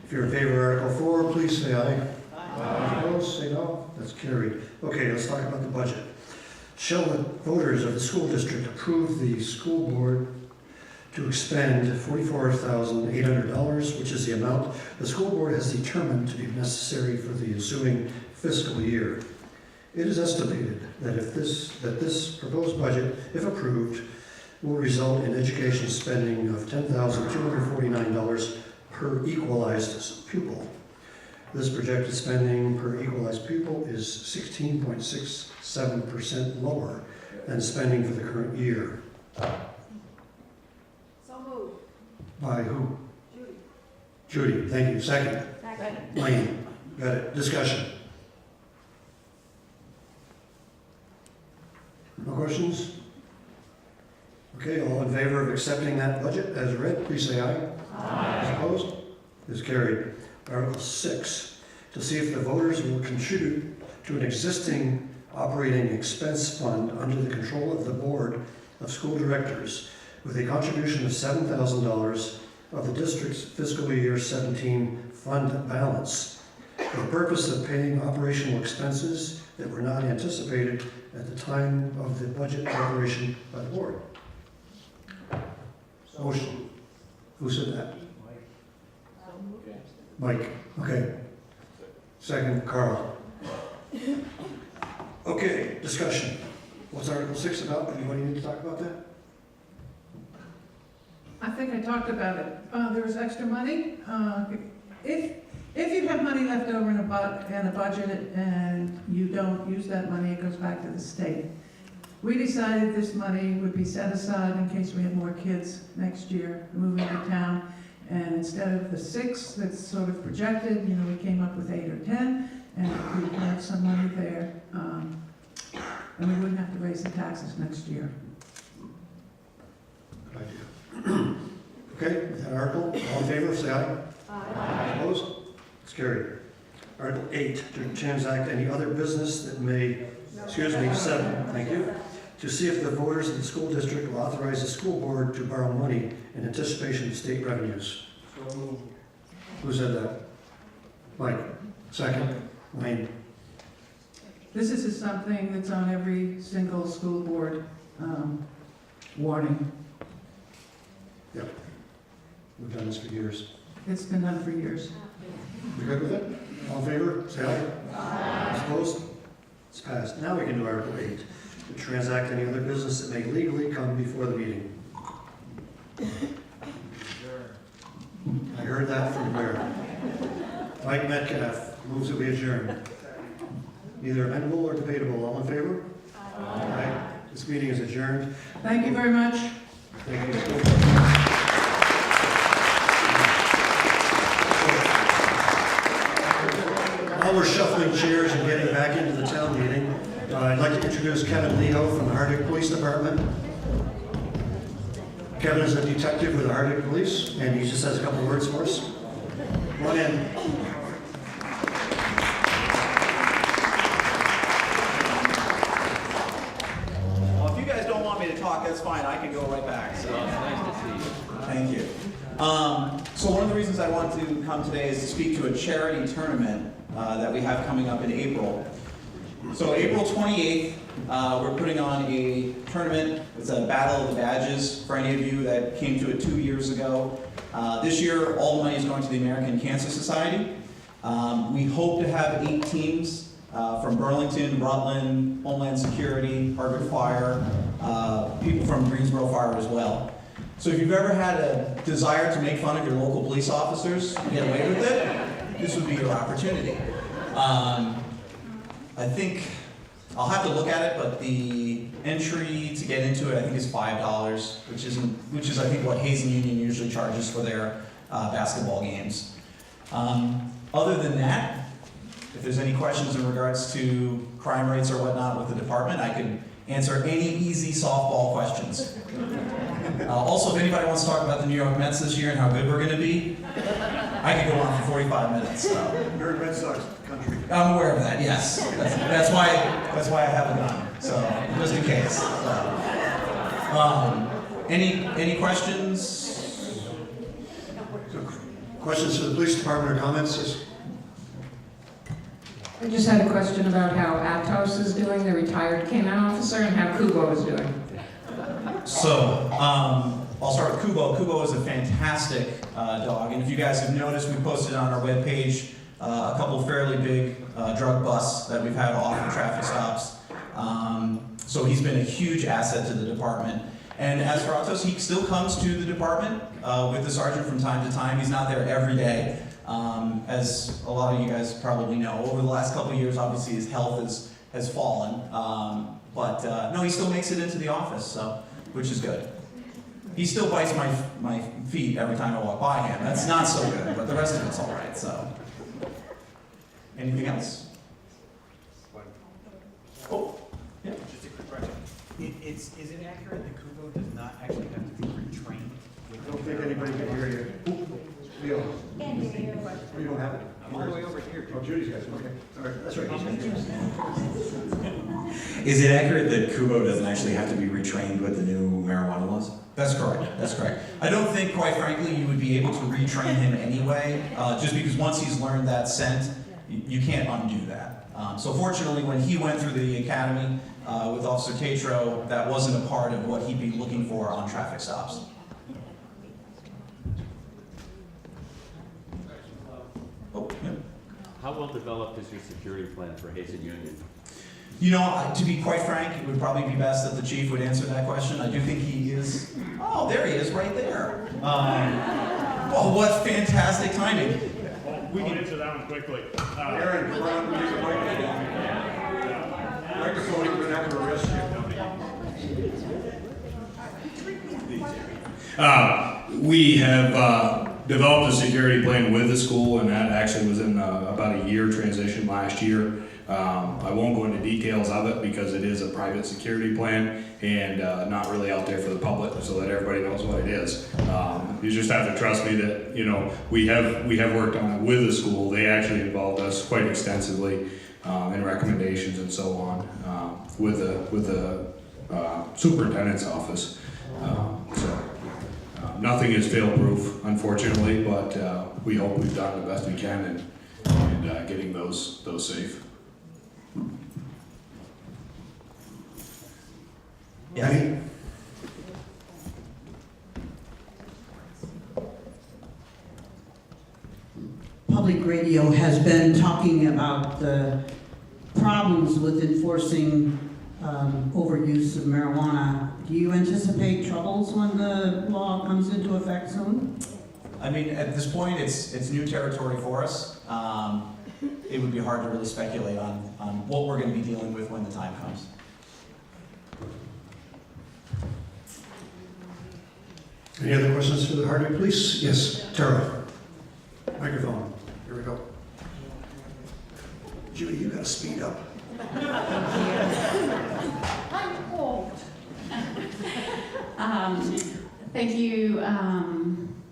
If you're in favor of Article 4, please say aye. Aye. Opposed, say no. That's carried. Okay, let's talk about the budget. Shall the voters of the school district approve the school board to expend $44,800, which is the amount the school board has determined to be necessary for the ensuing fiscal year? It is estimated that this proposed budget, if approved, will result in education spending of $10,249 per equalized pupil. This projected spending per equalized pupil is 16.67% lower than spending for the current year. By who? Judy, thank you. Second? Wayne, got it. Discussion? No questions? Okay, all in favor of accepting that budget as read, please say aye. Aye. Opposed? Is carried. Article 6, to see if the voters will contribute to an existing operating expense fund under the control of the Board of School Directors with a contribution of $7,000 of the district's fiscal year 17 fund balance for the purpose of paying operational expenses that were not anticipated at the time of the budget preparation by the board. Motion. Who said that? Mike. Okay. Second, Carl. Okay, discussion. What's Article 6 about? Anybody need to talk about that? I think I talked about it. There was extra money. If you have money left over in a budget and you don't use that money, it goes back to the state. We decided this money would be set aside in case we have more kids next year moving to town. And instead of the 6 that's sort of projected, we came up with 8 or 10, and we had some money there. And we wouldn't have to raise the taxes next year. Good idea. Okay, with that article, all in favor, say aye. Aye. Opposed? It's carried. Article 8, to transact any other business that may, 7, thank you. To see if the voters of the school district will authorize the school board to borrow money in anticipation of state revenues. So moved. Who said that? Mike. Second. Wayne. This is something that's on every single school board warning. Yep. We've done this for years. It's been done for years. You good with it? All in favor? Say aye. Aye. Opposed? It's passed. Now we can do Article 8. To transact any other business that may legally come before the meeting. I heard that from where? Mike Metcalf moves that we adjourn. Either amendable or debatable. All in favor? Aye. This meeting is adjourned. Thank you very much. Thank you. While we're shuffling chairs and getting back into the town meeting, I'd like to introduce Kevin Lehoe from the Hardwick Police Department. Kevin is a detective with the Hardwick Police, and he just has a couple words for us. Come on in. Well, if you guys don't want me to talk, that's fine. I can go right back. So Well, it's nice to see you. thank you. So one of the reasons I want to come today is to speak to a charity tournament that we have coming up in April. So April 28th, we're putting on a tournament. It's a Battle of the Badges for any of you that came to it 2 years ago. This year, all the money is going to the American Cancer Society. We hope to have 8 teams from Burlington, Rutland, Homeland Security, Hardwick Fire, people from Greensboro Fire as well. So if you've ever had a desire to make fun of your local police officers and get away with it, this would be your opportunity. I think, I'll have to look at it, but the entry to get into it, I think is $5, which is I think what Hazen Union usually charges for their basketball games. Other than that, if there's any questions in regards to crime rates or whatnot with the department, I can answer any easy softball questions. Also, if anybody wants to talk about the New York Mets this year and how good we're going to be, I could go on for 45 minutes. So. You're in Red Sox country. I'm aware of that, yes. That's why I have a gun, so just in case. So. Any questions? Questions for the police department or comments? I just had a question about how Atos is doing, the retired canine officer, and how Kubo is doing. So, I'll start with Kubo. Kubo is a fantastic dog, and if you guys have noticed, we posted on our webpage a couple fairly big drug busts that we've had off of traffic stops. So he's been a huge asset to the department. And as for Atos, he still comes to the department with the sergeant from time to time. He's not there every day. As a lot of you guys probably know, over the last couple of years, obviously his health has fallen. But no, he still makes it into the office, so which is good. He still bites my feet every time I walk by him. That's not so good, but the rest of it's all right, so. Anything else? Oh, yeah. Just a quick question. Is it accurate that Kubo does not actually have to be retrained? I don't think anybody can hear you. Leo. Oh, you don't have it? I'm all the way over here. Oh, Judy's got it, okay. All right, that's right. Is it accurate that Kubo doesn't actually have to be retrained with the new marijuana laws? That's correct, that's correct. I don't think, quite frankly, you would be able to retrain him anyway, just because once he's learned that scent, you can't undo that. So fortunately, when he went through the academy with Officer Tatro, that wasn't a part of what he'd be looking for on traffic stops. Oh, yeah. How well developed is your security plan for Hazen Union? You know, to be quite frank, it would probably be best that the chief would answer that question. I do think he is. Oh, there he is, right there. Oh, what fantastic timing. We can answer that one quickly. Aaron, come on, use the microphone, you're gonna have to arrest you. We have developed a security plan with the school, and that actually was in about a year transition last year. I won't go into details of it because it is a private security plan and not really out there for the public, so that everybody knows what it is. You just have to trust me that, you know, we have worked on it with the school. They actually involved us quite extensively in recommendations and so on with the superintendent's office. Nothing is fail-proof, unfortunately, but we hope we've done the best we can in getting those safe. Yeah. Public radio has been talking about the problems with enforcing overuse of marijuana. Do you anticipate troubles when the law comes into effect soon? I mean, at this point, it's new territory for us. It would be hard to really speculate on what we're going to be dealing with when the time comes. Any other questions for the Hardwick Police? Yes, Tara. Microphone. Here we go. Judy, you gotta speed up. I'm old. Thank you,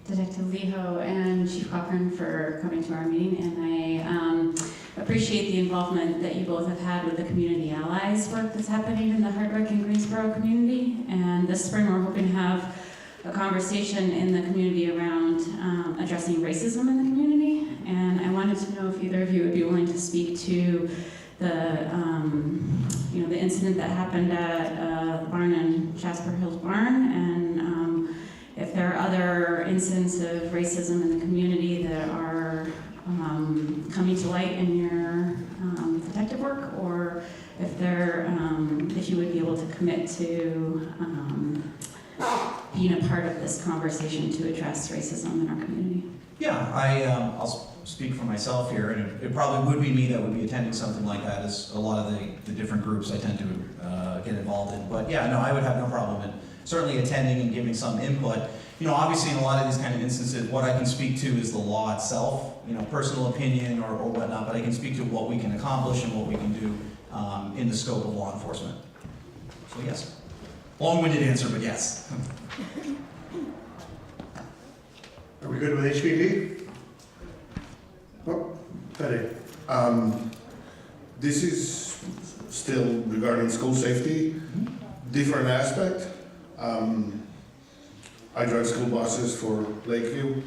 Detective Lehoe and Chief Cochran for coming to our meeting, and I appreciate the involvement that you both have had with the community allies work that's happening in the Hardwick and Greensboro community. And this spring we're hoping to have a conversation in the community around addressing racism in the community. And I wanted to know if either of you would be willing to speak to the the incident that happened at the barn in Jasper Hills Barn, and if there are other incidents of racism in the community that are coming to light in your detective work, or if if you would be able to commit to being a part of this conversation to address racism in our community. Yeah, I'll speak for myself here, and it probably would be me that would be attending something like that, as a lot of the different groups I tend to get involved in. But yeah, no, I would have no problem in certainly attending and giving some input. You know, obviously in a lot of these kind of instances, what I can speak to is the law itself, you know, personal opinion or whatnot, but I can speak to what we can accomplish and what we can do in the scope of law enforcement. So yes. Long-winded answer, but yes. Are we good with HPD? Oh, Peggy. This is still regarding school safety, different aspect. I drive school buses for Lakeview,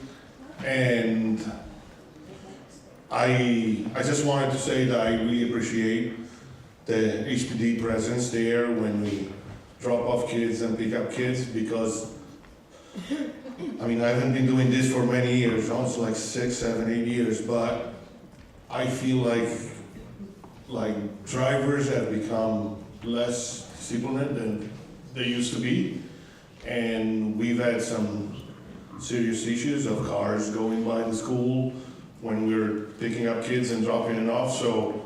and I just wanted to say that I really appreciate the HPD presence there when we drop off kids and pick up kids, because I mean, I haven't been doing this for many years, almost like 6, 7, 8 years, but I feel like drivers have become less disciplined than they used to be, and we've had some serious issues of cars going by the school when we're picking up kids and dropping them off. So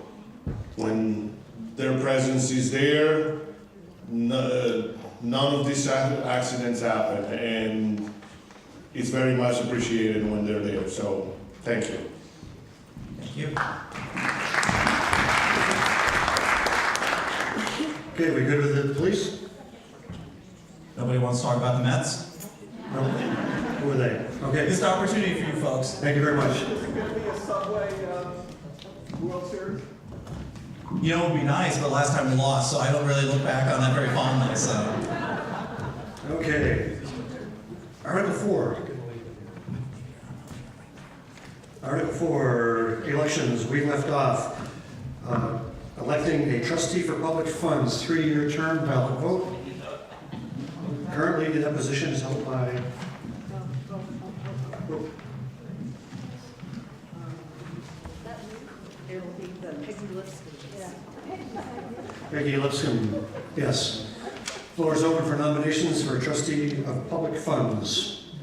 when their presence is there, none of these accidents happen, and it's very much appreciated when they're there, so thank you. Thank you. Okay, we good with the police? Nobody wants to talk about the Mets? No? Who are they? Okay. Missed opportunity for you folks. Thank you very much. Is it going to be a Subway World Series? You know, it would be nice, but last time we lost, so I don't really look back on that very fondly, so. Okay. Article 4. Article 4, elections. We left off electing a trustee for public funds, 3-year term ballot vote. Currently, that position is held by It'll be the Peggy Lipscom. Peggy Lipscom. Yes. Floor is open for nominations for a trustee of public funds.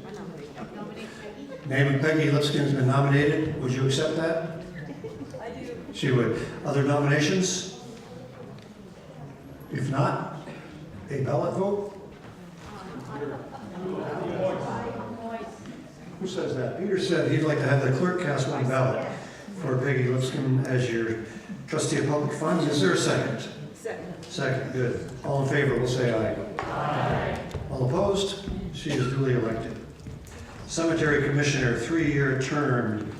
Name of Peggy Lipscom has been nominated. Would you accept that? I do. She would. Other nominations? If not, a ballot vote? Who says that? Peter said he'd like to have the clerk cast one ballot for Peggy Lipscom as your trustee of public funds. Is there a second? Second. Second, good. All in favor, will say aye. Aye. All opposed? She is duly elected. Cemetery Commissioner, 3-year term.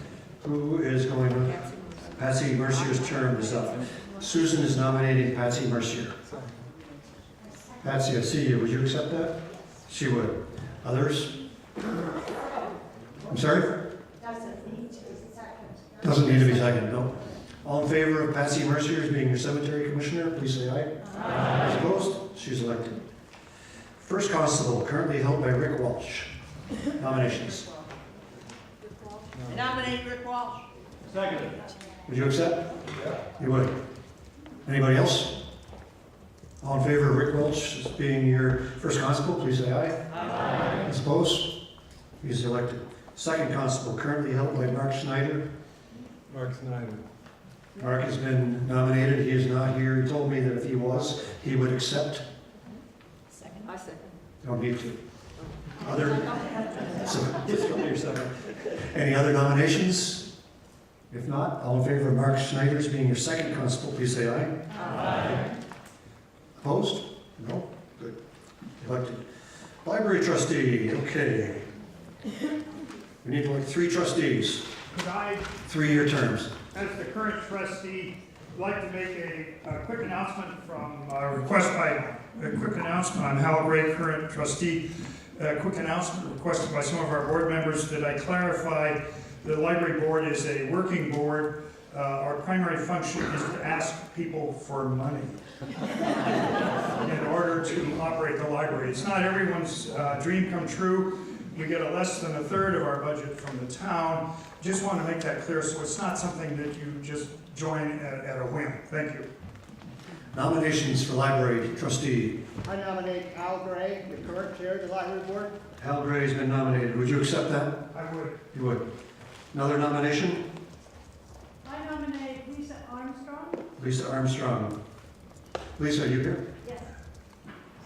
Who is going with? Patsy Mercier's term is up. Susan is nominating Patsy Mercier. Patsy, I see you. Would you accept that? She would. Others? I'm sorry? Doesn't need to be second. Doesn't need to be second, no. All in favor of Patsy Mercier as being your cemetery commissioner, please say aye. Aye. Opposed? She's elected. First constable, currently held by Rick Walsh. Nominations. I nominate Rick Walsh. Second. Would you accept? Yeah. You would. Anybody else? All in favor of Rick Welch as being your first constable, please say aye. Aye. Opposed? He's elected. Second constable, currently held by Mark Snyder. Mark Snyder. Mark has been nominated. He is not here. He told me that if he was, he would accept. Second. I second. Don't need to. Other? Just go to your second. Any other nominations? If not, all in favor of Mark Snyder as being your second constable, please say aye. Aye. Opposed? No? Good. Elected. Library trustee, okay. We need like 3 trustees, Could I, 3-year terms. as the current trustee, like to make a quick announcement from, request by, a quick announcement on Hal Gray, current trustee. A quick announcement requested by some of our board members that I clarify the library board is a working board. Our primary function is to ask people for money in order to operate the library. It's not everyone's dream come true. We get a less than a third of our budget from the town. Just want to make that clear, so it's not something that you just join at a whim. Thank you. Nominations for library trustee. I nominate Hal Gray, the current chair of the library board. Hal Gray has been nominated. Would you accept that? I would. You would. Another nomination? I nominate Liser Armstrong. Liser Armstrong. Lisa, are you here? Yes.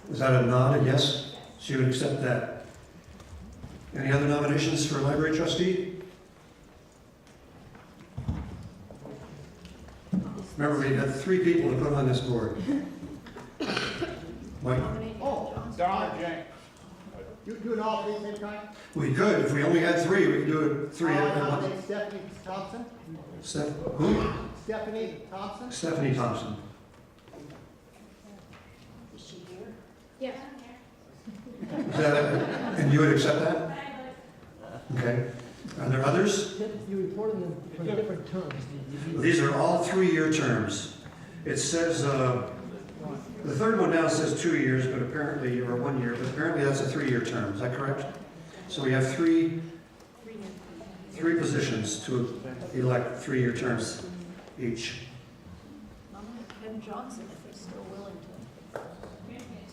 Is that a nod, a yes? She would accept that. Any other nominations for library trustee? Remember, we had 3 people to put on this board. Mike? Oh, Don Jane. You doing all 3 at the same time? We could, if we only had 3, we could do it 3 I at once. nominate Stephanie Thompson. Who? Stephanie Thompson. Stephanie Thompson. Is she here? Yeah. Is that and you would accept that? Okay. Are there others? You reported them for different terms. These are all 3-year terms. It says, the third one now says 2 years, but apparently, or 1 year, but apparently that's a 3-year term. Is that correct? So we have three positions to elect 3-year terms each. Ken Johnson, if he's still willing to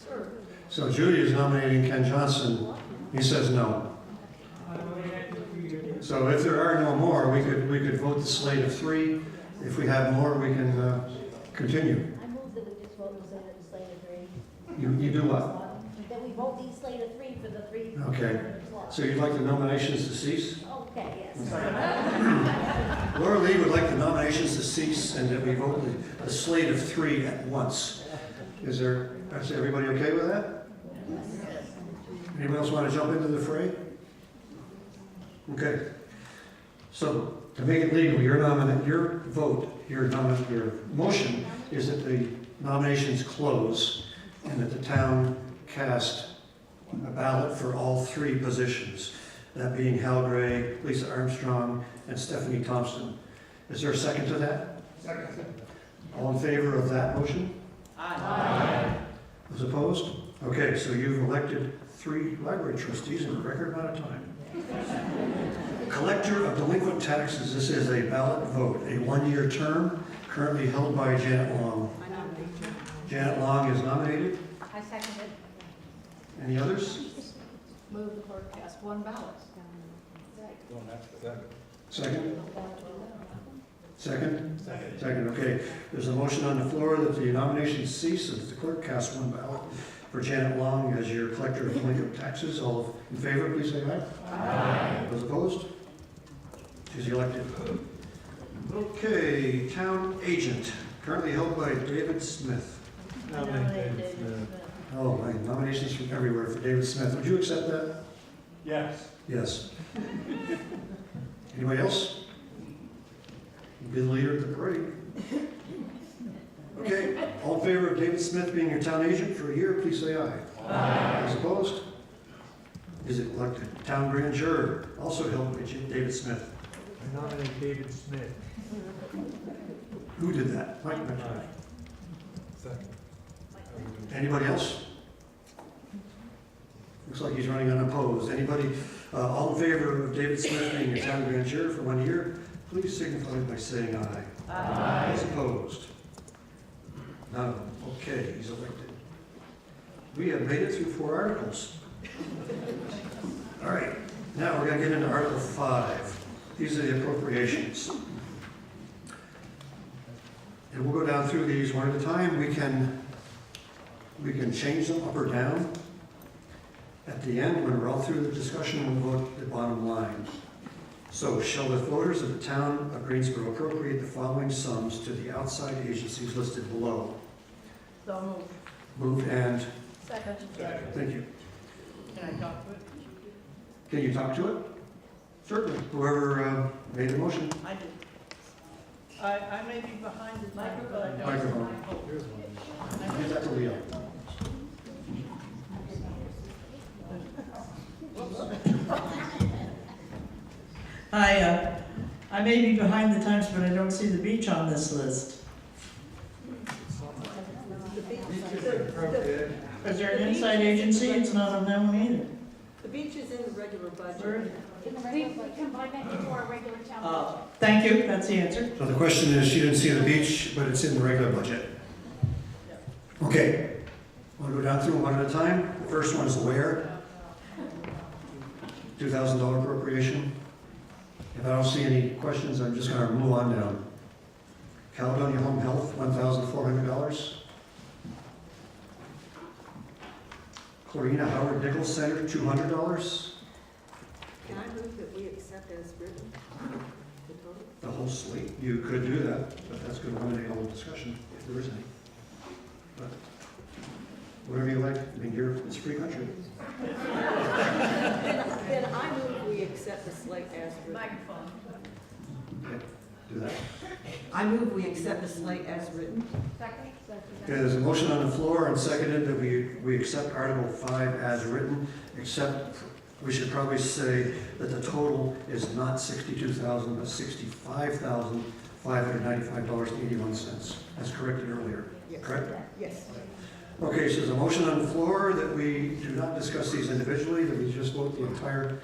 serve. So Judy is nominating Ken Johnson. He says no. So if there are no more, we could vote the slate of 3. If we have more, we can continue. I move that we just vote the slate of 3. You do what? vote these slate of three for the three. Okay. So you'd like the nominations to cease? Okay, yes. Laura Lee would like the nominations to cease and that we vote the slate of three at once. Is everybody okay with that? Anyone else want to jump into the fray? Okay. So to make it legal, your motion is that the nominations close and that the town cast a ballot for all three positions, that being Hal Gray, Liser Armstrong, and Stephanie Thompson. Is there a second to that? Second. All in favor of that motion? Aye. Those opposed? Okay, so you've elected 3 library trustees in a record amount of time. Collector of delinquent taxes, this is a ballot vote, a 1-year term, currently held by Janet Long. Janet Long is nominated. I second it. Any others? Move the clerk cast one ballot. Second? Second? Second, okay. There's a motion on the floor that the nominations cease and that the clerk casts 1 ballot for Janet Long as your collector of delinquent taxes. All in favor, please say aye. Aye. Those opposed? She's elected. Okay, town agent, currently held by David Smith. Oh, my nominations from everywhere for David Smith. Would you accept that? Yes. Yes. Anybody else? Be the leader of the parade. Okay, all in favor of David Smith being your town agent for a year, please say aye. Aye. Those opposed? Is it elected? Town grand juror, also held by David Smith. I nominate David Smith. Who did that? Mike McAllister. Second. Anybody else? Looks like he's running unopposed. Anybody, all in favor of David Smith being your town grand juror for 1 year, please signify by saying aye. Aye. Those opposed? None of them. Okay, he's elected. We have made it through 4 articles. All right, now we're going to get into Article 5. These are the appropriations. And we'll go down through these one at a time. We can change them up or down. At the end, when we're all through the discussion, we'll vote the bottom line. So, shall the voters of the town of Greensboro appropriate the following sums to the outside agencies listed below? So moved. Moved and? Second. Thank you. Can I talk to it? Can you talk to it? Certainly. Whoever made the motion. I did. I may be behind the microphone. Microphone. Give that to Leo. I may be behind the times, but I don't see the beach on this list. Is there an inside agency? It's not on that one either. The beach is in the regular budget. We combine that into our regular town budget. Thank you, that's the answer. So the question is, she didn't see the beach, but it's in the regular budget. Okay. We'll go down through them one at a time. The first one is where? $2,000 appropriation. If I don't see any questions, I'm just going to move on down. Caledonia Home Health, $1,400. Corina Howard Nichols Center, $200. Can I move that we accept as written the total? The whole slate. You could do that, but that's going to eliminate all the discussion, if there is any. But whatever you like. I mean, it's free country. Then I move we accept the slate as written. Microphone. Okay, do that. I move we accept the slate as written. Second. Okay, there's a motion on the floor and seconded that we accept Article 5 as written, except we should probably say that the total is not $62,000, but $65,595.81. As corrected earlier. Yes. Correct? Yes. Okay, so there's a motion on the floor that we do not discuss these individually, that we just vote the entire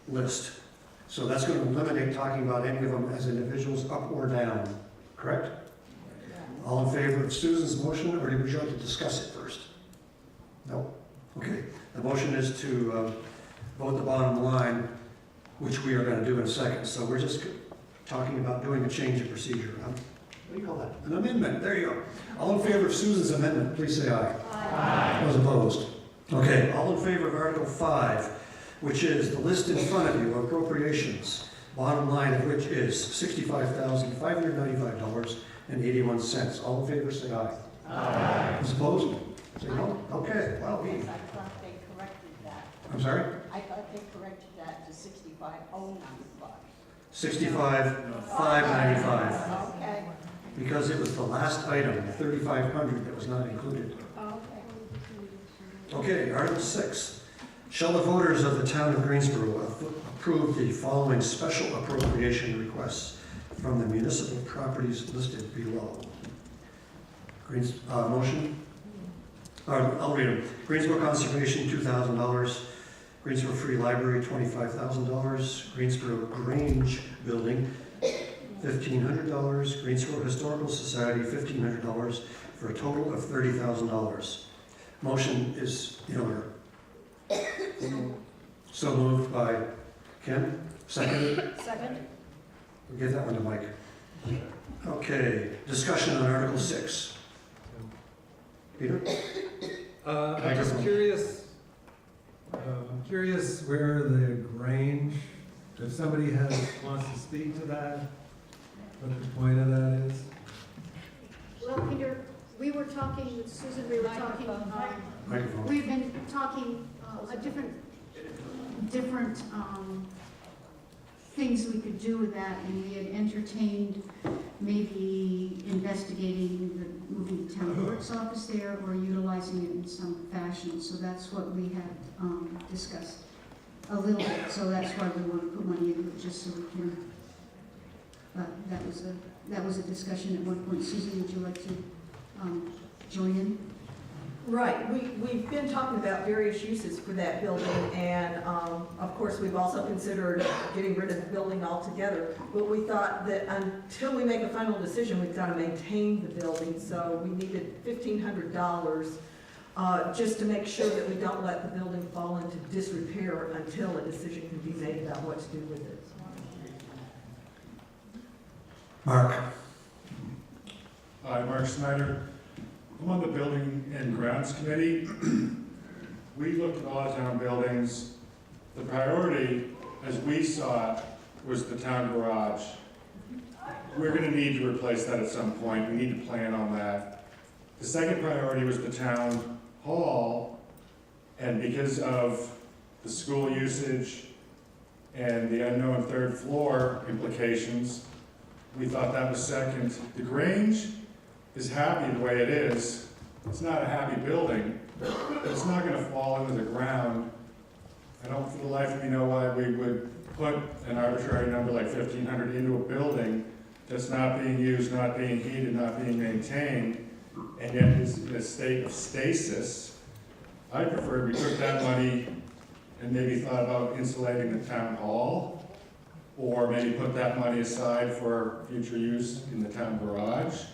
list. So that's going to eliminate talking about any of them as individuals, up or down. Correct? All in favor of Susan's motion, or would you like to discuss it first? No? Okay. The motion is to vote the bottom line, which we are going to do in a second. So we're just talking about doing a change of procedure. What do you call that? An amendment. There you go. All in favor of Susan's amendment, please say aye. Aye. Those opposed? Okay, all in favor of Article 5, which is the list in front of you of appropriations, bottom line of which is $65,595.81. All in favor, say aye. Aye. Those opposed? Say no? Okay, well, we. I thought they corrected that. I'm sorry? I thought they corrected that to 65,095. 65,595. Okay. Because it was the last item, 3,500, that was not included. Okay. Okay, Article 6. Shall the voters of the town of Greensboro approve the following special appropriation requests from the municipal properties listed below? Motion? I'll read them. Greensboro Conservation, $2,000. Greensboro Free Library, $25,000. Greensboro Grange Building, $1,500. Greensboro Historical Society, $1,500, for a total of $30,000. Motion is in order. So moved by Ken. Second? Second. We'll give that one to Mike. Okay, discussion on Article 6. Peter? I'm just curious, I'm curious where the Grange, if somebody wants to speak to that, what the point of that is? Well, Peter, we were talking with Susan, we were talking, Microphone. we've been talking different things we could do with that, and we had entertained maybe investigating moving the town clerk's office there or utilizing it in some fashion. So that's what we had discussed a little bit. So that's why we want to put money into it, just so we can. But that was a discussion at one point. Susan, would you like to join in? Right, we've been talking about various uses for that building, and of course, we've also considered getting rid of the building altogether, but we thought that until we make a final decision, we've got to maintain the building, so we needed $1,500 just to make sure that we don't let the building fall into disrepair until a decision can be made about what to do with it. Mark. Hi, Mark Snyder. I'm on the Building and Grounds Committee. We looked at all the town buildings. The priority, as we saw it, was the town garage. We're going to need to replace that at some point. We need to plan on that. The second priority was the town hall, and because of the school usage and the unknown third floor implications, we thought that was second. The Grange is happy the way it is. It's not a happy building, but it's not going to fall into the ground. I don't for the life of me know why we would put an arbitrary number like 1,500 into a building that's not being used, not being heated, not being maintained, and yet is in a state of stasis. I prefer we took that money and maybe thought about insulating the town hall, or maybe put that money aside for future use in the town garage.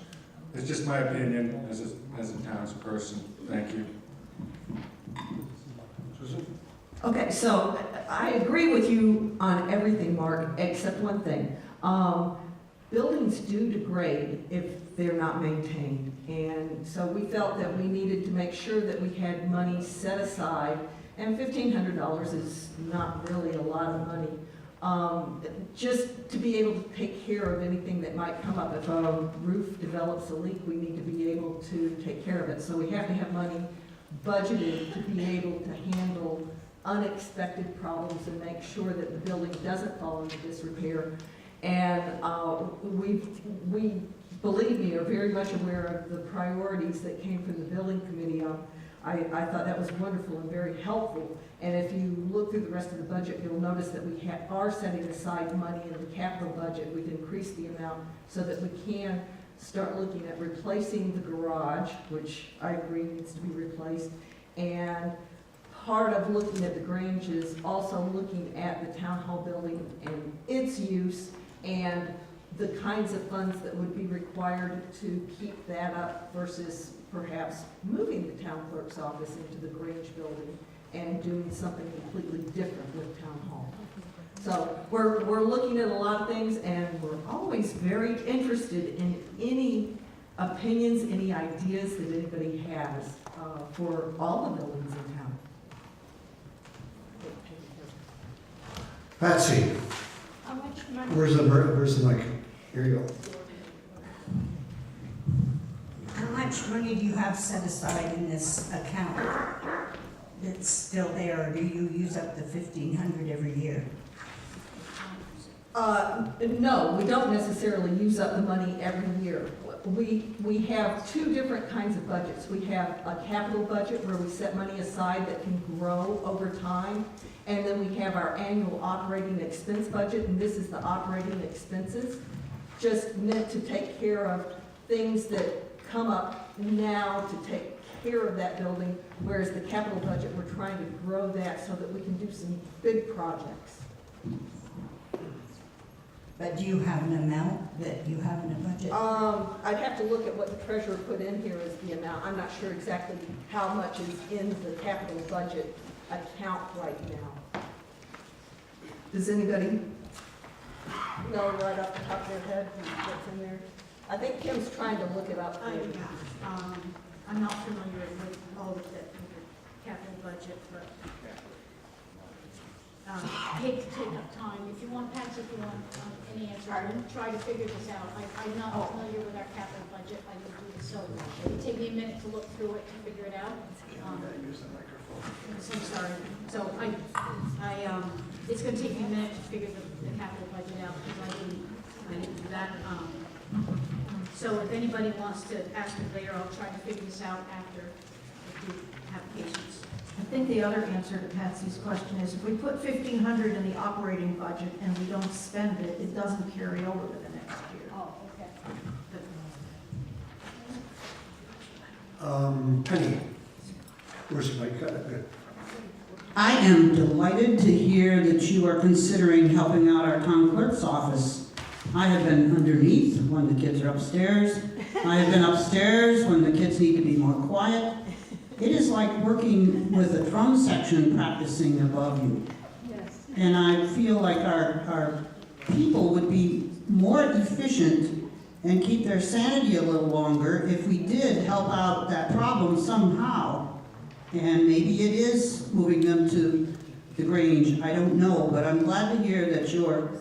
It's just my opinion as a townsperson. Thank you. Susan? Okay, so I agree with you on everything, Mark, except one thing. Buildings do degrade if they're not maintained. And so we felt that we needed to make sure that we had money set aside, and $1,500 is not really a lot of money. Just to be able to take care of anything that might come up. If a roof develops a leak, we need to be able to take care of it. So we have to have money budgeted to be able to handle unexpected problems and make sure that the building doesn't fall into disrepair. And we, believe me, are very much aware of the priorities that came from the building committee. I thought that was wonderful and very helpful. And if you look through the rest of the budget, you'll notice that we are setting aside money in the capital budget. We've increased the amount so that we can start looking at replacing the garage, which I agree needs to be replaced. And part of looking at the Grange is also looking at the town hall building and its use and the kinds of funds that would be required to keep that up versus perhaps moving the town clerk's office into the Grange building and doing something completely different with town hall. So we're looking at a lot of things, and we're always very interested in any opinions, any ideas that anybody has. for all the buildings in town. Patsy, How much money? where's the mic? Here you go. How much money do you have set aside in this account? It's still there, or do you use up the 1,500 every year? No, we don't necessarily use up the money every year. We have two different kinds of budgets. We have a capital budget where we set money aside that can grow over time. And then we have our annual operating expense budget, and this is the operating expenses, just meant to take care of things that come up now to take care of that building, whereas the capital budget, we're trying to grow that so that we can do some big projects. But do you have an amount that you have in a budget? I'd have to look at what the treasurer put in here as the amount. I'm not sure exactly how much is in the capital budget account right now. Does anybody know right off the top of their head what's in there? I think Kim's trying to look it up. I'm not familiar with all of the capital budget, but I hate to take up time. If you want, Patsy, if you want any answer, I will try to figure this out. I'm not familiar with our capital budget. I will do this, so it would take me a minute to look through it to figure it out. So I'm sorry. So it's going to take me a minute to figure the capital budget out because I didn't do that. So if anybody wants to ask it later, I'll try to figure this out after, if you have patience. I think the other answer to Patsy's question is if we put 1,500 in the operating budget and we don't spend it, it doesn't carry over to the next year. Oh, okay. Penny, where's the mic? Good. I am delighted to hear that you are considering helping out our town clerk's office. I have been underneath when the kids are upstairs. I have been upstairs when the kids need to be more quiet. It is like working with a drum section practicing above you. Yes. And I feel like our people would be more efficient and keep their sanity a little longer if we did help out that problem somehow. And maybe it is moving them to the Grange, I don't know, but I'm glad to hear that you're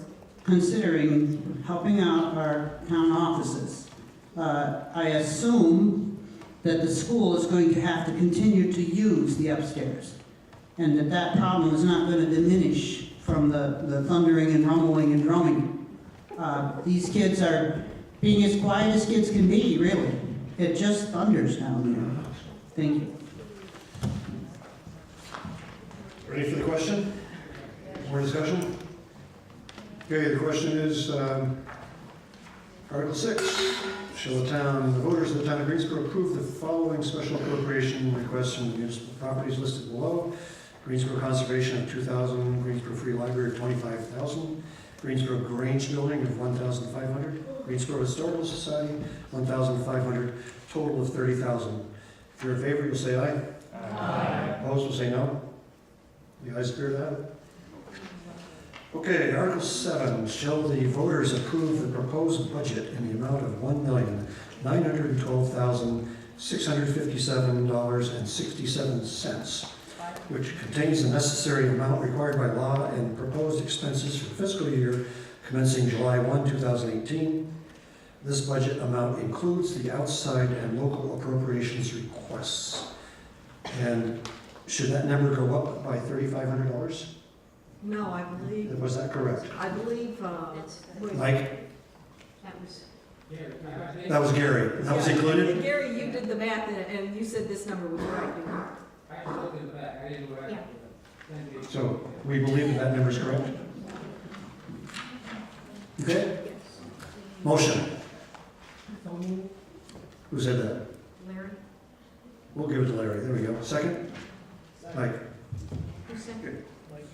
considering helping out our town offices. I assume that the school is going to have to continue to use the upstairs, and that problem is not going to diminish from the thundering and rumbling and drumming. These kids are being as quiet as kids can be, really. It just thunders down there. Thank you. Ready for the question? More discussion? Okay, the question is, Article 6, shall the voters of the town of Greensboro approve the following special appropriation requests from the municipal properties listed below? Greensboro Conservation of $2,000, Greensboro Free Library of $25,000, Greensboro Grange Building of $1,500, Greensboro Historical Society $1,500, total of $30,000. If you're in favor, you'll say aye. Aye. Opposed, will say no. The ayes clear that. Okay, Article 7, shall the voters approve the proposed budget in the amount of $1,912,657.67, which contains the necessary amount required by law and proposed expenses for fiscal year commencing July 1, 2018. This budget amount includes the outside and local appropriations requests. And should that number go up by $3,500? No, I believe. Was that correct? I believe, Mike? That was. That was Gary. That was included? Gary, you did the math and you said this number was right, didn't you? Yeah. So we believe that number is correct? Okay? Motion. Who said that? Larry? We'll give it to Larry. There we go. Second? Mike. Who seconded? Mike.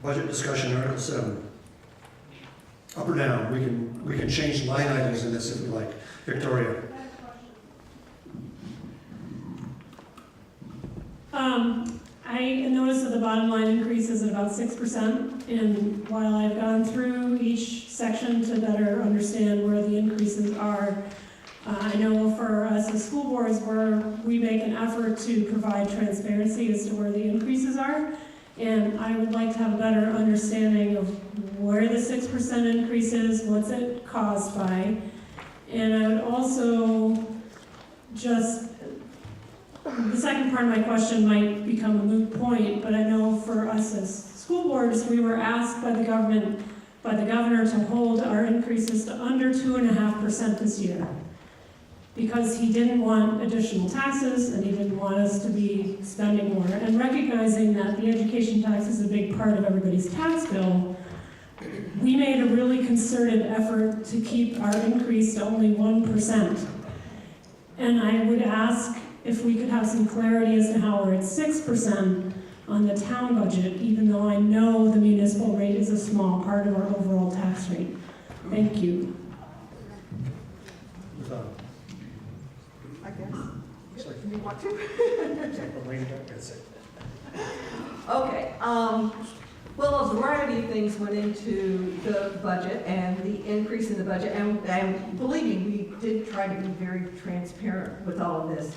Budget discussion, Article 7. Up or down? We can change line items in this if we like. Victoria. I noticed that the bottom line increase is at about 6%, and while I've gone through each section to better understand where the increases are, I know for us as school boards, we make an effort to provide transparency as to where the increases are. And I would like to have a better understanding of where the 6% increase is, what's it caused by. And I would also the second part of my question might become a moot point, but I know for us as school boards, we were asked by the governor to hold our increases to under 2.5% this year, because he didn't want additional taxes and he didn't want us to be spending more. And recognizing that the education tax is a big part of everybody's tax bill, we made a really concerted effort to keep our increase to only 1%. And I would ask if we could have some clarity as to how we're at 6% on the town budget, even though I know the municipal rate is a small part of our overall tax rate. Thank you. I guess. Do you want to? Okay. Well, a variety of things went into the budget and the increase in the budget, and believe me, we did try to be very transparent with all of this.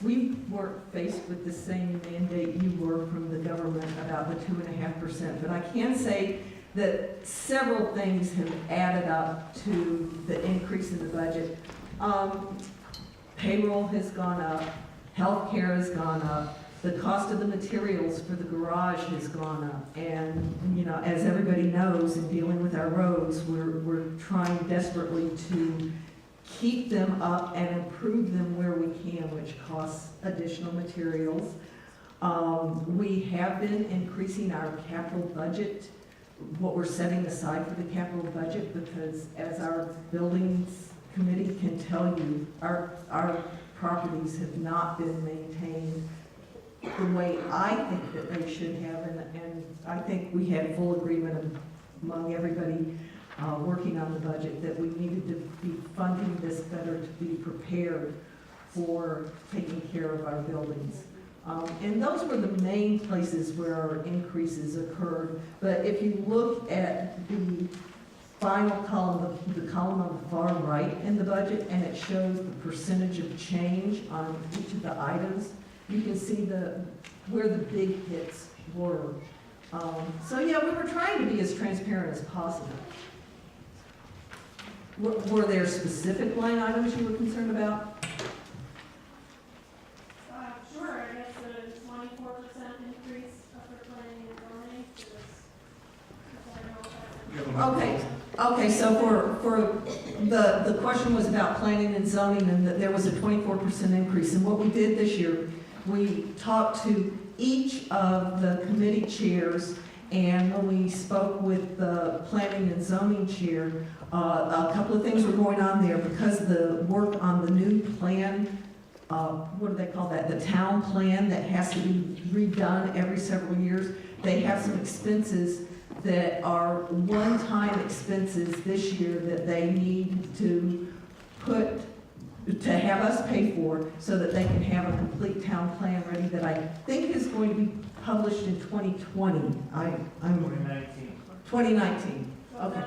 We were faced with the same mandate you were from the government about the 2.5%, but I can say that several things have added up to the increase in the budget. Payroll has gone up, healthcare has gone up, the cost of the materials for the garage has gone up, and as everybody knows, in dealing with our roads, we're trying desperately to keep them up and improve them where we can, which costs additional materials. We have been increasing our capital budget, what we're setting aside for the capital budget, because as our buildings committee can tell you, our properties have not been maintained the way I think that they should have, and I think we had full agreement among everybody working on the budget that we needed to be funding this better to be prepared for taking care of our buildings. And those were the main places where our increases occurred. But if you look at the final column, the column on the far right in the budget, and it shows the percentage of change on each of the items, you can see where the big hits were. So yeah, we were trying to be as transparent as possible. Were there specific line items you were concerned about? Sure, I guess the 24% increase for planning and zoning. Okay, so for the question was about planning and zoning, and that there was a 24% increase. And what we did this year, we talked to each of the committee chairs, and when we spoke with the planning and zoning chair, a couple of things were going on there because the work on the new plan, what do they call that? The town plan that has to be redone every several years. They have some expenses that are one-time expenses this year that they need to have us pay for so that they can have a complete town plan ready that I think is going to be published in 2020. 2019. 2019. Okay.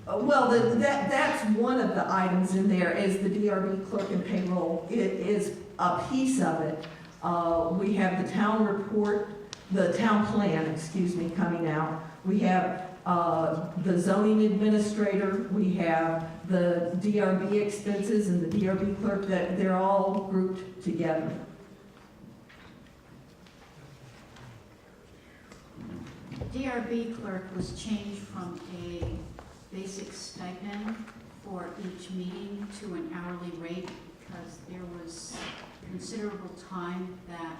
Well, that's one of the items in there is the DRB clerk and payroll. It is a piece of it. We have the town report, the town plan, excuse me, coming out. We have the zoning administrator. We have the DRB expenses and the DRB clerk. That they're all grouped together. DRB clerk was changed from a basic stipend for each meeting to an hourly rate because there was considerable time that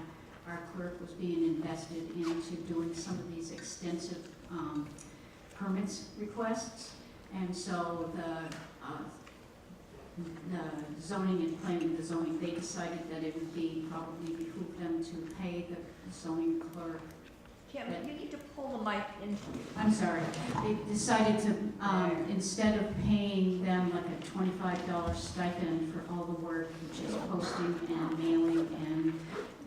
our clerk was being invested into doing some of these extensive permits requests. And so the zoning and planning, they decided that it would be probably behoove them to pay the zoning clerk. Kim, you need to pull the mic in. I'm sorry. They decided to, instead of paying them like a $25 stipend for all the work, which is posting and mailing and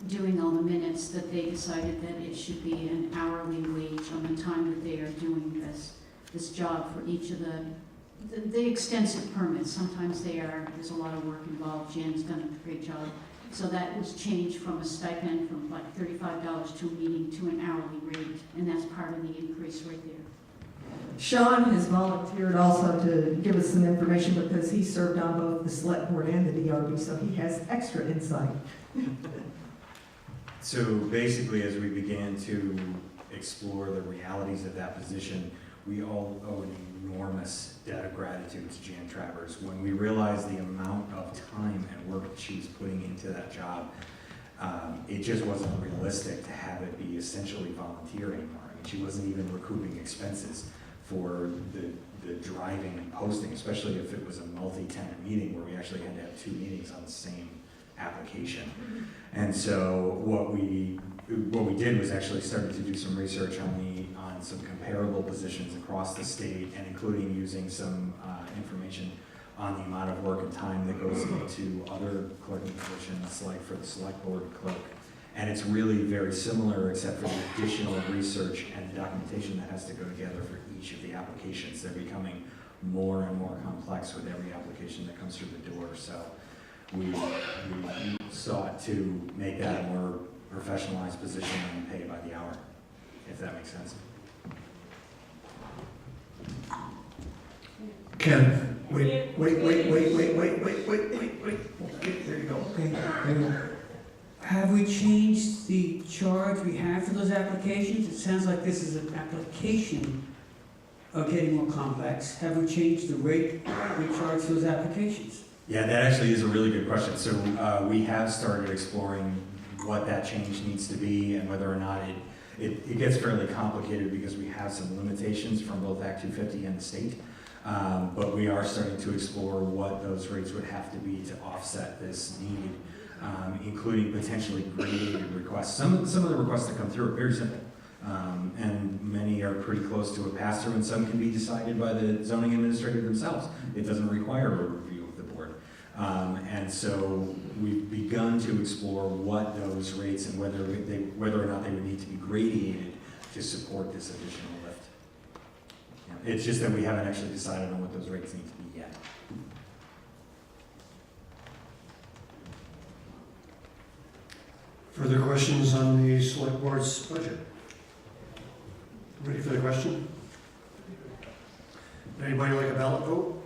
doing all the minutes, that they decided that it should be an hourly wage on the time that they are doing this. this job for each of the extensive permits. Sometimes there's a lot of work involved. Jan's done a great job. So that was changed from a stipend from like $35 to a meeting to an hourly rate, and that's part of the increase right there. Sean has volunteered also to give us some information because he served on both the select board and the DRB, so he has extra insight. So basically, as we began to explore the realities of that position, we all owe an enormous debt of gratitude to Jan Travers. When we realized the amount of time and work that she was putting into that job, it just wasn't realistic to have it be essentially volunteer anymore. I mean, she wasn't even recouping expenses for the driving and posting, especially if it was a multi-tenant meeting where we actually had to have 2 meetings on the same application. And so what we did was actually started to do some research on some comparable positions across the state, and including using some information on the amount of work and time that goes into other clerking positions, like for the select board clerk. And it's really very similar, except for the additional research and documentation that has to go together for each of the applications. They're becoming more and more complex with every application that comes through the door. So we sought to make that a more professionalized position and pay by the hour, if that makes sense. Ken, wait. Okay, there you go. Okay, there you go. Have we changed the charge we have for those applications? It sounds like this is an application of getting more complex. Have we changed the rate we charge for those applications? Yeah, that actually is a really good question. So we have started exploring what that change needs to be and whether or not it gets fairly complicated because we have some limitations from both Act 250 and the state. But we are starting to explore what those rates would have to be to offset this need, including potentially graded requests. Some of the requests that come through are very simple, and many are pretty close to a pass-through, and some can be decided by the zoning administrator themselves. It doesn't require a review of the board. And so we've begun to explore what those rates and whether or not they would need to be gradated to support this additional lift. Yeah, it's just that we haven't actually decided on what those rates need to be yet. Further questions on the select board's budget? Ready for the question? Anybody like a ballot vote?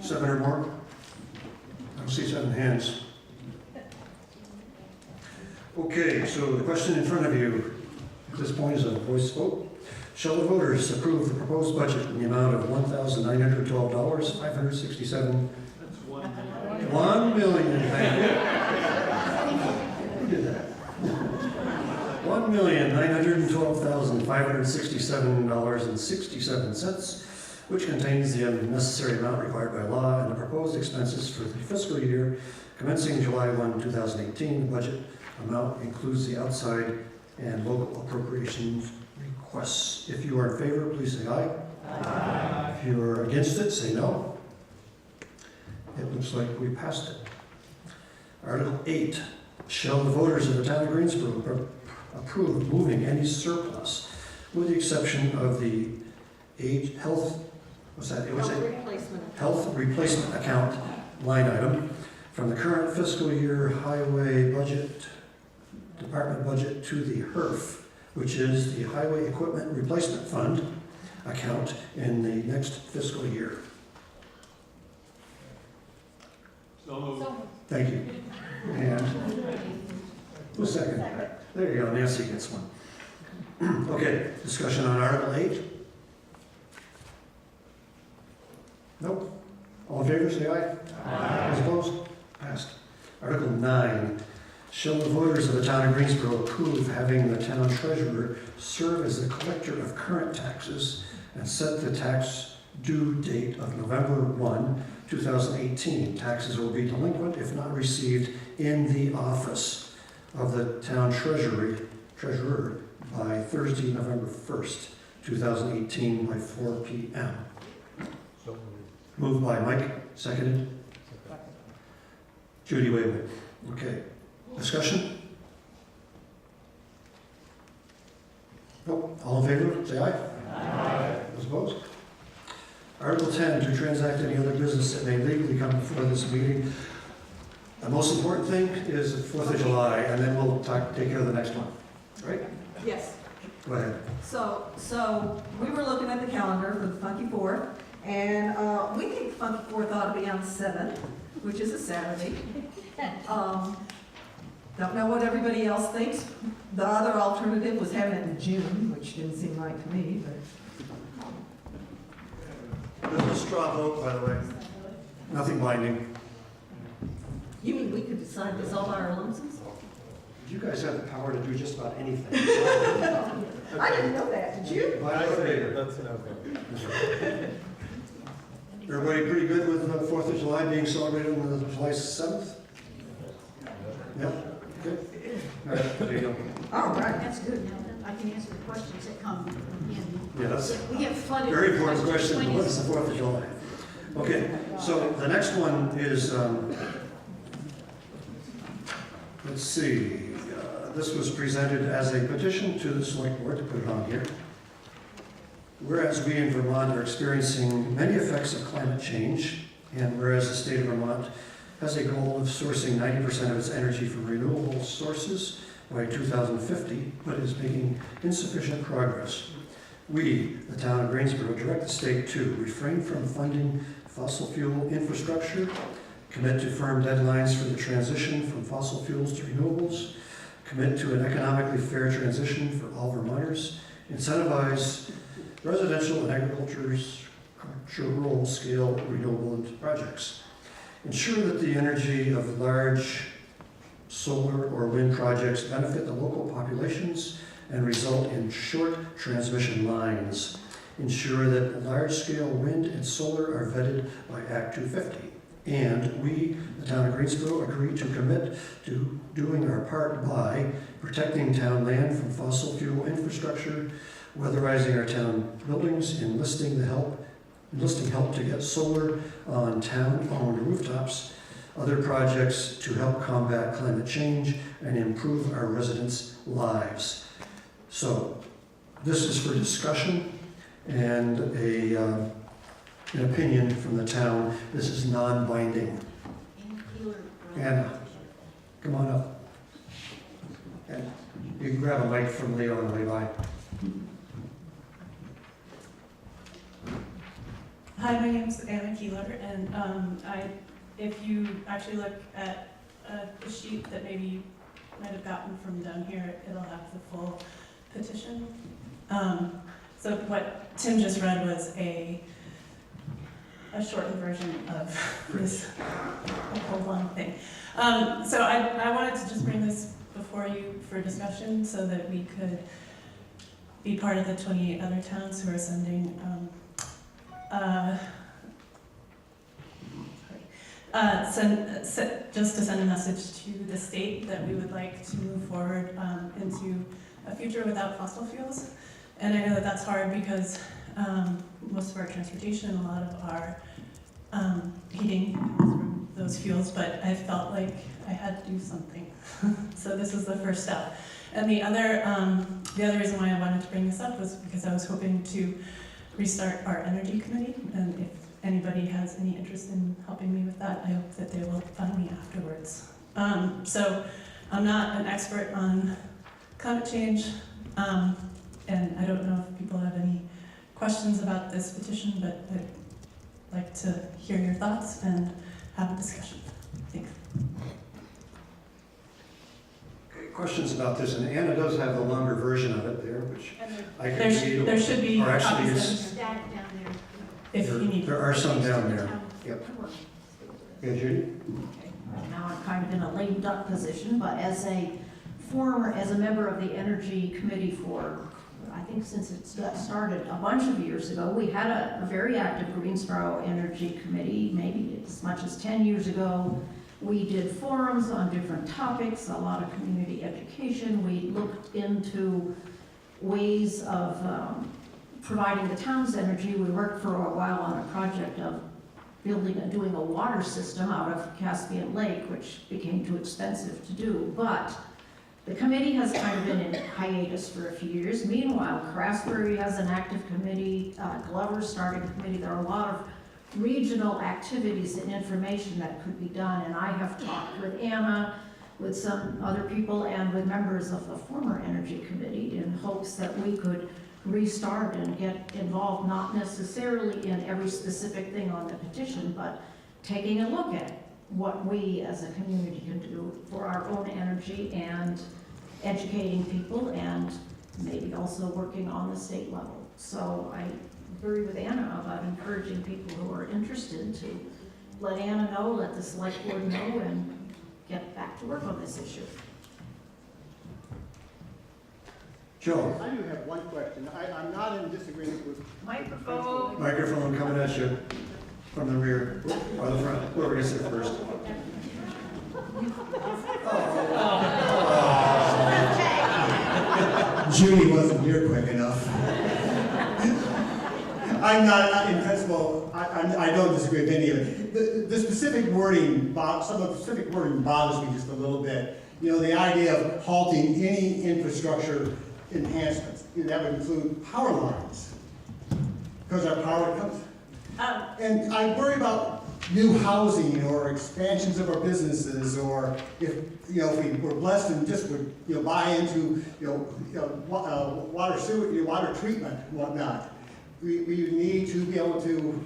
7 or more? I don't see 7 hands. Okay, so the question in front of you at this point is a voice vote. Shall the voters approve the proposed budget in the amount of $1,912,567? That's $1 million, thank you. Who did that? $1,912,567.67, which contains the necessary amount required by law and the proposed expenses for the fiscal year commencing July 1, 2018. The budget amount includes the outside and local appropriations requests. If you are in favor, please say aye. Aye. If you are against it, say no. It looks like we passed it. Article 8. Shall the voters of the town of Greensboro approve moving any surplus, with the exception of the health replacement account line item from the current fiscal year highway budget, department budget, to the HERF, which is the Highway Equipment Replacement Fund account in the next fiscal year. So moved. Thank you. And who's second? There you go, Nancy gets one. Okay, discussion on Article 8? Nope. All in favor, say aye. Aye. Those opposed? Passed. Article 9. Shall the voters of the town of Greensboro approve having the town treasurer serve as the collector of current taxes and set the tax due date of November 1, 2018. Taxes will be delinquent if not received in the office of the town treasurer by Thursday, November 1st, 2018 by 4 p.m. So Moved by Mike, seconded. Judy Waywood. Okay. Discussion? Nope. All in favor, say aye. Aye. Those opposed? Article 10, to transact any other business that may legally come before this meeting. The most important thing is the 4th of July, and then we'll take care of the next one, right? Yes. Go ahead. So we were looking at the calendar for the Funky Fourth, and we think the Funky Fourth ought to be on the 7th, which is a Saturday. Don't know what everybody else thinks. The other alternative was having it in June, which didn't seem right to me, but. There's a straw vote, by the way. Nothing binding. You mean we could decide this all by our lonesome? You guys have the power to do just about anything. I didn't know that, did you? Moderator. That's enough. Everybody pretty good with the 4th of July being celebrated on the July 7th? Yep. Good. All right, there you go. All right. That's good. Now I can answer the questions that come in. Yeah, that's We get flooded. very with important questions question. when What is the 4th of July? Okay, so the next one is, let's see, this was presented as a petition to the select board to put it on here. Whereas we in Vermont are experiencing many effects of climate change, and whereas the state of Vermont has a goal of sourcing 90% of its energy from renewable sources by 2050, but is making insufficient progress. We, the town of Greensboro, direct the state to refrain from funding fossil fuel infrastructure, commit to firm deadlines for the transition from fossil fuels to renewables, commit to an economically fair transition for all Vermonters, incentivize residential and agricultural scale renewable projects, ensure that the energy of large solar or wind projects benefit the local populations and result in short transmission lines, ensure that large-scale wind and solar are vetted by Act 250. And we, the town of Greensboro, agree to commit to doing our part by protecting town land from fossil fuel infrastructure, weatherizing our town buildings, enlisting help to get solar on town-owned rooftops, other projects to help combat climate change and improve our residents' lives. So this is for discussion and an opinion from the town. This is non-binding. Anna, come on up. And you can grab a mic from Leo on the way by. Hi, my name's Anna Kehler, and if you actually look at the sheet that maybe you might have gotten from down here, it'll have the full petition. So what Tim just read was a shortened version of this whole long thing. So I wanted to just bring this before you for discussion so that we could be part of the 28 other towns who are sending just to send a message to the state that we would like to move forward into a future without fossil fuels. And I know that that's hard because most of our transportation, a lot of our heating through those fuels, but I felt like I had to do something. So this is the first step. And the other reason why I wanted to bring this up was because I was hoping to restart our energy committee, and if anybody has any interest in helping me with that, I hope that they will find me afterwards. So I'm not an expert on climate change, and I don't know if people have any questions about this petition, but I'd like to hear your thoughts and have a discussion. Thanks. Okay, questions about this, and Anna does have the longer version of it there, which I can read. There should be or actually copies it's, Stack down there. if you need. there are some down there. Yep. Yeah, Judy? Now I'm kind of in a lame duck position, but as a member of the Energy Committee for, I think since it got started a bunch of years ago, we had a very active Greensboro Energy Committee, maybe as much as 10 years ago. We did forums on different topics, a lot of community education. We looked into ways of providing the town's energy. We worked for a while on a project of doing a water system out of Caspian Lake, which became too expensive to do. But The committee has kind of been in hiatus for a few years. Meanwhile, Craftsbury has an active committee, Glover's starting a committee. There are a lot of regional activities and information that could be done, and I have talked with Anna, with some other people, and with members of the former Energy Committee in hopes that we could restart and get involved, not necessarily in every specific thing on the petition, but taking a look at what we as a community can do for our own energy and educating people and maybe also working on the state level. So I agree with Anna about encouraging people who are interested to let Anna know, let the select board know, and get back to work on this issue. Joe. I do have one question. I'm not in disagreement with... Microphone. Microphone coming at you from the rear or the front. Whoever gets there first. Judy wasn't here quick enough. I'm not in principle, I don't disagree with any of it. The specific wording, some of the specific wording bothers me just a little bit. You know, the idea of halting any infrastructure enhancements, that would include power lines, because our power comes. And I worry about new housing or expansions of our businesses, or if we were blessed and just would buy into water sewer, water treatment and whatnot. We need to be able to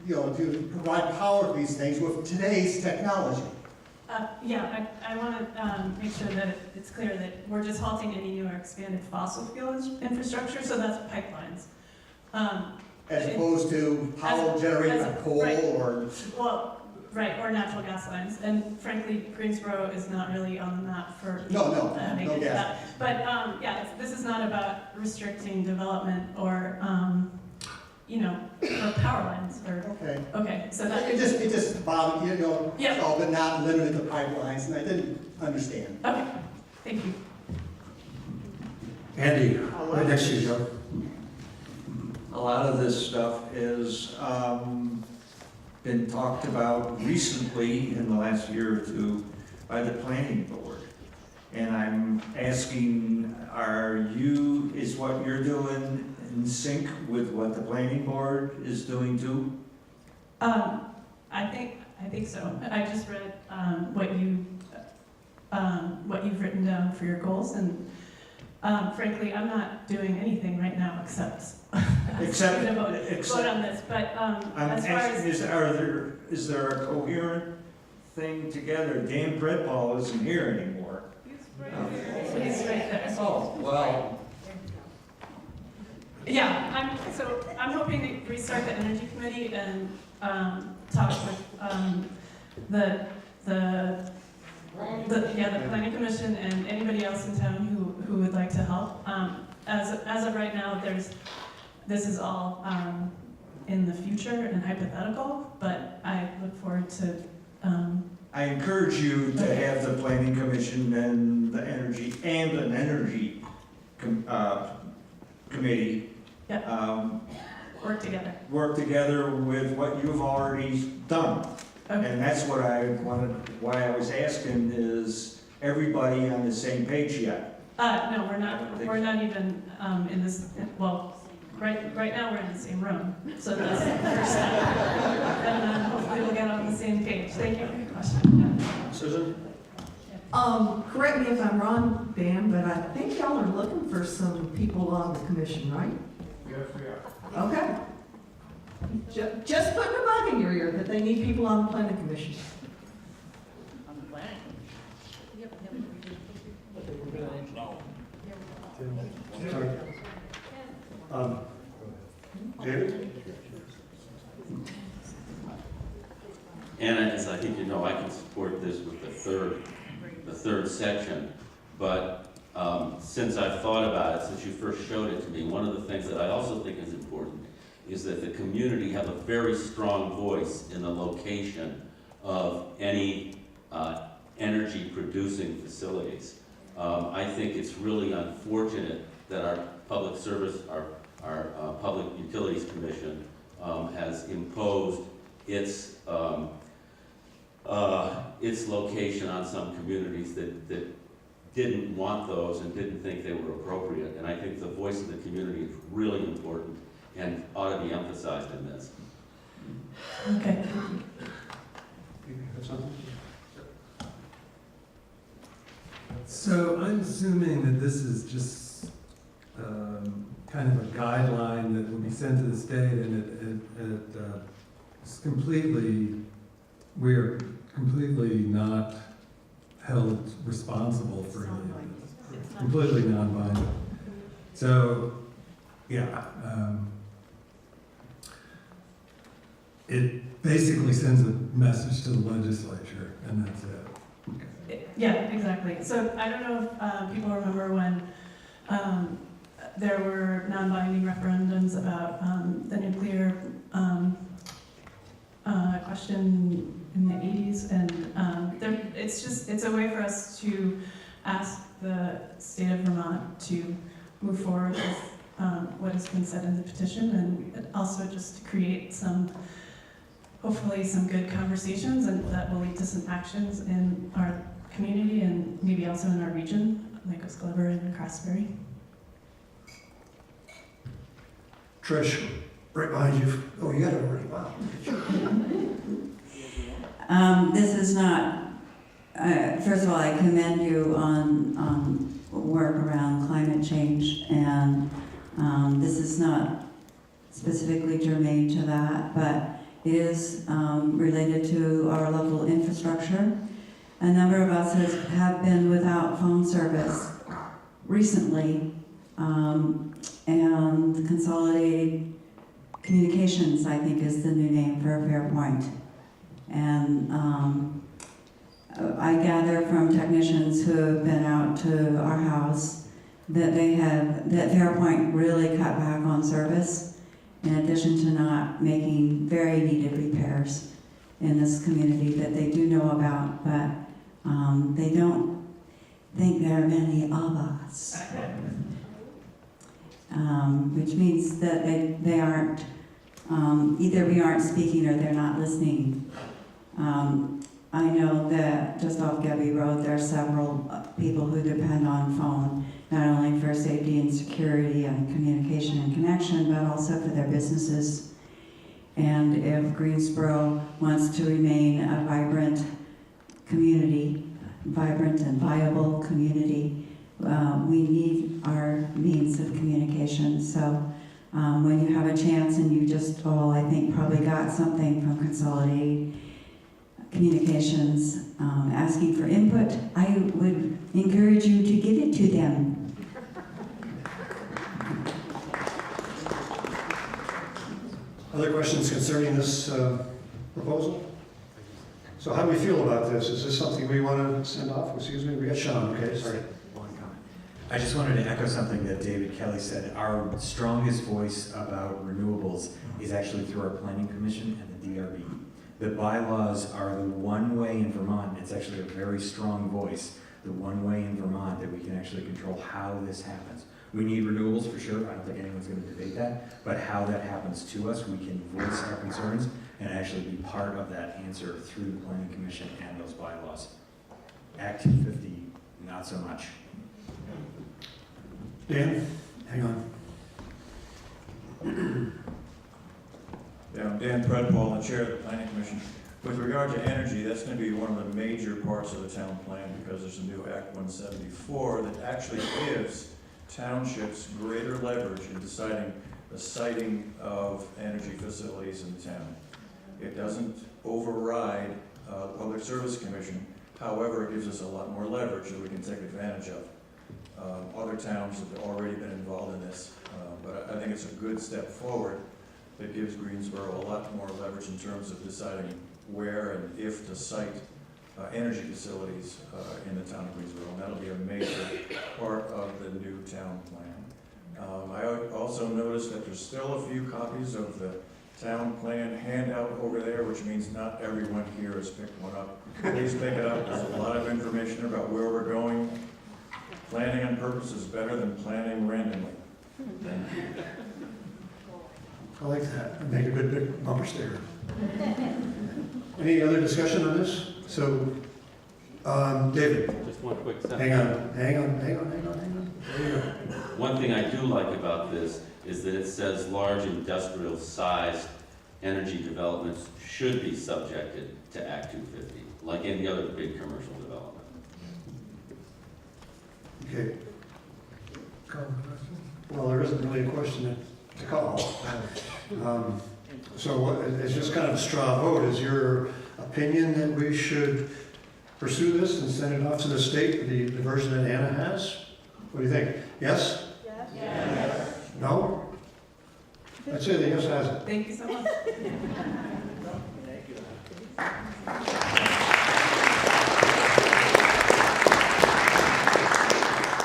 to provide power to these things with today's technology. Yeah, I want to make sure that it's clear that we're just halting any new or expanded fossil fuel infrastructure, so that's pipelines. As opposed to power generated by coal, right. or... Well, right, or natural gas lines. And frankly, Greensboro is not really on the map for No making gas. that. But yeah, this is not about restricting development or, for power lines or... Okay. Okay, so that... It just bothered, Yeah. but not limited to pipelines, and I didn't understand. Okay, thank you. Andy, right next to you, Joe. A lot of this stuff is been talked about recently in the last year or two by the planning board. And I'm asking, is what you're doing in sync with what the planning board is doing too? I think so. I just read what you've written down for your goals, and frankly, I'm not doing anything right now except vote on this. But as far as is there a coherent thing together? Dan Predpol isn't here anymore. He's right there. Oh, well. Yeah, I'm hoping to restart the energy committee and talk with the planning commission and anybody else in town who would like to help. As of right now, this is all in the future and hypothetical, but I look forward to. I encourage you to have the planning commission and the energy and an energy committee work together with what you've already done. Okay. And that's what why I was asking, is everybody on the same page yet? No, we're not. We're not even in this. Well, right now we're in the same room, so that's the first step. And then hopefully we'll get on the same page. Thank you for your question. Susan? Correct me if I'm wrong, Dan, but I think y'all are looking for some people on the commission, right? Yes, we are. Okay. Just putting a bug in your ear that they need people on the planning commission. On the planning. Yep. Sorry. David? And as I think you know, I can support this with the third section, but since I've thought about it, since you first showed it to me, one of the things that I also think is important is that the community have a very strong voice in the location of any energy producing facilities. I think it's really unfortunate that our public service, our Public Utilities Commission has imposed its location on some communities that didn't want those and didn't think they were appropriate. And I think the voice of the community is really important and ought to be emphasized in this. Okay. So I'm assuming that this is just kind of a guideline that will be sent to the state, and it's completely, we're completely not held responsible for any of this. Completely non-binding. So, yeah. It basically sends a message to the legislature, and that's it. Yeah, exactly. So I don't know if people remember when there were non-binding referendums about the nuclear question in the 80s, and it's a way for us to ask the state of Vermont to move forward with what has been said in the petition, and also just to create hopefully some good conversations, and that will lead to some actions in our community and maybe also in our region, like West Glover and Craftsbury. Trish, right behind you. Oh, you got it already. Wow. This is not, first of all, I commend you on work around climate change, and this is not specifically germane to that, but it is related to our local infrastructure. A number of us have been without phone service recently, and Consolidated Communications, I think, is the new name for Fairpoint. And I gather from technicians who have been out to our house that that Fairpoint really cut back on service, in addition to not making very needed repairs in this community that they do know about, but they don't think there are many of us. Which means that they aren't, either we aren't speaking or they're not listening. I know that just off Gebby Road, there are several people who depend on phone, not only for safety and security and communication and connection, but also for their businesses. And if Greensboro wants to remain a vibrant community, vibrant and viable community, we need our means of communication. So when you have a chance and you just all, I think, probably got something from Consolidated Communications asking for input, I would encourage you to give it to them. Other questions concerning this proposal? So how do we feel about this? Is this something we want to send off? Excuse me, we got Sean, okay, sorry. One comment. I just wanted to echo something that David Kelly said. Our strongest voice about renewables is actually through our Planning Commission and the DRB. The bylaws are the one way in Vermont, it's actually a very strong voice, the one way in Vermont that we can actually control how this happens. We need renewables for sure, I don't think anyone's going to debate that, but how that happens to us, we can voice our concerns and actually be part of that answer through the Planning Commission and those bylaws. Act 250, not so much. Dan, hang on. Yeah, I'm Dan Predpol, the chair of the Planning Commission. With regard to energy, that's going to be one of the major parts of the town plan, because there's a new Act 174 that actually gives townships greater leverage in deciding the siting of energy facilities in the town. It doesn't override the Public Service Commission. However, it gives us a lot more leverage that we can take advantage of. Other towns have already been involved in this, but I think it's a good step forward that gives Greensboro a lot more leverage in terms of deciding where and if to site energy facilities in the town of Greensboro, and that'll be a major part of the new town plan. I also noticed that there's still a few copies of the town plan handout over there, which means not everyone here has picked one up. Please pick it up. There's a lot of information about where we're going. Planning on purpose is better than planning randomly. Thank you. I like that. Make a good big bumper sticker. Any other discussion on this? So David? Just one quick sentence. Hang on. There you go. One thing I do like about this is that it says large industrial sized energy developments should be subjected to Act 250, like any other big commercial development. Okay. Call the question. Well, there isn't really a question to call. So it's just kind of a straw vote. Is your opinion that we should pursue this and send it off to the state, the version that Anna has? What do you think? Yes? Yes. No? I'd say the yes has it. Thank you so much.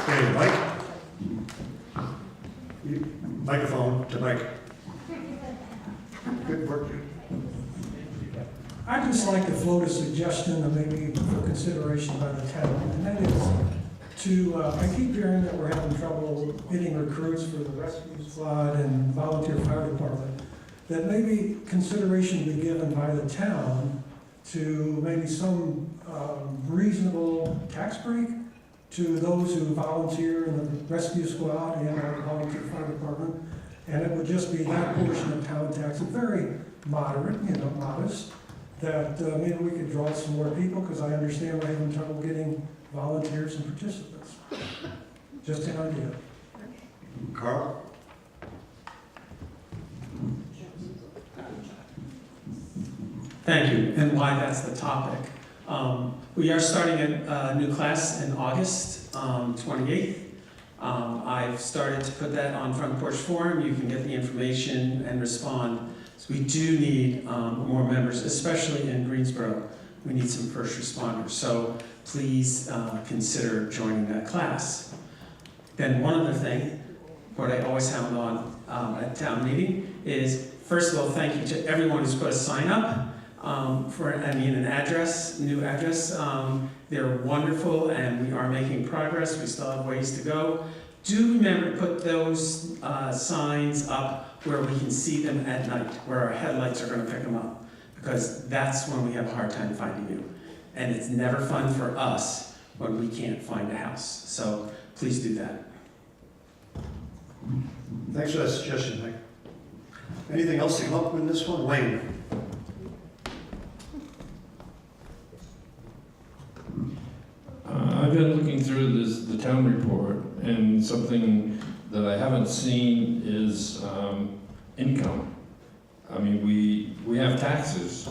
Okay, Mike? Microphone to Mike. Good work. I'd just like to float a suggestion that maybe for consideration by the town, and that is to, I keep hearing that we're having trouble getting recruits for the rescue squad and volunteer fire department, that maybe consideration be given by the town to maybe some reasonable tax break to those who volunteer in the rescue squad and our volunteer fire department. And it would just be that portion of town tax, very moderate, modest, that maybe we could draw some more people, because I understand we're having trouble getting volunteers and participants. Just an idea. Carl? Thank you, and why that's the topic. We are starting a new class in August 28th. I've started to put that on Front Porch Forum. You can get the information and respond. So we do need more members, especially in Greensboro. We need some first responders. So please consider joining that class. Then one other thing, what I always have on at town meeting is, first of all, thank you to everyone who's put a sign up for, an address, new address. They're wonderful and we are making progress. We still have ways to go. Do remember to put those signs up where we can see them at night, where our headlights are going to pick them up, because that's when we have a hard time finding you. And it's never fun for us when we can't find a house. So please do that. Thanks for that suggestion, Mike. Anything else to come up with this one? Wayne? I've been looking through the town report, and something that I haven't seen is income. I mean, we have taxes,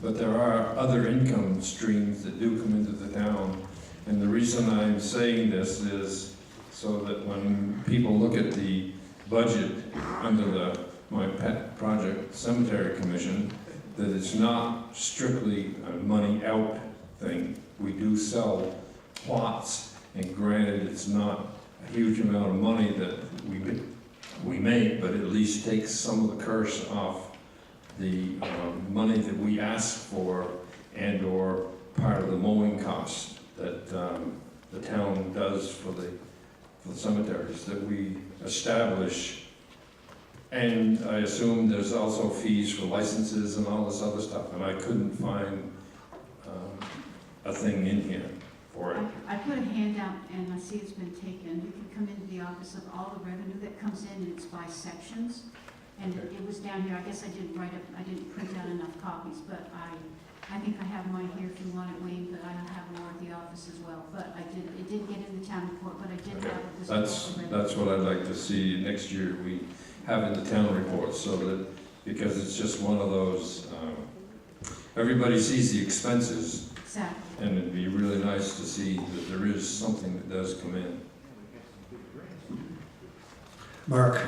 but there are other income streams that do come into the town. And the reason I'm saying this is so that when people look at the budget under my pet project cemetery commission, that it's not strictly a money out thing. We do sell plots, and granted, it's not a huge amount of money that we make, but at least takes some of the curse off the money that we ask for, and or part of the mowing costs that the town does for the cemeteries that we establish. And I assume there's also fees for licenses and all this other stuff, and I couldn't find a thing in here for it. I put a handout, and I see it's been taken. You can come into the office of all the revenue that comes in, and it's by sections. And it was down here. I guess I didn't print out enough copies, but I think I have mine here if you want it, Wayne, but I have more at the office as well. But it didn't get in the town report, but I did have it. That's what I'd like to see next year. We have in the town report, so that, because it's just one of those, everybody sees the expenses. Exactly. And it'd be really nice to see that there is something that does come in. Mark?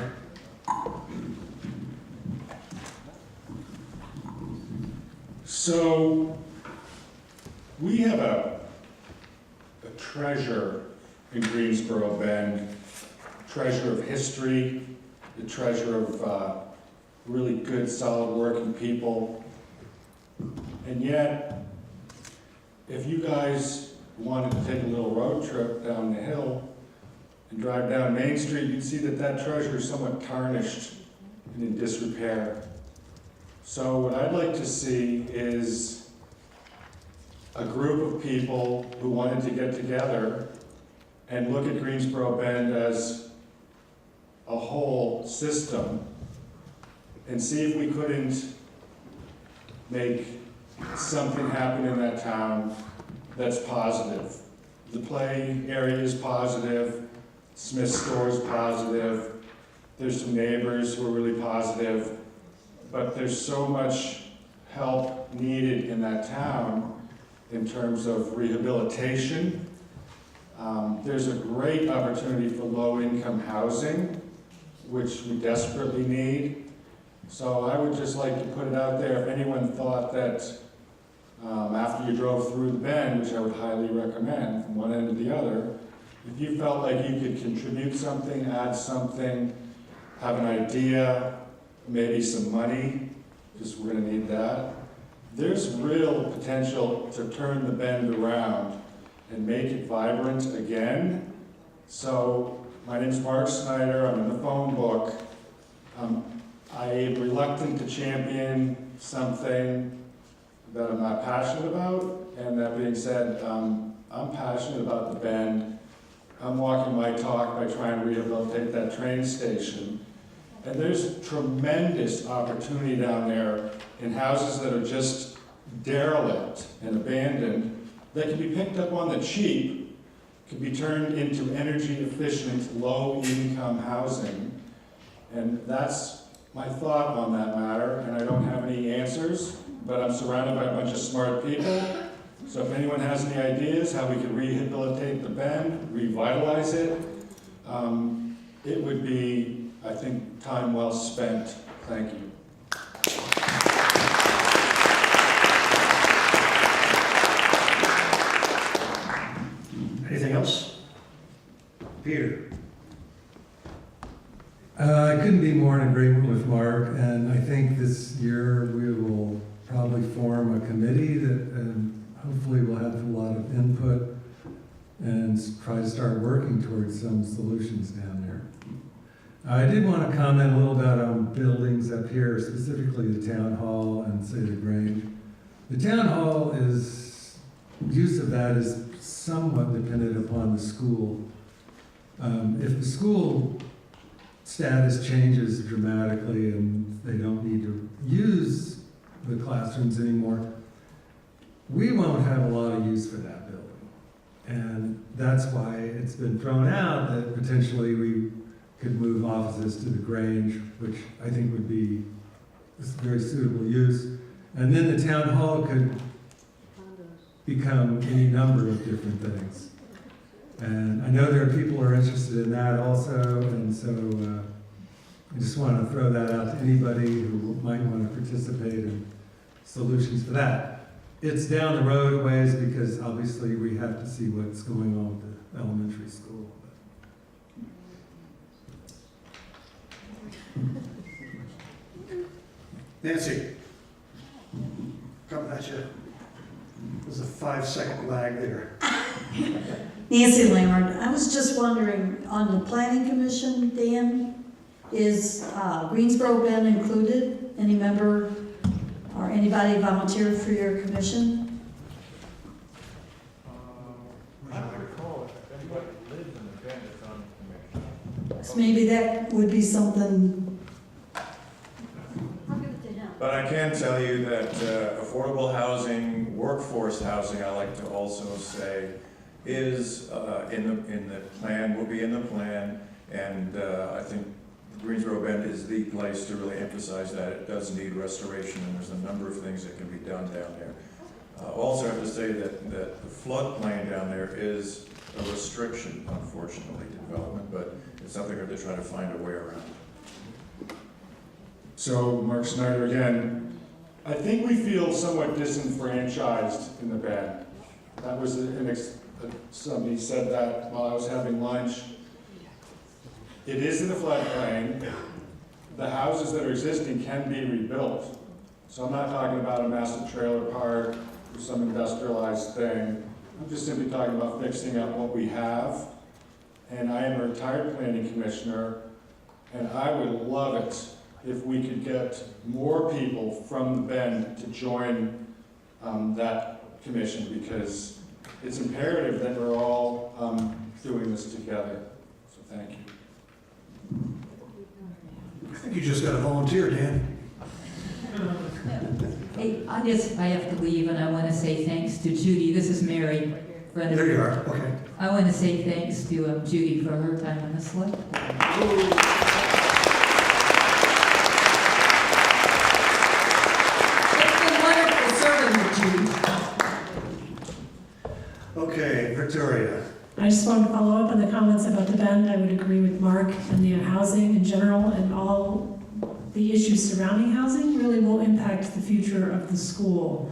So, we have a treasure in Greensboro Bend, treasure of history, the treasure of really good, solid working people. And yet, if you guys wanted to take a little road trip down the hill and drive down Main Street, you'd see that that treasure is somewhat tarnished and in disrepair. So what I'd like to see is a group of people who wanted to get together and look at Greensboro Bend as a whole system and see if we couldn't make something happen in that town that's positive. The play area is positive, Smith's store is positive, there's some neighbors who are really positive, but there's so much help needed in that town in terms of rehabilitation. There's a great opportunity for low-income housing, which we desperately need. So I would just like to put it out there, if anyone thought that after you drove through the Bend, which I would highly recommend from one end to the other, if you felt like you could contribute something, add something, have an idea, maybe some money, because we're gonna need that. There's real potential to turn the Bend around and make it vibrant again. So my name's Mark Snyder, I'm in the phone book. I am reluctant to champion something that I'm not passionate about, and that being said, I'm passionate about the Bend. I'm walking my talk by trying to rehabilitate that train station. And there's tremendous opportunity down there in houses that are just derelict and abandoned that can be picked up on the cheap, can be turned into energy efficient, low income housing. And that's my thought on that matter, and I don't have any answers, but I'm surrounded by a bunch of smart people. So if anyone has any ideas how we can rehabilitate the Bend, revitalize it, it would be, I think, time well spent. Thank you. Anything else? Peter? I couldn't be more in agreement with Mark, and I think this year we will probably form a committee that hopefully will have a lot of input and try to start working towards some solutions down there. I did want to comment a little bit on buildings up here, specifically the town hall and say the Grange. The town hall use of that is somewhat dependent upon the school. If the school status changes dramatically and they don't need to use the classrooms anymore, we won't have a lot of use for that building. And that's why it's been thrown out that potentially we could move offices to the Grange, which I think would be a very suitable use. And then the town hall could become any number of different things. And I know there are people who are interested in that also, and so I just want to throw that out to anybody who might want to participate in solutions for that. It's down the road a ways because obviously we have to see what's going on with the elementary school. Nancy? Coming at you. There's a 5-second lag there. Nancy Lammert, I was just wondering, on the planning commission, Dan, is Greensboro Bend included? Any member or anybody volunteered for your commission? I don't recall if anybody lives in the Bend that's on the commission. So maybe that would be something. But I can tell you that affordable housing, workforce housing, I like to also say, is in the plan, will be in the plan, and I think Greensboro Bend is the place to really emphasize that. It does need restoration, and there's a number of things that can be done down there. Also, I have to say that the floodplain down there is a restriction, unfortunately, to development, but it's something that they're trying to find a way around. So, Mark Snyder again, I think we feel somewhat disenfranchised in the Bend. That was somebody said that while I was having lunch. It is in the floodplain. The houses that are existing can be rebuilt. So I'm not talking about a massive trailer park or some industrialized thing. I'm just simply talking about fixing up what we have. And I am a retired planning commissioner, and I would love it if we could get more people from the Bend to join that commission, because it's imperative that we're all doing this together. So thank you. I think you just got to volunteer, Dan. Hey, I have to leave, and I want to say thanks to Judy. This is Mary. Friend. There you are, okay. I want to say thanks to Judy for her time on the select board. It's been wonderful serving with Judy. Okay, Victoria. I just wanted to follow up on the comments about the Bend. I would agree with Mark, and the housing in general and all the issues surrounding housing really will impact the future of the school.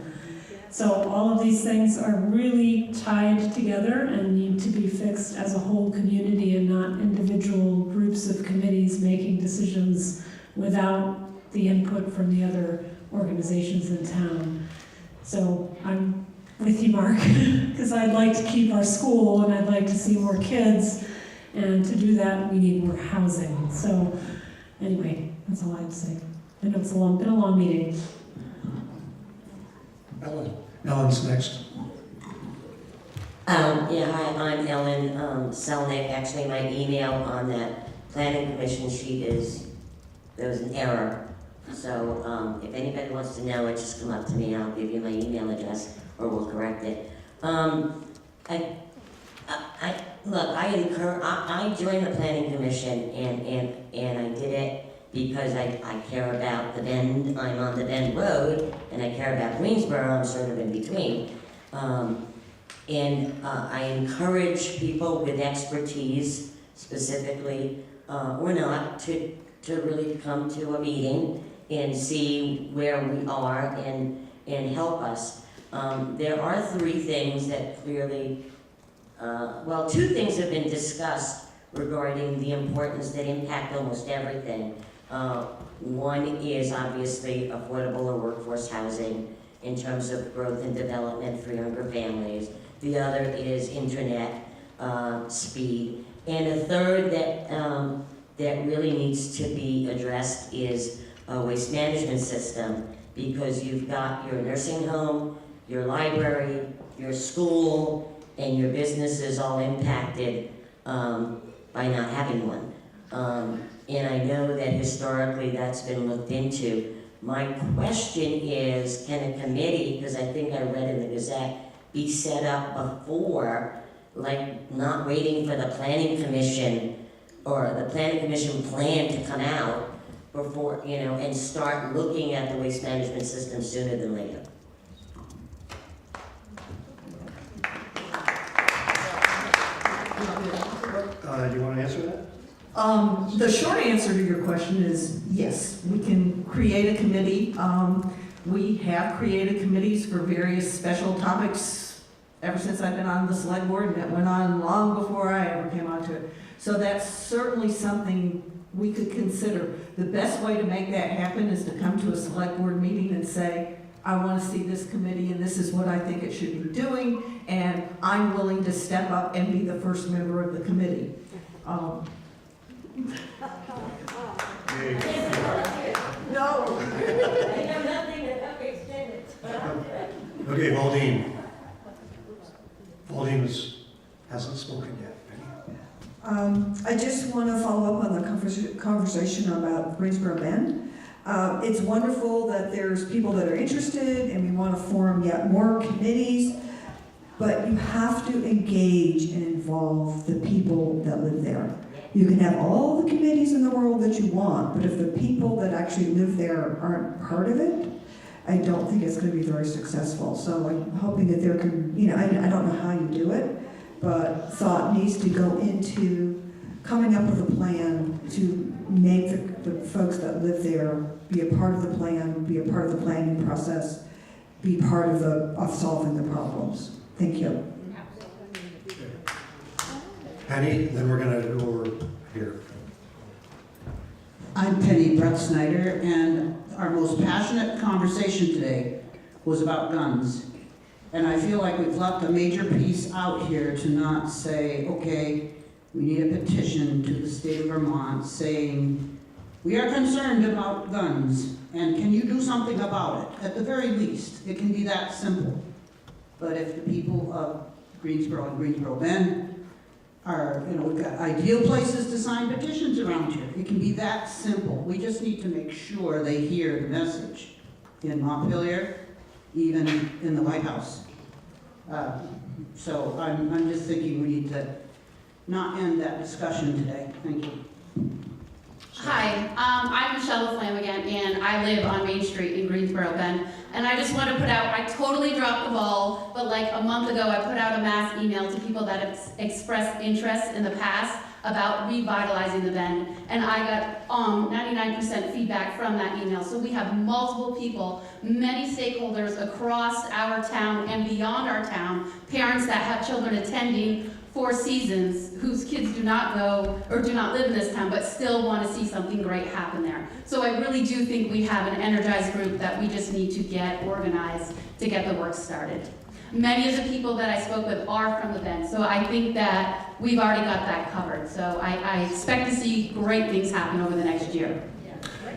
So all of these things are really tied together and need to be fixed as a whole community and not individual groups of committees making decisions without the input from the other organizations in town. So I'm with you, Mark, because I'd like to keep our school and I'd like to see more kids, and to do that we need more housing. So anyway, that's all I have to say. I know it's been a long meeting. Ellen. Ellen's next. Yeah, hi, I'm Ellen Selnick. Actually, my email on that planning commission sheet there was an error. So if anybody wants to know it, just come up to me. I'll give you my email address, or we'll correct it. I joined the planning commission, and I did it because I care about the Bend. I'm on the Bend Road, and I care about Greensboro. I'm sort of in between. I encourage people with expertise, specifically or not, to really come to a meeting and see where we are and help us. There are three things that clearly, two things have been discussed regarding the importance that impact almost everything. One is obviously affordable or workforce housing in terms of growth and development for younger families. The other is internet speed. And a third that really needs to be addressed is a waste management system, because you've got your nursing home, your library, your school, and your businesses all impacted by not having one. And I know that historically that's been looked into. My question is, can a committee, because I think I read in the Gazette, be set up before, like not waiting for the planning commission or the planning commission plan to come out before, and start looking at the waste management system sooner than later? Do you want to answer that? The short answer to your question is yes, we can create a committee. We have created committees for various special topics ever since I've been on the select board, and that went on long before I ever came onto it. So that's certainly something we could consider. The best way to make that happen is to come to a select board meeting and say, I want to see this committee and this is what I think it should be doing, and I'm willing to step up and be the first member of the committee. No. I know nothing that ever extended. Okay, Valdine. Valdine hasn't spoken yet. I just want to follow up on the conversation about Greensboro Bend. It's wonderful that there's people that are interested and we want to form yet more committees, but you have to engage and involve the people that live there. You can have all the committees in the world that you want, but if the people that actually live there aren't part of it, I don't think it's going to be very successful. So I'm hoping that there can, I don't know how you do it, but thought needs to go into coming up with a plan to make the folks that live there be a part of the plan, be a part of the planning process, be part of solving the problems. Thank you. Penny, then we're going to go over here. I'm Penny Brett Snyder, and our most passionate conversation today was about guns. And I feel like we've left a major piece out here to not say, okay, we need a petition to the state of Vermont saying, we are concerned about guns, and can you do something about it? At the very least, it can be that simple. But if the people of Greensboro and Greensboro Bend are, we've got ideal places to sign petitions around here. It can be that simple. We just need to make sure they hear the message in Montpelier, even in the White House. So I'm just thinking we need to not end that discussion today. Thank you. Hi, I'm Michelle Flanagan, and I live on Main Street in Greensboro Bend. And I just want to put out, I totally dropped the ball, but like a month ago, I put out a mass email to people that have expressed interest in the past about revitalizing the Bend. And I got 99% feedback from that email. So we have multiple people, many stakeholders across our town and beyond our town, parents that have children attending Four Seasons whose kids do not go or do not live in this town but still want to see something great happen there. So I really do think we have an energized group that we just need to get organized to get the work started. Many of the people that I spoke with are from the Bend, so I think that we've already got that covered. So I expect to see great things happen over the next year.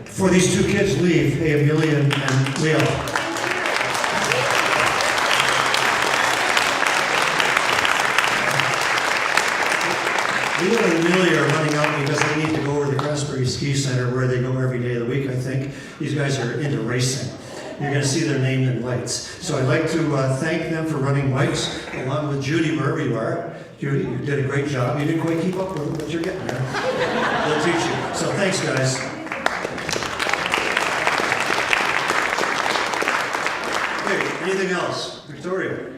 Before these two kids leave, hey, Amelia and Leo. Leo and Amelia are running out because they need to go over to the Craftsbury Ski Center where they go every day of the week, I think. These guys are into racing. You're going to see their name in lights. So I'd like to thank them for running whites, along with Judy, wherever you are. Judy, you did a great job. You didn't quite keep up with it, but you're getting there. They'll teach you. So thanks, guys. Okay, anything else? Victoria?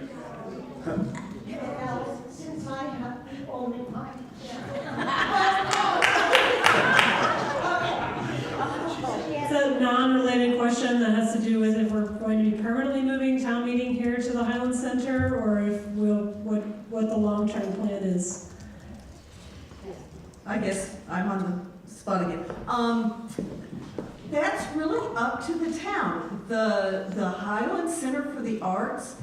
Since I have only my It's a non-related question that has to do with if we're going to be permanently moving town meeting here to the Highland Center, or if what the long-term plan is. I guess I'm on the spot again. That's really up to the town. The Highland Center for the Arts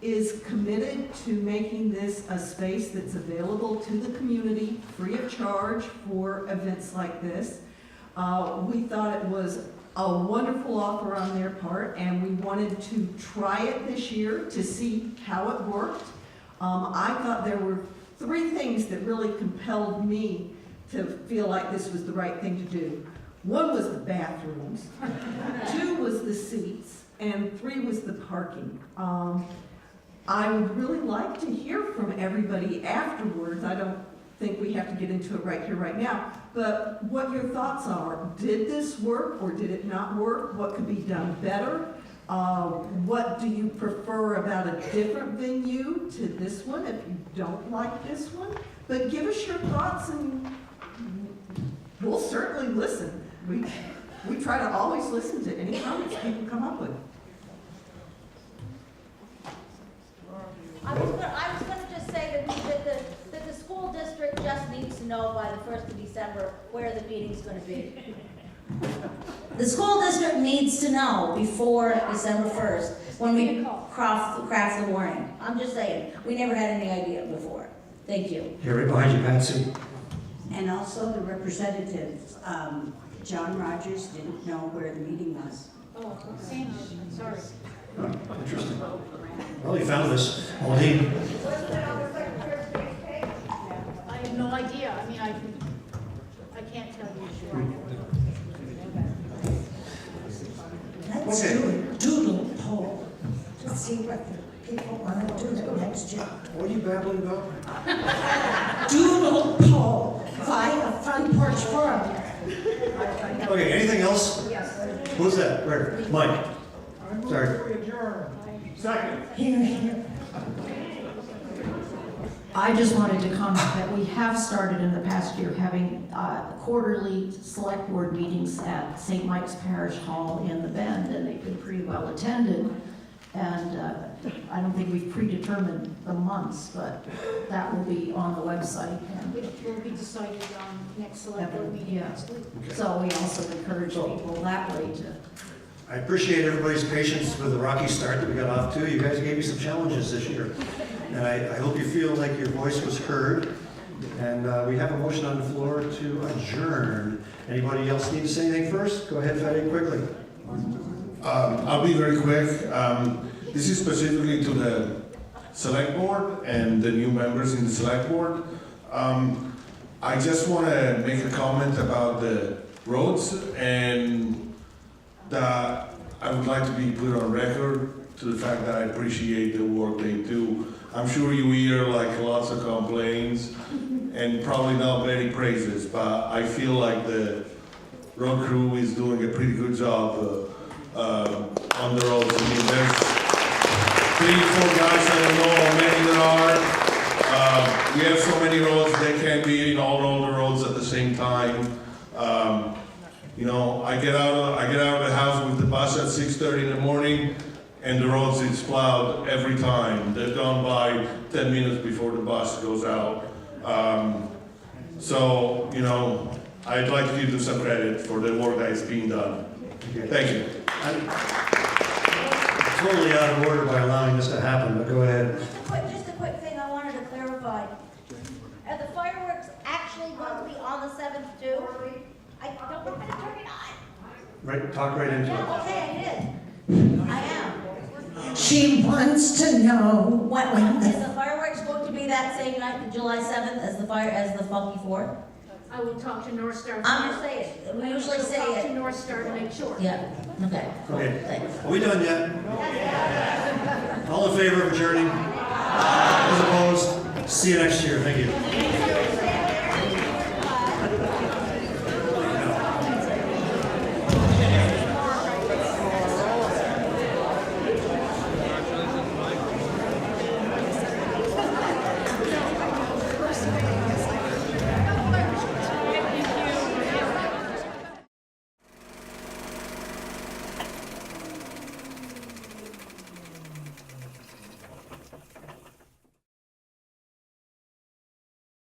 is committed to making this a space that's available to the community, free of charge for events like this. We thought it was a wonderful offer on their part, and we wanted to try it this year to see how it worked. I thought there were three things that really compelled me to feel like this was the right thing to do. One was the bathrooms, two was the seats, and three was the parking. I would really like to hear from everybody afterwards. I don't think we have to get into it right here, right now, but what your thoughts are. Did this work or did it not work? What could be done better? What do you prefer about a different venue to this one if you don't like this one? But give us your thoughts and we'll certainly listen. We try to always listen to any comments people come up with. I was gonna just say that the school district just needs to know by the 1st of December where the meeting's gonna be. The school district needs to know before December 1st, when we craft the warning. I'm just saying, we never had any idea before. Thank you. Here, right behind you, Patsy. And also the representatives, John Rodgers didn't know where the meeting was. Oh, sorry. Oh, interesting. Well, you found this. Aldine. I have no idea. I mean, I can't tell you sure. Let's do a doodle poll to see what the people want to do next year. What are you babbling about? Doodle poll via Front Porch Forum. Okay, anything else? Yes. Who's that? Where? Mike. Sorry. Second. Here. I just wanted to comment that we have started in the past year having quarterly select board meetings at St. Mike's Parish Hall in the Bend, and they've been pretty well attended. And I don't think we've predetermined the months, but that will be on the website. And It will be decided on next select board meeting next week. so we also encourage people that way to. I appreciate everybody's patience with the rocky start that we got off to. You guys gave me some challenges this year. And I hope you feel like your voice was heard. And we have a motion on the floor to adjourn. Anybody else need to say anything first? Go ahead, Fatty, quickly. I'll be very quick. This is specifically to select board and the new members in the select board. I just want to make a comment about the roads, and that I would like to be put on record to the fact that I appreciate the work they do. I'm sure you hear like lots of complaints and probably not many praises, but I feel like the road crew is doing a pretty good job on the roads. I mean, there's 3-4 guys, I don't know how many there are. We have so many roads, they can't be in all the roads at the same time. You know, I get out of the house with the bus at 6:30 in the morning, and the roads is plowed every time. They've gone by 10 minutes before the bus goes out. So, you know, I'd like to give them some credit for the work that is being done. Thank you. I'm totally out of order by allowing this to happen, but go ahead. Just a quick thing I wanted to clarify. Are the fireworks actually going to be on the 7th too? I don't want to turn it on. Right, talk right into it. Yeah, okay, I did. I am. She wants to know Is the fireworks going to be that same night, July 7th, as the Funky 4th? I will talk to North Star. I'm just saying, we usually say Talk it. to North Star to make sure. Yeah, okay. Okay, Thanks. are we done yet? All in favor of adjourning? Those opposed? See you next year, thank you.